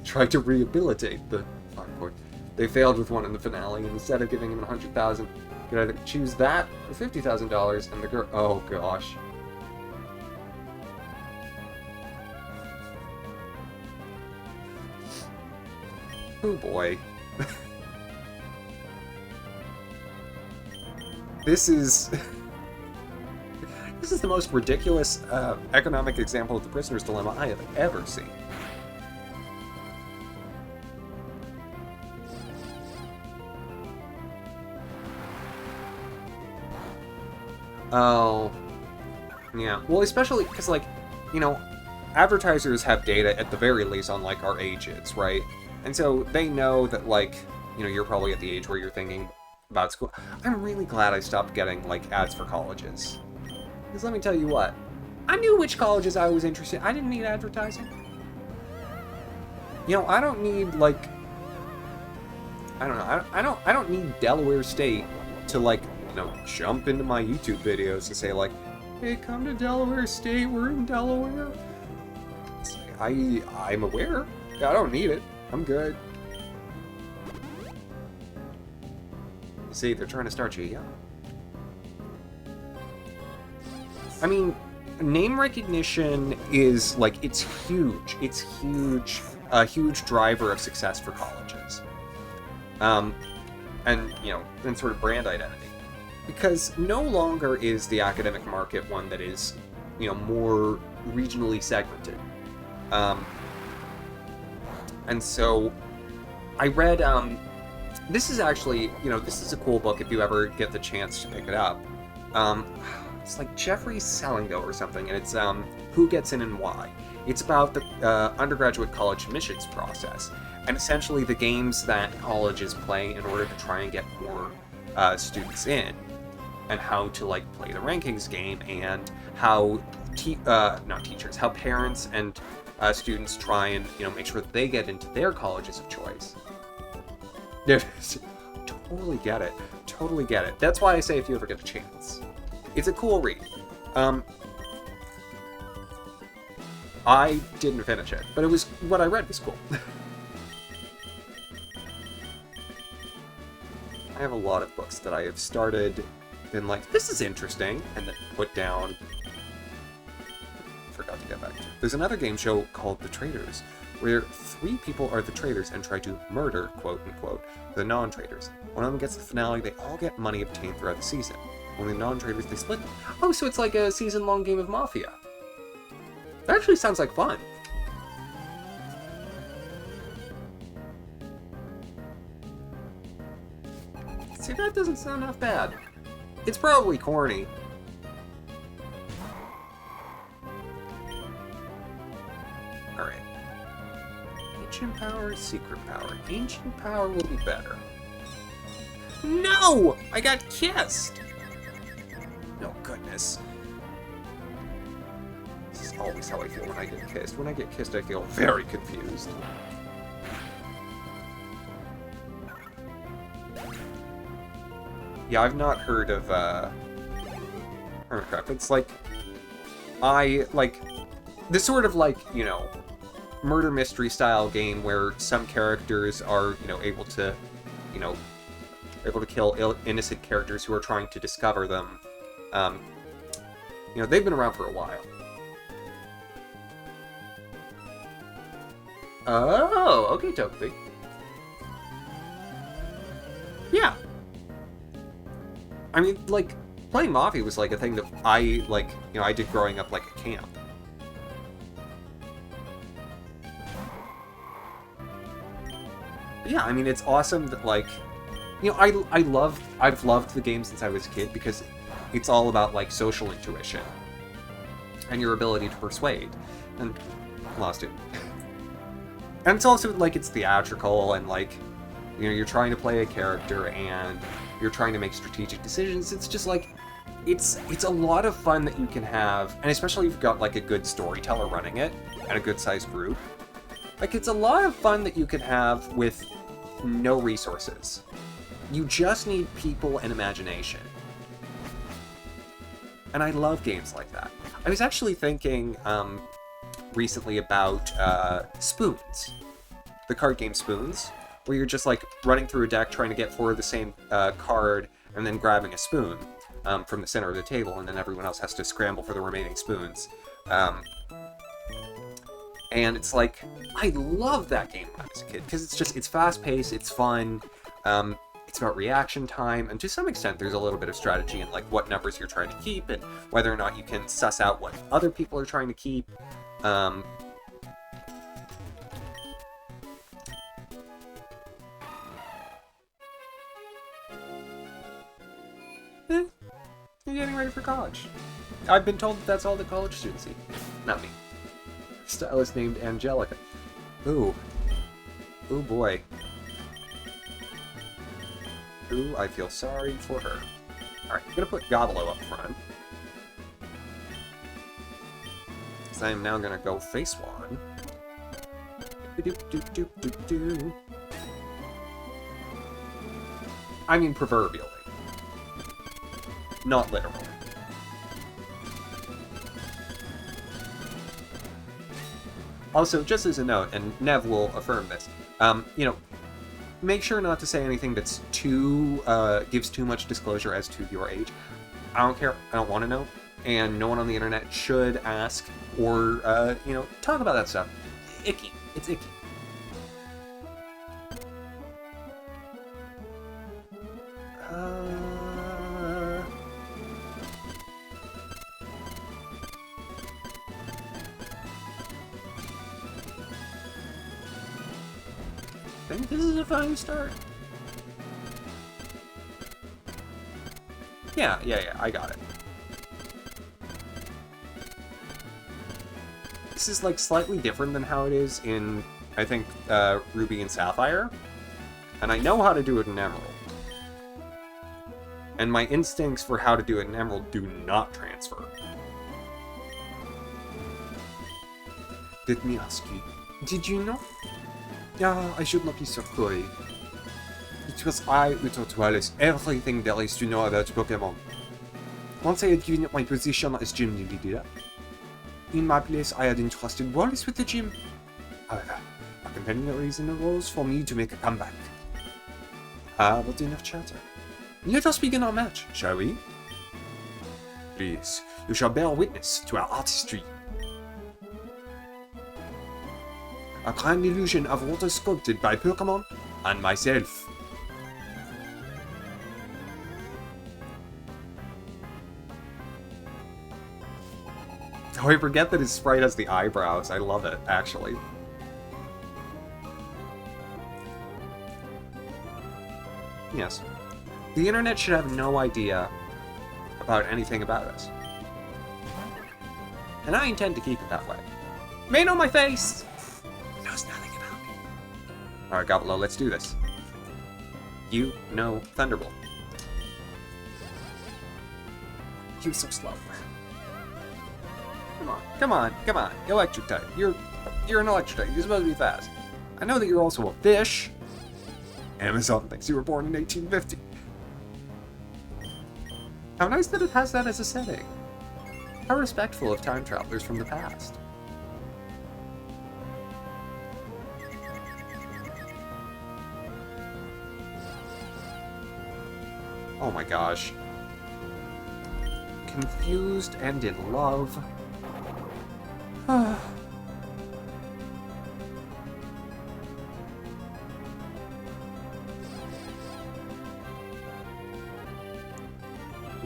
Tried to rehabilitate the Farm. They failed with one in the finale, and instead of giving him $100,000, you could either choose that or $50,000, and the girl... Oh, gosh. Oh, boy. This is the most ridiculous economic example of the prisoner's dilemma I have ever seen. Oh, yeah. Well, especially because, like, you know, advertisers have data at the very least on, like, our ages, right? And so they know that, like, you know, you're probably at the age where you're thinking about school. I'm really glad I stopped getting, like, ads for colleges. Because let me tell you what, I knew which colleges I was interested in. I didn't need advertising. You know, I don't need, like, I don't know, I don't need Delaware State to, like, you know, jump into my YouTube videos and say, like, hey, come to Delaware State, we're in Delaware. It's like, I'm aware. I don't need it. I'm good. See, they're trying to start you young. I mean, name recognition is, like, it's huge. It's huge. A huge driver of success for colleges. And, you know, and sort of brand identity. Because no longer is the academic market one that is, you know, more regionally segmented. And so, I read, this is actually, you know, this is a cool book if you ever get the chance to pick it up. It's like Jeffrey Selingo or something, and it's Who Gets In and Why. It's about the undergraduate college admissions process, and essentially the games that colleges play in order to try and get more students in, and how to, like, play the rankings game, and how how parents and students try and, you know, make sure that they get into their colleges of choice. Totally get it. That's why I say if you ever get a chance. It's a cool read. I didn't finish it, but it was what I read was cool. I have a lot of books that I have started, been like, this is interesting, and then put down. Forgot to get back to it. There's another game show called The Traitors, where 3 people are the traitors and try to murder, quote-unquote, the non-traitors. One of them gets the finale, they all get money obtained throughout the season. Only the non-traitors, they split them. Oh, so it's like a season-long game of Mafia. That actually sounds like fun. See, that doesn't sound half bad. It's probably corny. Alright. Ancient power, secret power. Ancient power will be better. No! I got kissed! Oh, goodness. This is always how I feel when I get kissed. When I get kissed, I feel very confused. Yeah, I've not heard of, Hermitcraft. It's like, this sort of, like, you know, murder mystery style game where some characters are, you know, able to kill innocent characters who are trying to discover them. You know, they've been around for a while. Oh, okay, Togepi. Yeah. I mean, like, playing Mafia was, like, a thing that I, like, you know, I did growing up, like, at camp. But yeah, I mean, it's awesome that, like, you know, I've loved the game since I was a kid because it's all about, like, social intuition and your ability to persuade. And lost it. And it's also, like, it's theatrical and, like, you know, you're trying to play a character and you're trying to make strategic decisions. It's just, like, it's a lot of fun that you can have, and especially if you've got, like, a good storyteller running it and a good-sized group. Like, it's a lot of fun that you can have with no resources. You just need people and imagination. And I love games like that. I was actually thinking recently about Spoons. The card game Spoons, where you're just like running through a deck trying to get 4 of the same card and then grabbing a spoon from the center of the table, and then everyone else has to scramble for the remaining spoons. And it's like, I love that game when I was a kid, because it's fast-paced, it's fun, it's about reaction time, and to some extent there's a little bit of strategy in like what numbers you're trying to keep, and whether or not you can suss out what other people are trying to keep. You're getting ready for college. I've been told that's all the college students see. Not me. Stylist named Angelica. Ooh. Ooh boy. Ooh, I feel sorry for her. Alright, I'm gonna put Gobble-O up front. So I am now gonna go face one. Doop. I mean proverbially. Not literally. Also, just as a note, and Nev will affirm this, you know, make sure not to say anything that's too, gives too much disclosure as to your age. I don't care. I don't want to know. And no one on the internet should ask or, you know, talk about that stuff. Icky. It's icky. I think this is a fine start. Yeah, I got it. This is like slightly different than how it is in, I think, Ruby and Sapphire. And I know how to do it in Emerald. And my instincts for how to do it in Emerald do not transfer. Let me ask you, did you know? Yeah, I should not be so coy. It was I who taught Wallace everything there is to know about Pokémon. Once I had given up my position as gym leader, In my place, I had entrusted Wallace with the gym. However, a companion reason arose for me to make a comeback. But enough chatter. Let us begin our match, shall we? Please, you shall bear witness to our artistry. A grand illusion of water sculpted by Pokémon and myself. Oh, I forget that his sprite has the eyebrows. I love it, actually. Yes. The internet should have no idea about anything about us. And I intend to keep it that way. Mane on my face! Knows nothing about me. Alright, Gobble, let's do this. You know Thunderbolt. You're so slow. Come on. Electric type. You're an electric type. You're supposed to be fast. I know that you're also a fish. Amazon thinks you were born in 1850. How nice that it has that as a setting. How respectful of time travelers from the past. Oh my gosh. Confused and in love.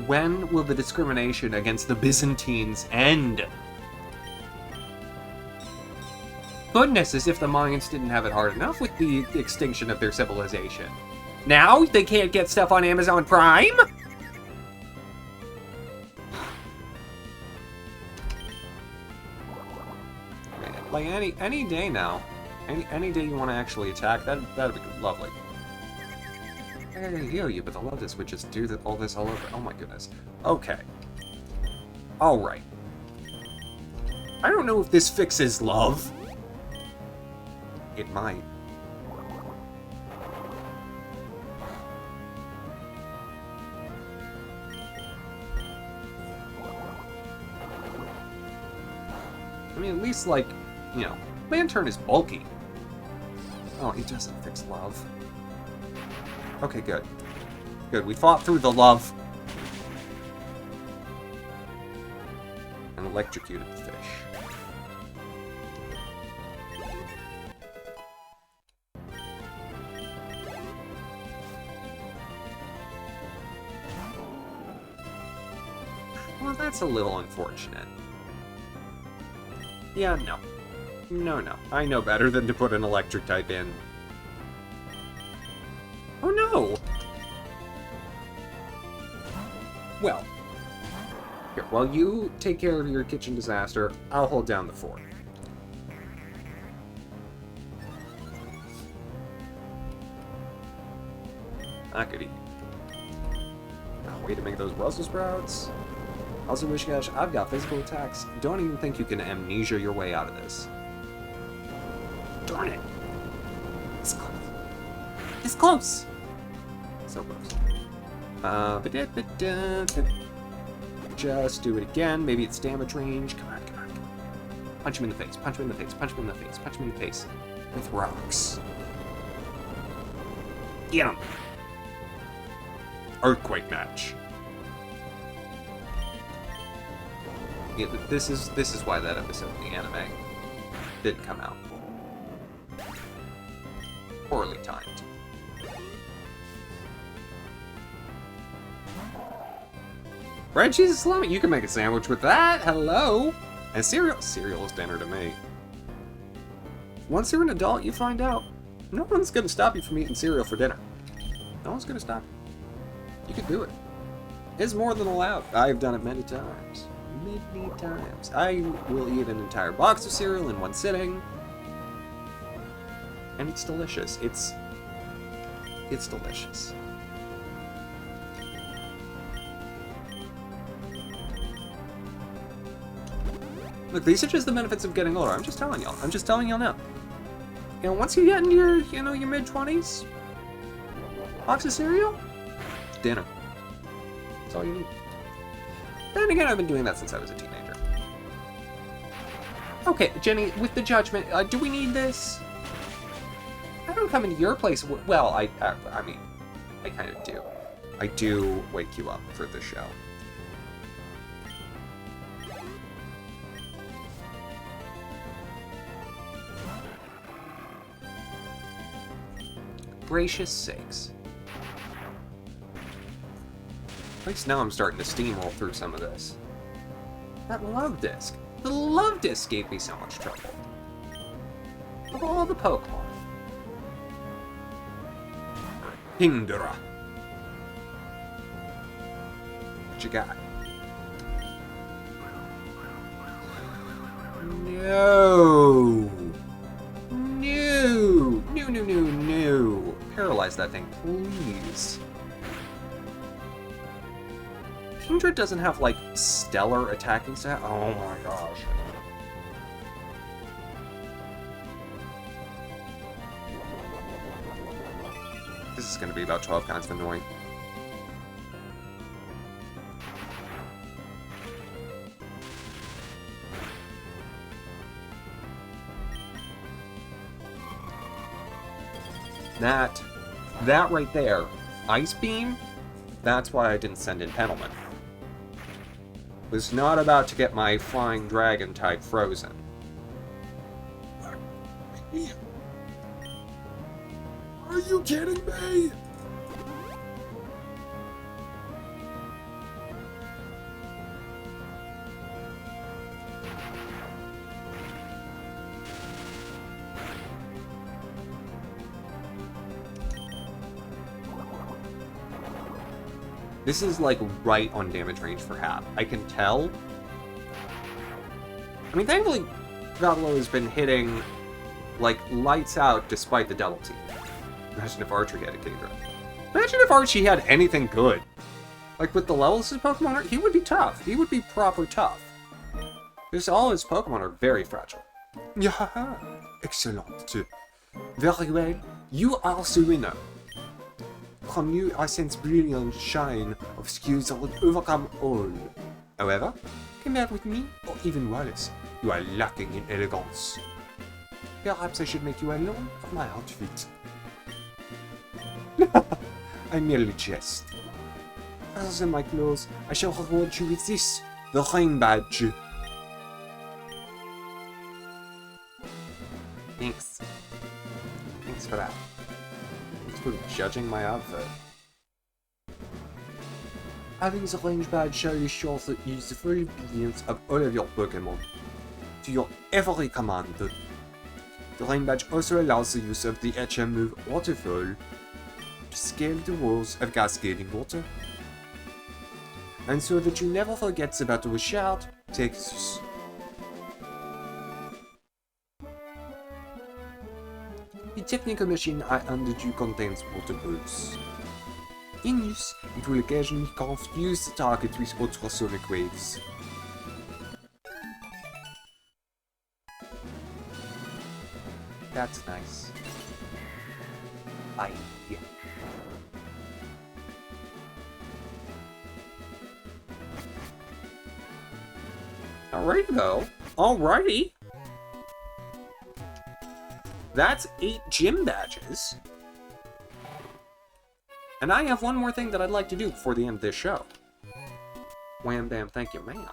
When will the discrimination against the Byzantines end? Goodness, as if the Mayans didn't have it hard enough with the extinction of their civilization. Now they can't get stuff on Amazon Prime? Like any day now, any day you want to actually attack, that'd be lovely. I gotta heal you, but the Lotus would just do all this all over. Oh my goodness. Okay. Alright. I don't know if this fixes love. It might. I mean, at least, like, you know, Lantern is bulky. Oh, it doesn't fix love. Okay, good. Good, we fought through the love. And electrocuted the fish. Well, that's a little unfortunate. Yeah, no. No. I know better than to put an electric type in. Oh no! Well. Here, while you take care of your kitchen disaster, I'll hold down the fort. I could eat. Way to make those Brussels sprouts. Also, Wishcash, I've got physical attacks. Don't even think you can amnesia your way out of this. Darn it. It's close. It's close. So close. Just do it again. Maybe it's damage range. Come on. Punch him in the face. Punch him in the face. With rocks. Get him. Earthquake match. Yeah, this is why that episode of the anime didn't come out. Poorly timed. Bread, cheese, and salami. You can make a sandwich with that. Hello. And cereal is dinner to me. Once you're an adult, you find out no one's gonna stop you from eating cereal for dinner. No one's gonna stop you. You can do it. It's more than allowed. I've done it many times. Many times. I will eat an entire box of cereal in one sitting. And it's delicious. It's delicious. Look, these are just the benefits of getting older. I'm just telling y'all now. You know, once you get into your, your mid-20s, box of cereal, dinner. That's all you need. Then again, I've been doing that since I was a teenager. Okay, Jenny, with the judgment, do we need this? I don't come into your place. Well, I mean, I kind of do. I do wake you up for the show. Gracious sakes. At least now I'm starting to steamroll through some of this. That love disc. The love disc gave me so much trouble. Of all the Pokemon. Hindra. What you got? No! No! No, no, no, no! Paralyze that thing, please. Kingdra doesn't have, like, stellar attacking stat. Oh my gosh. This is gonna be about 12 kinds of annoying. That right there, Ice Beam, that's why I didn't send in Pendelman. Was not about to get my Flying Dragon type frozen. Are you kidding me? This is, like, right on damage range for Hap. I can tell. I mean, thankfully, Votelocke has been hitting, like, lights out despite the double team. Imagine if Archie had a Kingdra. Imagine if Archie had anything good. Like, with the levels his Pokemon are, he would be tough. He would be proper tough. Because all his Pokemon are very fragile. Yeah, excellent. Very well. You are the winner. From you, I sense brilliant shine of skills that will overcome all. However, compared with me, or even worse, you are lacking in elegance. Perhaps I should make you a loan of my outfit. I merely jest. Other than my clothes, I shall reward you with this, the Rain Badge. Thanks. Thanks for that. Thanks for judging my outfit. Having the Range Badge shows that you use the full brilliance of all of your Pokémon to your every command. The Rain Badge also allows the use of the HM move Waterfall to scale the walls of cascading water. And so that you never forget the battle with Shard, take this. The technical machine I handed you contains water balls. In use, it will occasionally confuse the target with ultrasonic waves. That's nice. Bye. Alrighty though. Alrighty. That's 8 gym badges. And I have one more thing that I'd like to do before the end of this show. Wham bam, thank you, ma'am.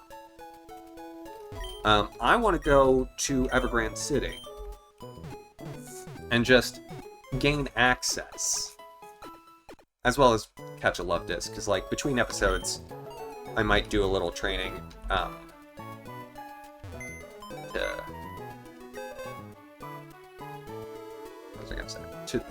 I want to go to Evergrande City. And just gain access. As well as catch a love disc. Because, like, between episodes, I might do a little training. What was I gonna say?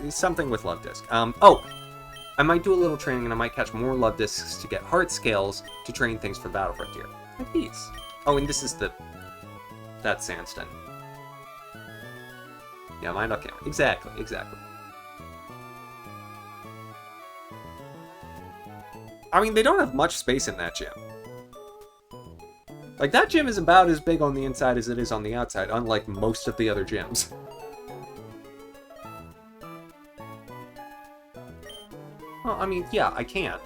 Something with love disc. I might do a little training and I might catch more love discs to get heart scales to train things for Battle Frontier. Like these. Oh, and this is that's Sandstone. Yeah, mine not count. Exactly. I mean, they don't have much space in that gym. Like, that gym is about as big on the inside as it is on the outside, unlike most of the other gyms. Well, I mean, yeah, I can.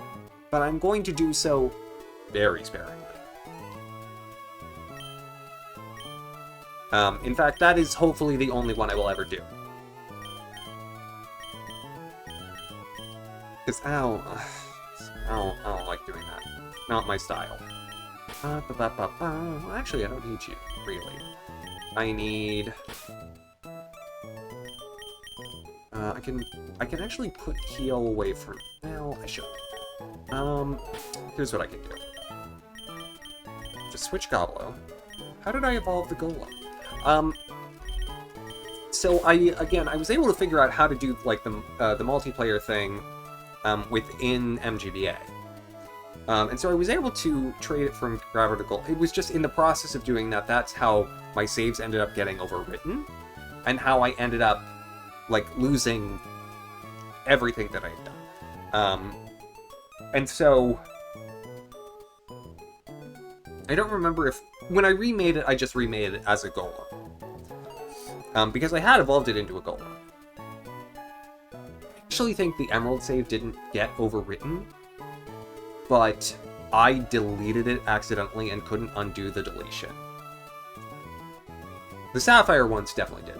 But I'm going to do so very sparingly. In fact, that is hopefully the only one I will ever do. Because, I don't like doing that. Not my style. Actually, I don't need you, really. I need... I can actually put heal away from... Well, I should. Here's what I can do. Just switch Goblo. How did I evolve the Golem? So I was able to figure out how to do, like, the multiplayer thing, within MGBA. And so I was able to trade it from Gravical. It was just in the process of doing that, that's how my saves ended up getting overwritten, and how I ended up, like, losing everything that I had done. And so... I don't remember if... When I remade it, I just remade it as a Golem. Because I had evolved it into a Golem. I actually think the Emerald save didn't get overwritten, but I deleted it accidentally and couldn't undo the deletion. The Sapphire ones definitely did.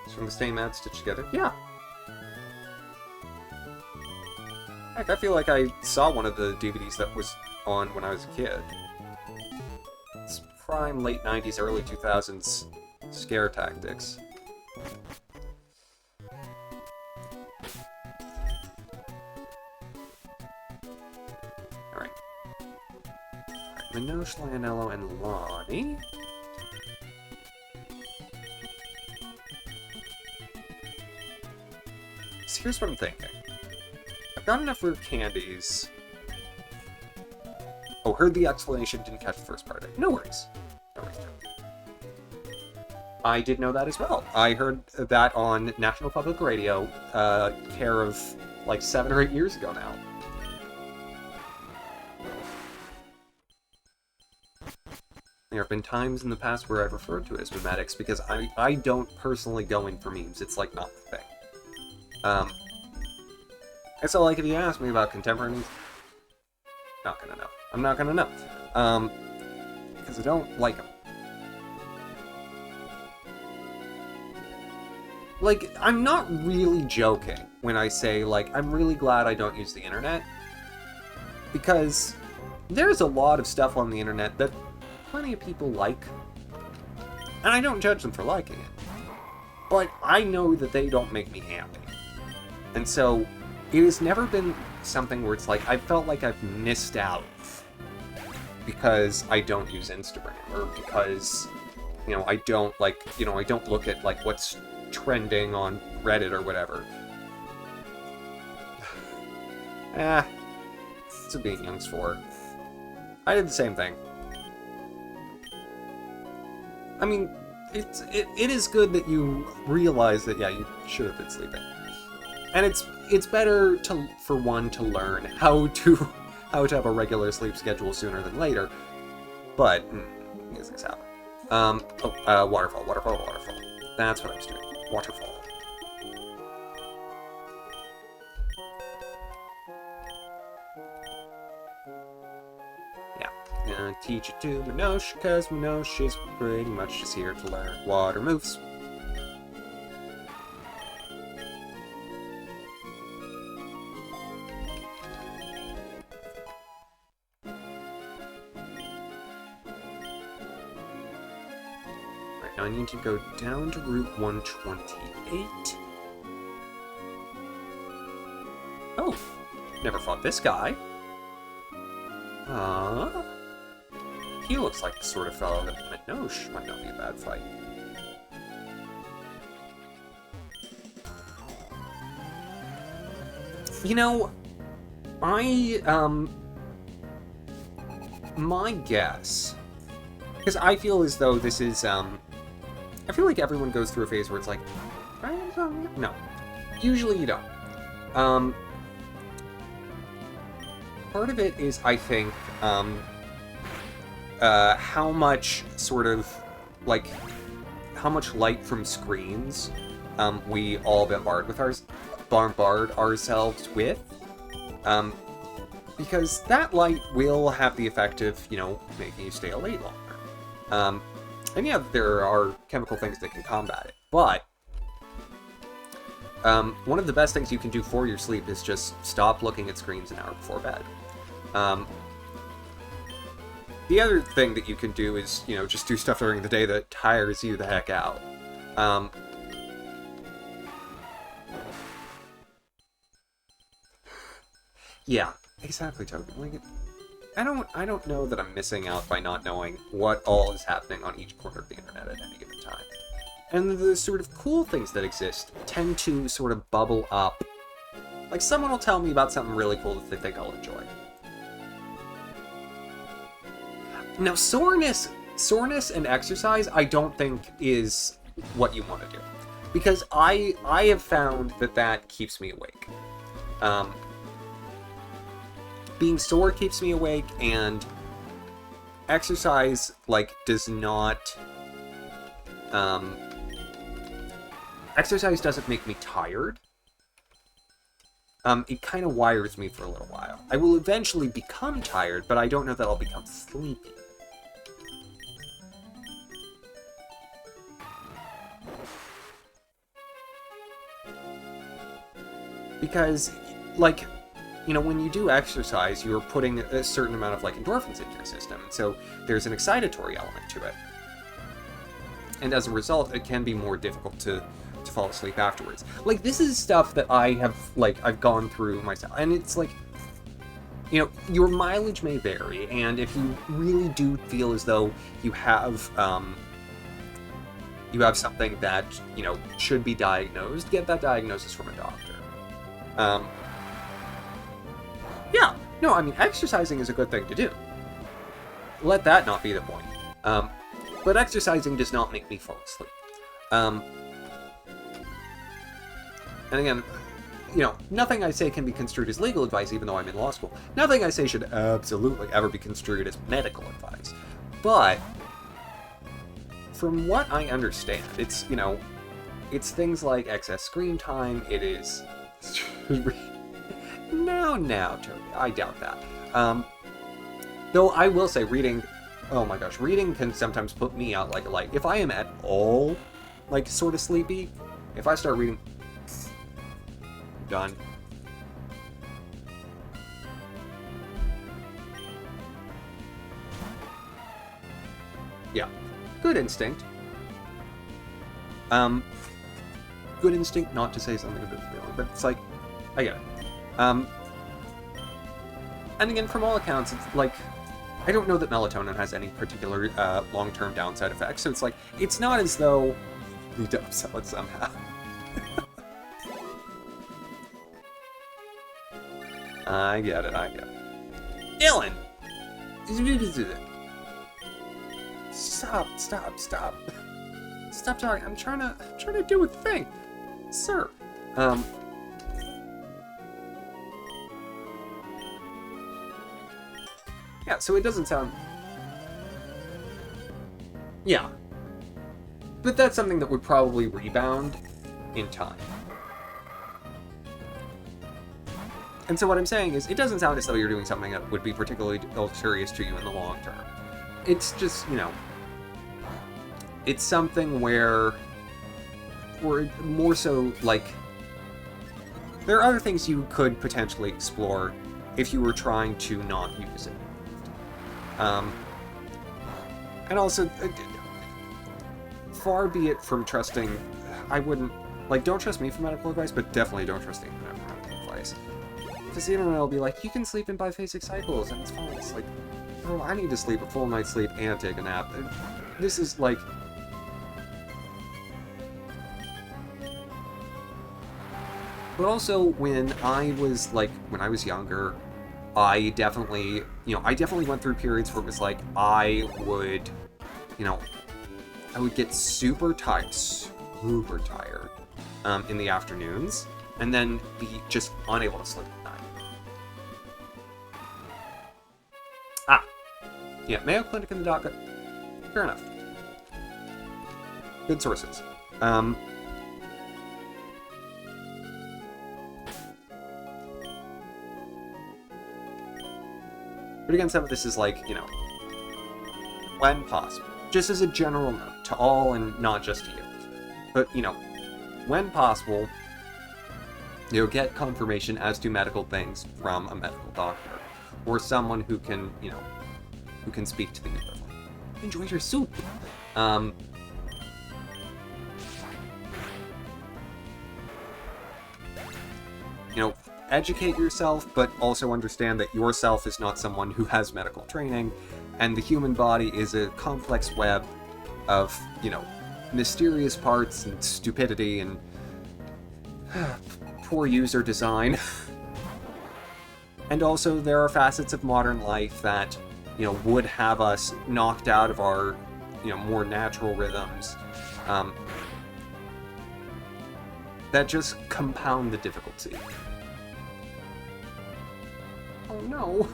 It's from the same ad stitched together? Yeah. Heck, I feel like I saw one of the DVDs that was on when I was a kid. It's prime late 90s, early 2000s scare tactics. Alright. Minosh, Lionello, and Lonnie. So here's what I'm thinking. I've got enough rare candies. Oh, heard the explanation, didn't catch the first part of it. No worries. No worries. I did know that as well. I heard that on National Public Radio, care of like 7 or 8 years ago now. There have been times in the past where I've referred to it as memetics because I don't personally go in for memes. It's like not the thing. And so, like, if you ask me about contemporary memes, not gonna know. I'm not gonna know. Because I don't like them. Like, I'm not really joking when I say, like, I'm really glad I don't use the internet. Because there's a lot of stuff on the internet that plenty of people like. And I don't judge them for liking it. But I know that they don't make me happy. And so, it has never been something where it's like, I felt like I've missed out because I don't use Instagram, or because, you know, I don't, like, you know, I don't look at, like, what's trending on Reddit or whatever. It's a being young's for. I did the same thing. I mean, it is good that you realize that, yeah, you should have been sleeping. And it's better for one to learn how to have a regular sleep schedule sooner than later. But these things happen. Waterfall. That's what I was doing. Waterfall. Yeah. Teach it to Minosh, because Minosh is pretty much just here to learn water moves. I need to go down to Route 128. Oh, never fought this guy. He looks like the sort of fellow that Minosh might not be a bad fight. You know, my guess, because I feel as though this is, I feel like everyone goes through a phase where it's like, no. Usually you don't. Part of it is, I think, how much sort of, like, how much light from screens we all bombard ourselves with. Because that light will have the effect of, you know, making you stay awake longer. And yeah, there are chemical things that can combat it, but one of the best things you can do for your sleep is just stop looking at screens an hour before bed. The other thing that you can do is, you know, just do stuff during the day that tires you the heck out. Yeah, exactly, Toby. Like, I don't know that I'm missing out by not knowing what all is happening on each corner of the internet at any given time. And the sort of cool things that exist tend to sort of bubble up. Like, someone will tell me about something really cool that they think I'll enjoy. Now, soreness and exercise, I don't think is what you want to do. Because I have found that keeps me awake. Being sore keeps me awake, and exercise, like, does not... exercise doesn't make me tired. It kind of wires me for a little while. I will eventually become tired, but I don't know that I'll become sleepy. Because, like, you know, when you do exercise, you're putting a certain amount of, like, endorphins into your system, and so there's an excitatory element to it. And as a result, it can be more difficult to fall asleep afterwards. Like, this is stuff that I have, like, I've gone through myself, and it's like, you know, your mileage may vary, and if you really do feel as though you have something that, you know, should be diagnosed, get that diagnosis from a doctor. Yeah, no, I mean, exercising is a good thing to do. Let that not be the point. But exercising does not make me fall asleep. And again, you know, nothing I say can be construed as legal advice, even though I'm in law school. Nothing I say should absolutely ever be construed as medical advice. But, from what I understand, it's, you know, it's things like excess screen time, it is... No, Toby, I doubt that. Though I will say, reading... Oh my gosh, reading can sometimes put me out like a light. If I am at all, like, sort of sleepy, if I start reading... Done. Yeah. Good instinct. Good instinct not to say something a bit real, but it's like, I get it. And again, from all accounts, it's like, I don't know that melatonin has any particular long-term downside effects, so it's like, it's not as though you need to upsell it somehow. I get it. Dylan! Stop. Stop talking. I'm trying to do a thing. Sir. Yeah, so it doesn't sound... Yeah. But that's something that would probably rebound in time. And so what I'm saying is, it doesn't sound as though you're doing something that would be particularly deleterious to you in the long term. It's just, you know... It's something where more so, like... There are other things you could potentially explore if you were trying to not use it. And also, far be it from trusting... I wouldn't... Like, don't trust me for medical advice, but definitely don't trust the internet for medical advice. Because the internet will be like, you can sleep in biphasic cycles, and it's fine. It's like, oh, I need to sleep a full night's sleep and take a nap. This is like... But also, when I was younger, I definitely went through periods where it was like, I would get super tired, in the afternoons, and then be just unable to sleep at night. Yeah, Mayo Clinic in the docket. Fair enough. Good sources. But again, some of this is like, when possible. just as a general note to all and not just to you. But, you know, when possible, you know, get confirmation as to medical things from a medical doctor or someone who can, you know, who can speak to the equivalent. Enjoy your soup. You know, educate yourself, but also understand that yourself is not someone who has medical training, and the human body is a complex web of, you know, mysterious parts and stupidity and poor user design. And also there are facets of modern life that, you know, would have us knocked out of our, you know, more natural rhythms, that just compound the difficulty. Oh no.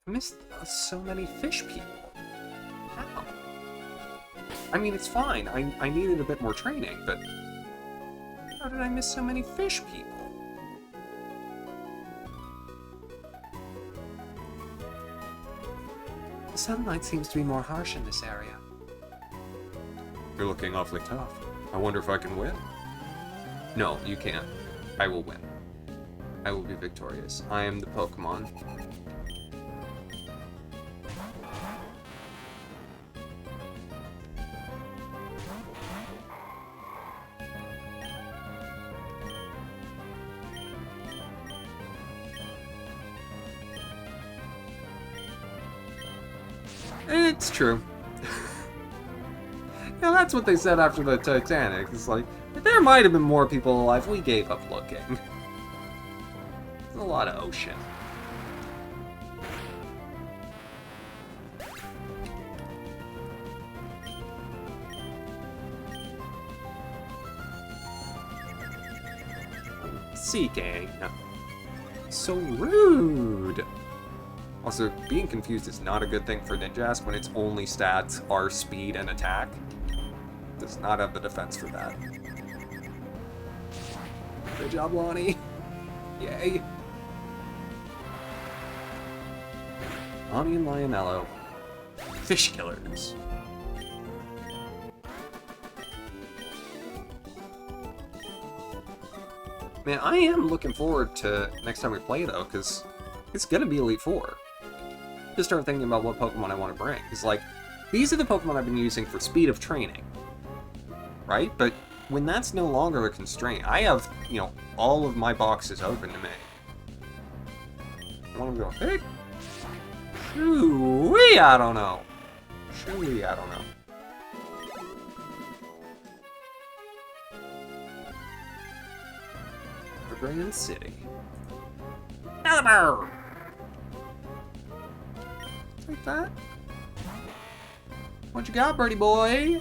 I missed so many fish people. How? I mean, it's fine. I needed a bit more training, but how did I miss so many fish people? The sunlight seems to be more harsh in this area. You're looking awfully tough. I wonder if I can win. No, you can't. I will win. I will be victorious. I am the Pokémon. It's true. Yeah, that's what they said after the Titanic. It's like, there might have been more people alive. We gave up looking. There's a lot of ocean. Seeking. So rude. Also, being confused is not a good thing for Ninjask when its only stats are speed and attack. Does not have the defense for that. Good job, Lonnie. Yay. Lonnie and Lionello. Fish killers. Man, I am looking forward to next time we play, though, because it's gonna be Elite Four. Just start thinking about what Pokemon I want to bring. Because, like, these are the Pokemon I've been using for speed of training. Right? But when that's no longer a constraint, I have, you know, all of my boxes open to me. I want to go, hey, shoo-wee, I don't know. Shoo-wee, I don't know. Grand City. Caliber! Like that? What you got, birdie boy?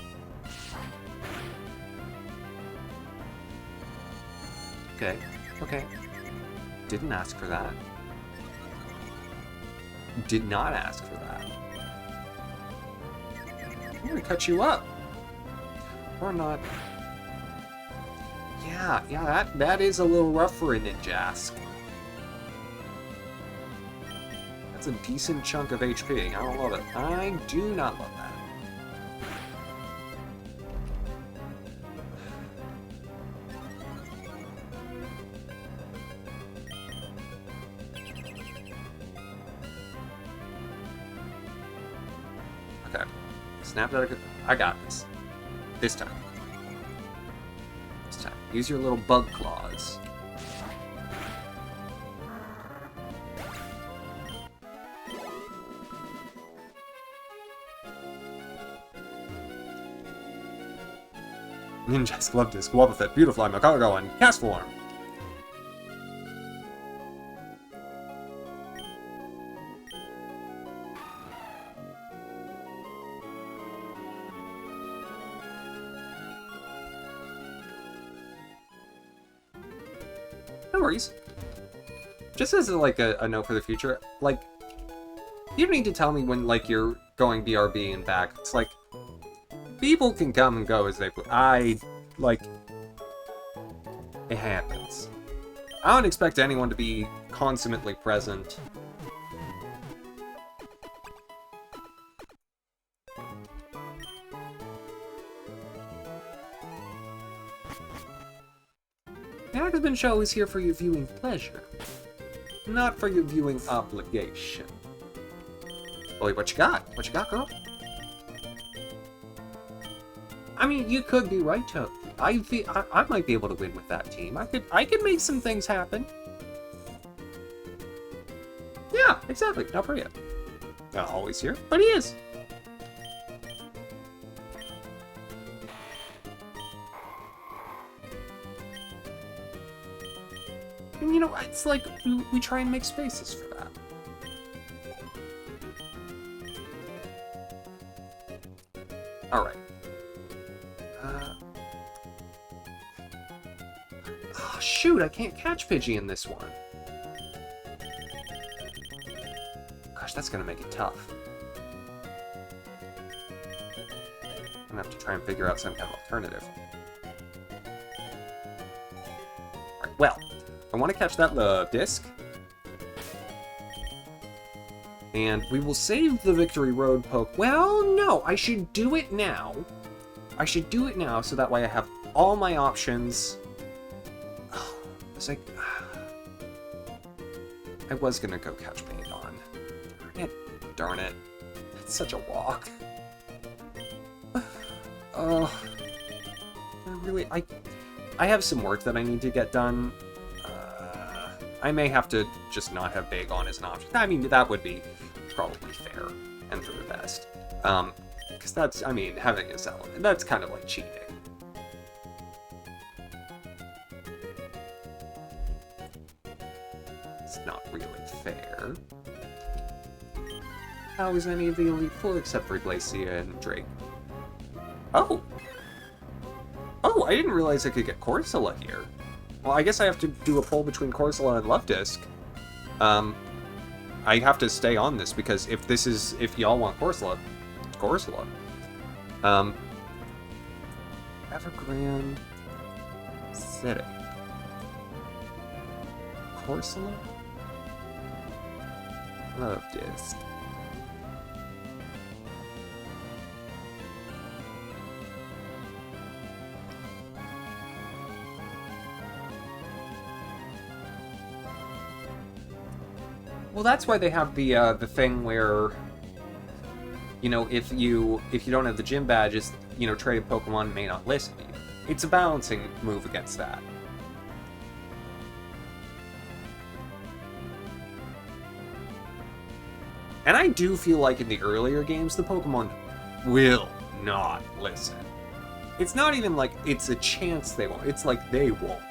Okay, okay. Didn't ask for that. Did not ask for that. I'm gonna cut you up. Or not. Yeah, that is a little rough for a Ninjask. That's a decent chunk of HP. I don't love it. I do not love that. Okay. Snap that. I got this. This time. This time. Use your little bug claws. Ninjask loved his Wobbuffet, Beautifly, Macago, and Cast Form. No worries. Just as like a note for the future, like, you don't need to tell me when like you're going BRB and back. It's like, people can come and go as they... like, it happens. I don't expect anyone to be consummately present. The Axamin show is here for your viewing pleasure, not for your viewing obligation. Boy, what you got? What you got, girl? I mean, you could be right, Toad. I might be able to win with that team. I could make some things happen. Yeah, exactly. Not for you. Not always here, but he is. And you know, it's like we try and make spaces for that. All right. Oh, shoot, I can't catch Pidgey in this one. Gosh, that's gonna make it tough. I'm gonna have to try and figure out some kind of alternative. Alright, well, I want to catch that love disc. And we will save the Victory Road poke. Well, no, I should do it now. I should do it now so that way I have all my options. Oh, it's like... I was gonna go catch Paydon. Darn it. Darn it. It's such a walk. Oh. I have some work that I need to get done. I may have to just not have Bagon as an option. I mean, that would be probably fair and for the best. Because that's, I mean, having this element, that's kind of like cheating. It's not really fair. How is any of the Elite Four except for Glacia and Drake? Oh! Oh, I didn't realize I could get Corsola here. Well, I guess I have to do a poll between Corsola and Love Disc. I have to stay on this because if y'all want Corsola, it's Corsola. Evergrande City. Corsola? Love Disc. Well, that's why they have the thing where, you know, if you don't have the gym badges, you know, traded Pokemon may not listen to you. It's a balancing move against that. And I do feel like in the earlier games, the Pokemon will not listen. It's not even like it's a chance they won't. It's like they won't.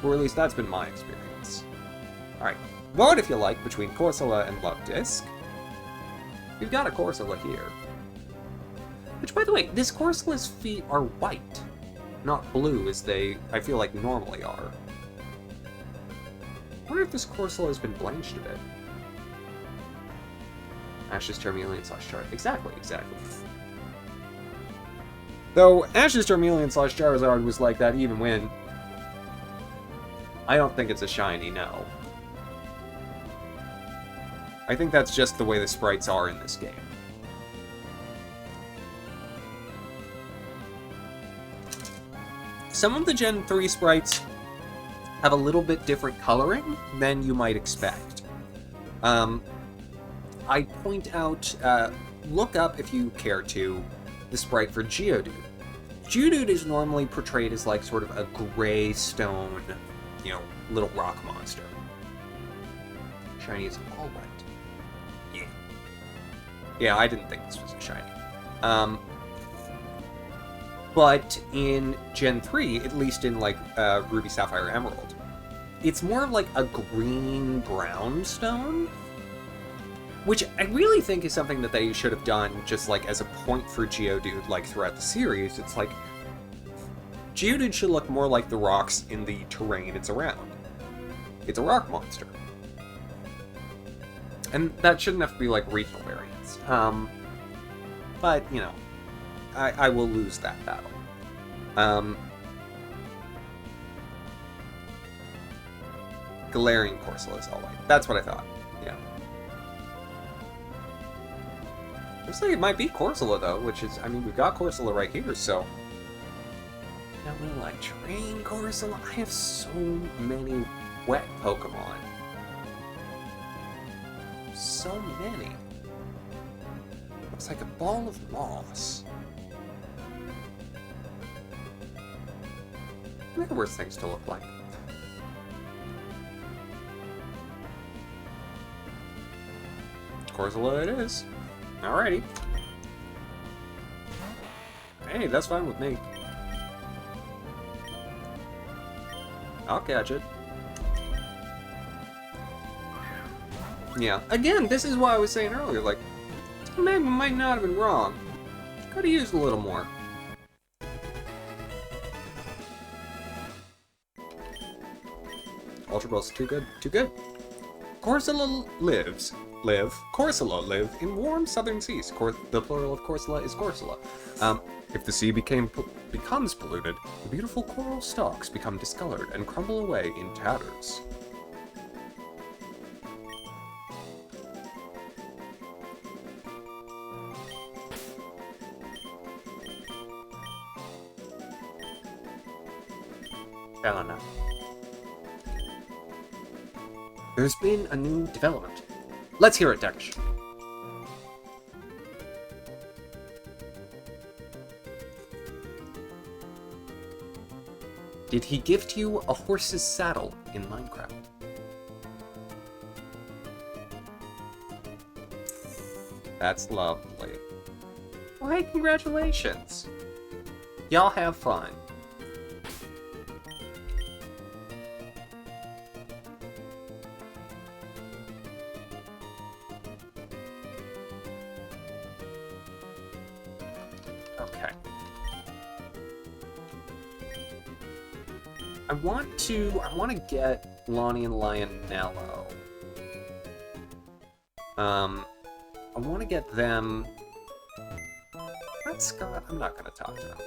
Or at least that's been my experience. Alright, vote if you like between Corsola and Love Disc. We've got a Corsola here. Which, by the way, this Corsola's feet are white, not blue as they, I feel like, normally are. I wonder if this Corsola has been blanched a bit. Ash's Charmeleon / Charizard. Exactly. Though Ash's Charmeleon / Charizard was like that even when... I don't think it's a shiny, no. I think that's just the way the sprites are in this game. Some of the Gen 3 sprites have a little bit different coloring than you might expect. I point out, look up if you care to, the sprite for Geodude. Geodude is normally portrayed as like sort of a gray stone, you know, little rock monster. Shiny is all white. Yeah. Yeah, I didn't think this was a shiny. But in Gen 3, at least in like Ruby, Sapphire, Emerald, it's more of like a green-brown stone, which I really think is something that they should have done just like as a point for Geodude like throughout the series. It's like Geodude should look more like the rocks in the terrain it's around. It's a rock monster. And that shouldn't have to be like regional variants. But, you know, I will lose that battle. Galarian Corsola is all right. That's what I thought. Yeah. Looks like it might be Corsola, though, which is, I mean, we've got Corsola right here, so... Now, will I train Corsola? I have so many wet Pokemon. So many. Looks like a ball of moss. There are worse things to look like. Corsola it is. Alrighty. Hey, that's fine with me. I'll catch it. Yeah, again, this is why I was saying earlier, like, Magma might not have been wrong. Could have used a little more. Ultra Ball's too good, too good. Corsola Corsola live in warm southern seas. The plural of Corsola is Corsola. If the sea becomes polluted, the beautiful coral stalks become discolored and crumble away in tatters. Elena. There's been a new development. Let's hear it, Dekish. Did he gift you a horse's saddle in Minecraft? That's lovely. Well, hey, congratulations. Y'all have fun. Okay. I want to get Lonnie and Lionello. I want to get them... That's Scott. I'm not going to talk to him.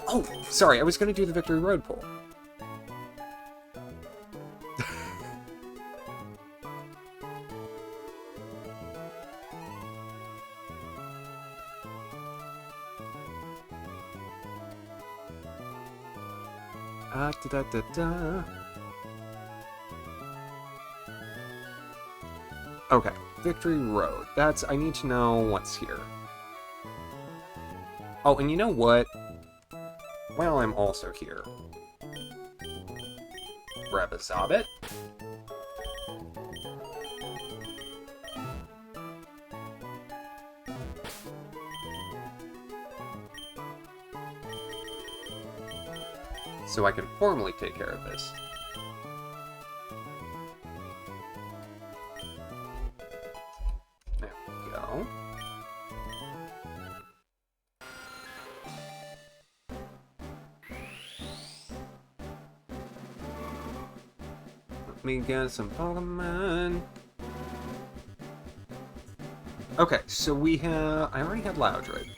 Oh, sorry. I was going to do the Victory Road poll. Okay, Victory Road. I need to know what's here. Oh, and you know what? Well, I'm also here. Grab a Zobbit. So I can formally take care of this. There we go. Let me get some Pokemon. Okay, so we have... I already had Loudred.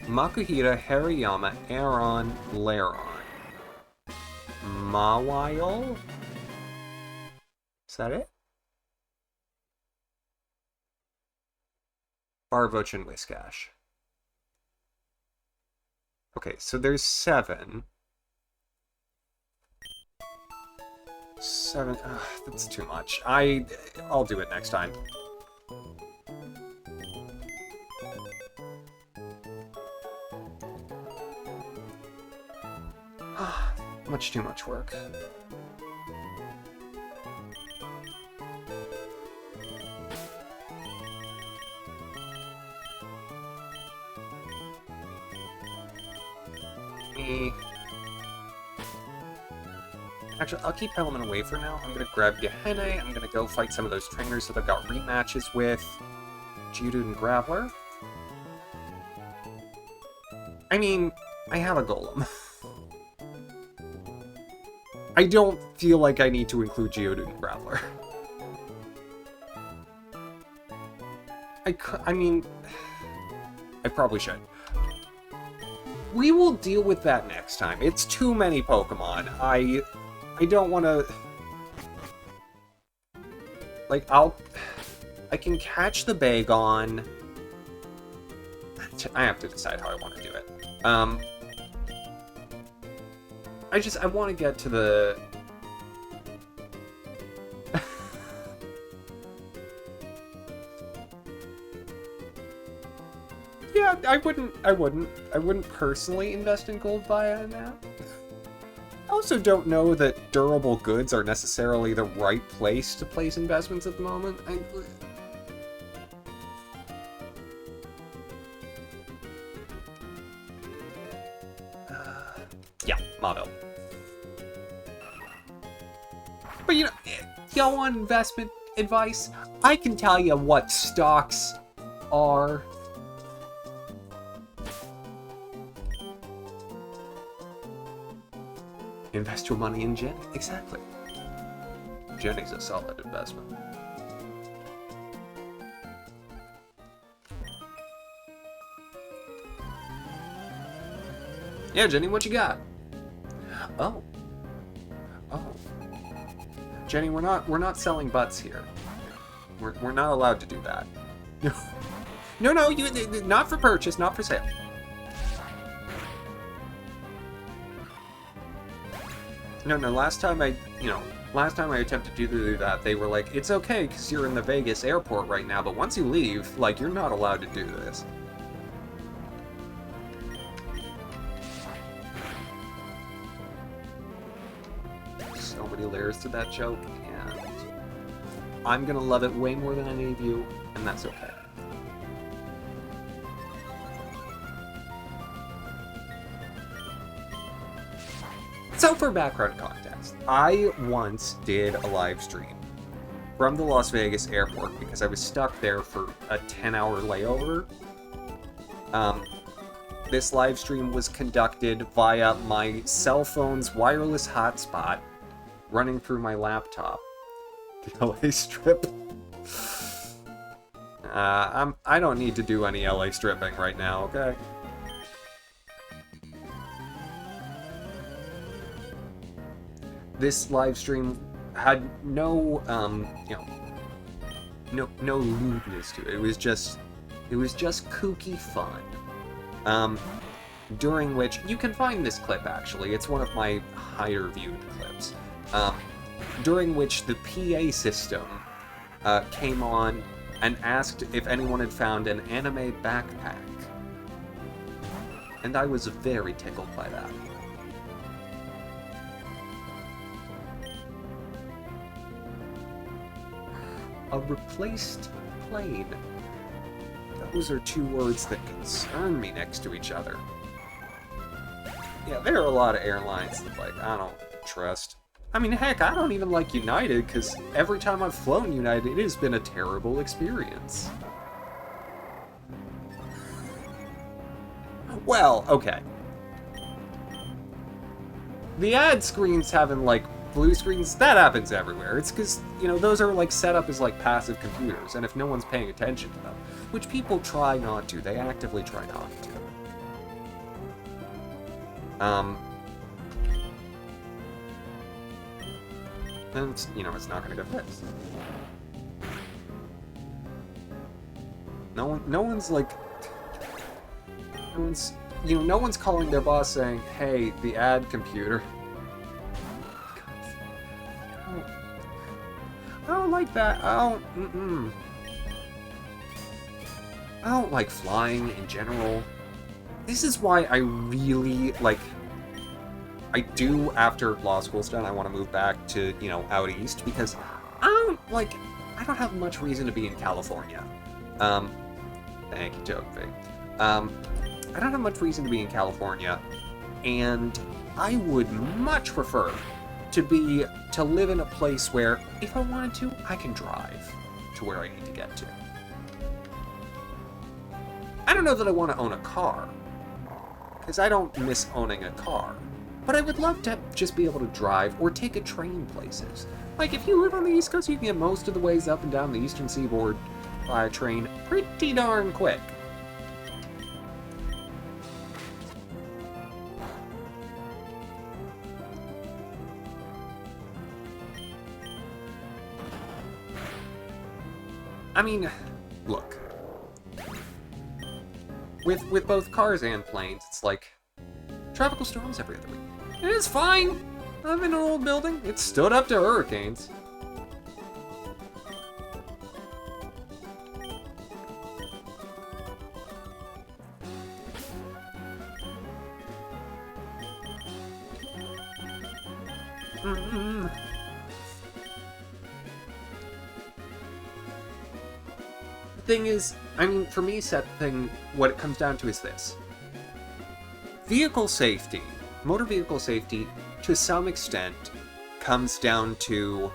Makuhita, Hariyama, Aron, Laron. Mawile? Is that it? Barvoach and Whiskash. Okay, so there's 7. 7. Ugh, that's too much. I'll do it next time. Much too much work. Actually, I'll keep Element away for now. I'm gonna grab Gehenna. I'm gonna go fight some of those trainers that I've got rematches with. Geodude and Graveler. I mean, I have a Golem. I don't feel like I need to include Geodude and Graveler. I mean, I probably should. We will deal with that next time. It's too many Pokemon. I don't want to... Like, I can catch the Bagon. I have to decide how I want to do it. I want to get to the... Yeah, I wouldn't personally invest in gold via now. I also don't know that durable goods are necessarily the right place to place investments at the moment. Yeah, Motto. But you know, y'all want investment advice? I can tell you what stocks are. Invest your money in Jenny. Exactly. Jenny's a solid investment. Yeah, Jenny, what you got? Oh. Oh. Jenny, we're not selling butts here. We're not allowed to do that. No, you not for purchase, not for sale. No, last time I attempted to do that, they were like, it's okay, because you're in the Vegas airport right now, but once you leave, like, you're not allowed to do this. So many layers to that joke, and I'm gonna love it way more than any of you, and that's okay. So for background context, I once did a live stream from the Las Vegas airport because I was stuck there for a 10-hour layover. This live stream was conducted via my cell phone's wireless hotspot running through my laptop. The LA Strip. I don't need to do any LA stripping right now, okay? This live stream had no, no lewdness to it. It was just kooky fun. During which, you can find this clip actually, it's one of my higher viewed clips. During which the PA system came on and asked if anyone had found an anime backpack. And I was very tickled by that. A replaced plane. Those are two words that concern me next to each other. Yeah, there are a lot of airlines that, like, I don't trust. I mean, heck, I don't even like United, because every time I've flown United, it has been a terrible experience. Well, okay. The ad screens having, like, blue screens, that happens everywhere. It's because, you know, those are, like, set up as, like, passive computers, and if no one's paying attention to them, which people try not to, they actively try not to. Then it's, you know, it's not gonna get fixed. No one's like, no one's calling their boss saying, "Hey, the ad computer." I don't like that. I don't like flying in general. This is why I really, like, I do, after law school's done, I want to move back to, you know, out east, because I don't have much reason to be in California. Thank you, Toadfig. I don't have much reason to be in California, and I would much prefer to live in a place where, if I wanted to, I can drive to where I need to get to. I don't know that I want to own a car, because I don't miss owning a car. But I would love to just be able to drive or take a train places. Like, if you live on the East Coast, you can get most of the ways up and down the Eastern Seaboard by a train pretty darn quick. I mean, look. With both cars and planes, it's like tropical storms every other week. It is fine. I'm in an old building. It stood up to hurricanes. Thing is, I mean, for me, what it comes down to is this. Vehicle safety, motor vehicle safety, to some extent, comes down to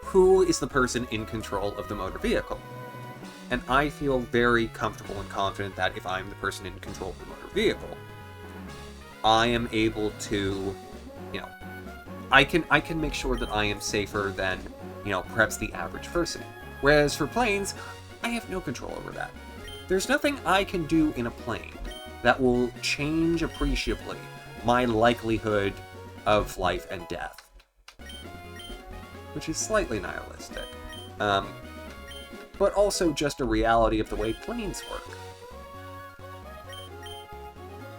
who is the person in control of the motor vehicle. And I feel very comfortable and confident that if I'm the person in control of the motor vehicle, I am able to, you know, I can make sure that I am safer than, you know, perhaps the average person. Whereas for planes, I have no control over that. There's nothing I can do in a plane that will change appreciably my likelihood of life and death. Which is slightly nihilistic. But also just a reality of the way planes work.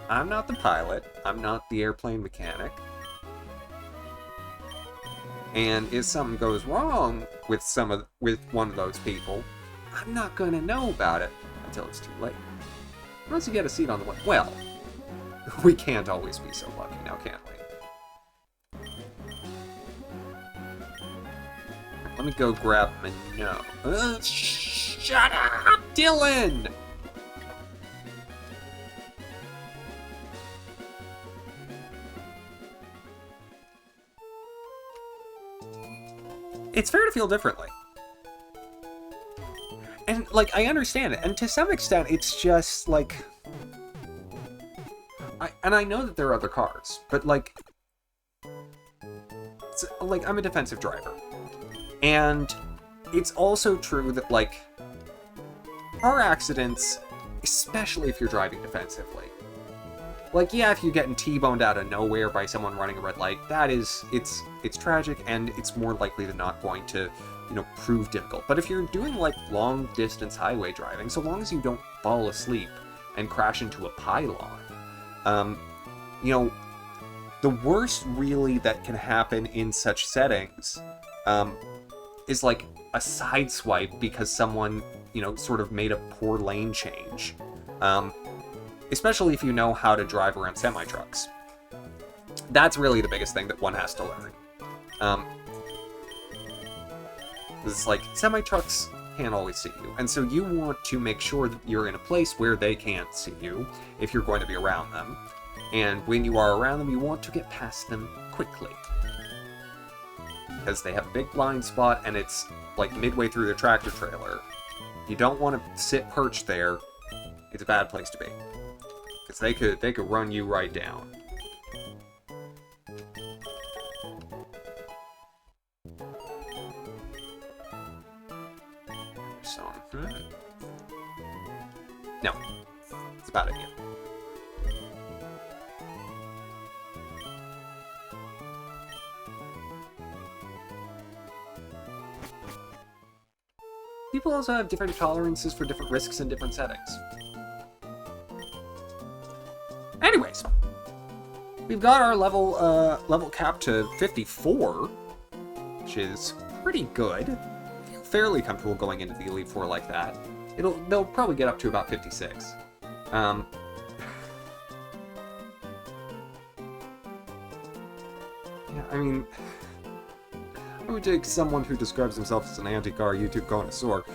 I'm not the pilot. I'm not the airplane mechanic. And if something goes wrong with one of those people, I'm not gonna know about it until it's too late. Once you get a seat on the way, well, we can't always be so lucky now, can we? Let me go grab my shut up, Dylan! It's fair to feel differently. And, like, I understand it. And to some extent, it's just, like... I know that there are other cars, but, like... I'm a defensive driver. And it's also true that, like... car accidents, especially if you're driving defensively... Like, yeah, if you're getting T-boned out of nowhere by someone running a red light, that is... It's tragic, and it's more likely than not going to... you know, prove difficult. But if you're doing, like, long-distance highway driving, so long as you don't fall asleep and crash into a pylon, you know, the worst, really, that can happen in such settings, is, like, a sideswipe because someone, you know, sort of made a poor lane change. Especially if you know how to drive around semi-trucks. That's really the biggest thing that one has to learn. It's like, semi-trucks can't always see you, and so you want to make sure that you're in a place where they can't see you, if you're going to be around them. And when you are around them, you want to get past them quickly. Because they have a big blind spot, and it's, like, midway through the tractor trailer. You don't want to sit perched there. It's a bad place to be. Because they could run you right down. So, no. That's about it, yeah. People also have different tolerances for different risks in different settings. Anyways, we've got our level cap to 54, which is pretty good. Fairly comfortable going into the Elite Four like that. They'll probably get up to about 56. Yeah, I mean, I would take someone who describes himself as an anti-car YouTube connoisseur,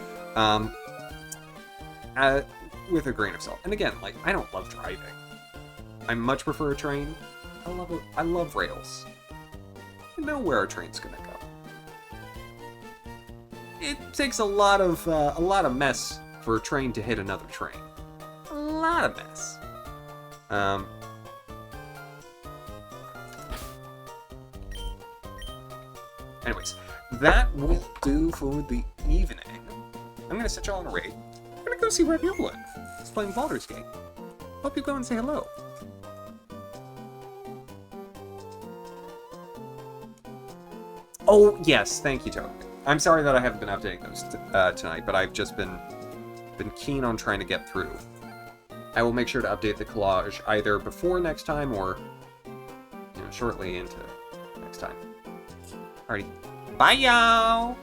with a grain of salt. And again, like, I don't love driving. I much prefer a train. I love rails. I know where a train's gonna go. It takes a lot of mess for a train to hit another train. A lot of mess. Anyways, that will do for the evening. I'm gonna set y'all on a raid. I'm gonna go see Radiola. He's playing Baldur's Gate. Hope you go and say hello. Oh, yes, thank you, Toad. I'm sorry that I haven't been updating those tonight, but I've just been keen on trying to get through. I will make sure to update the collage either before next time or, shortly into next time. Alrighty. Bye, y'all!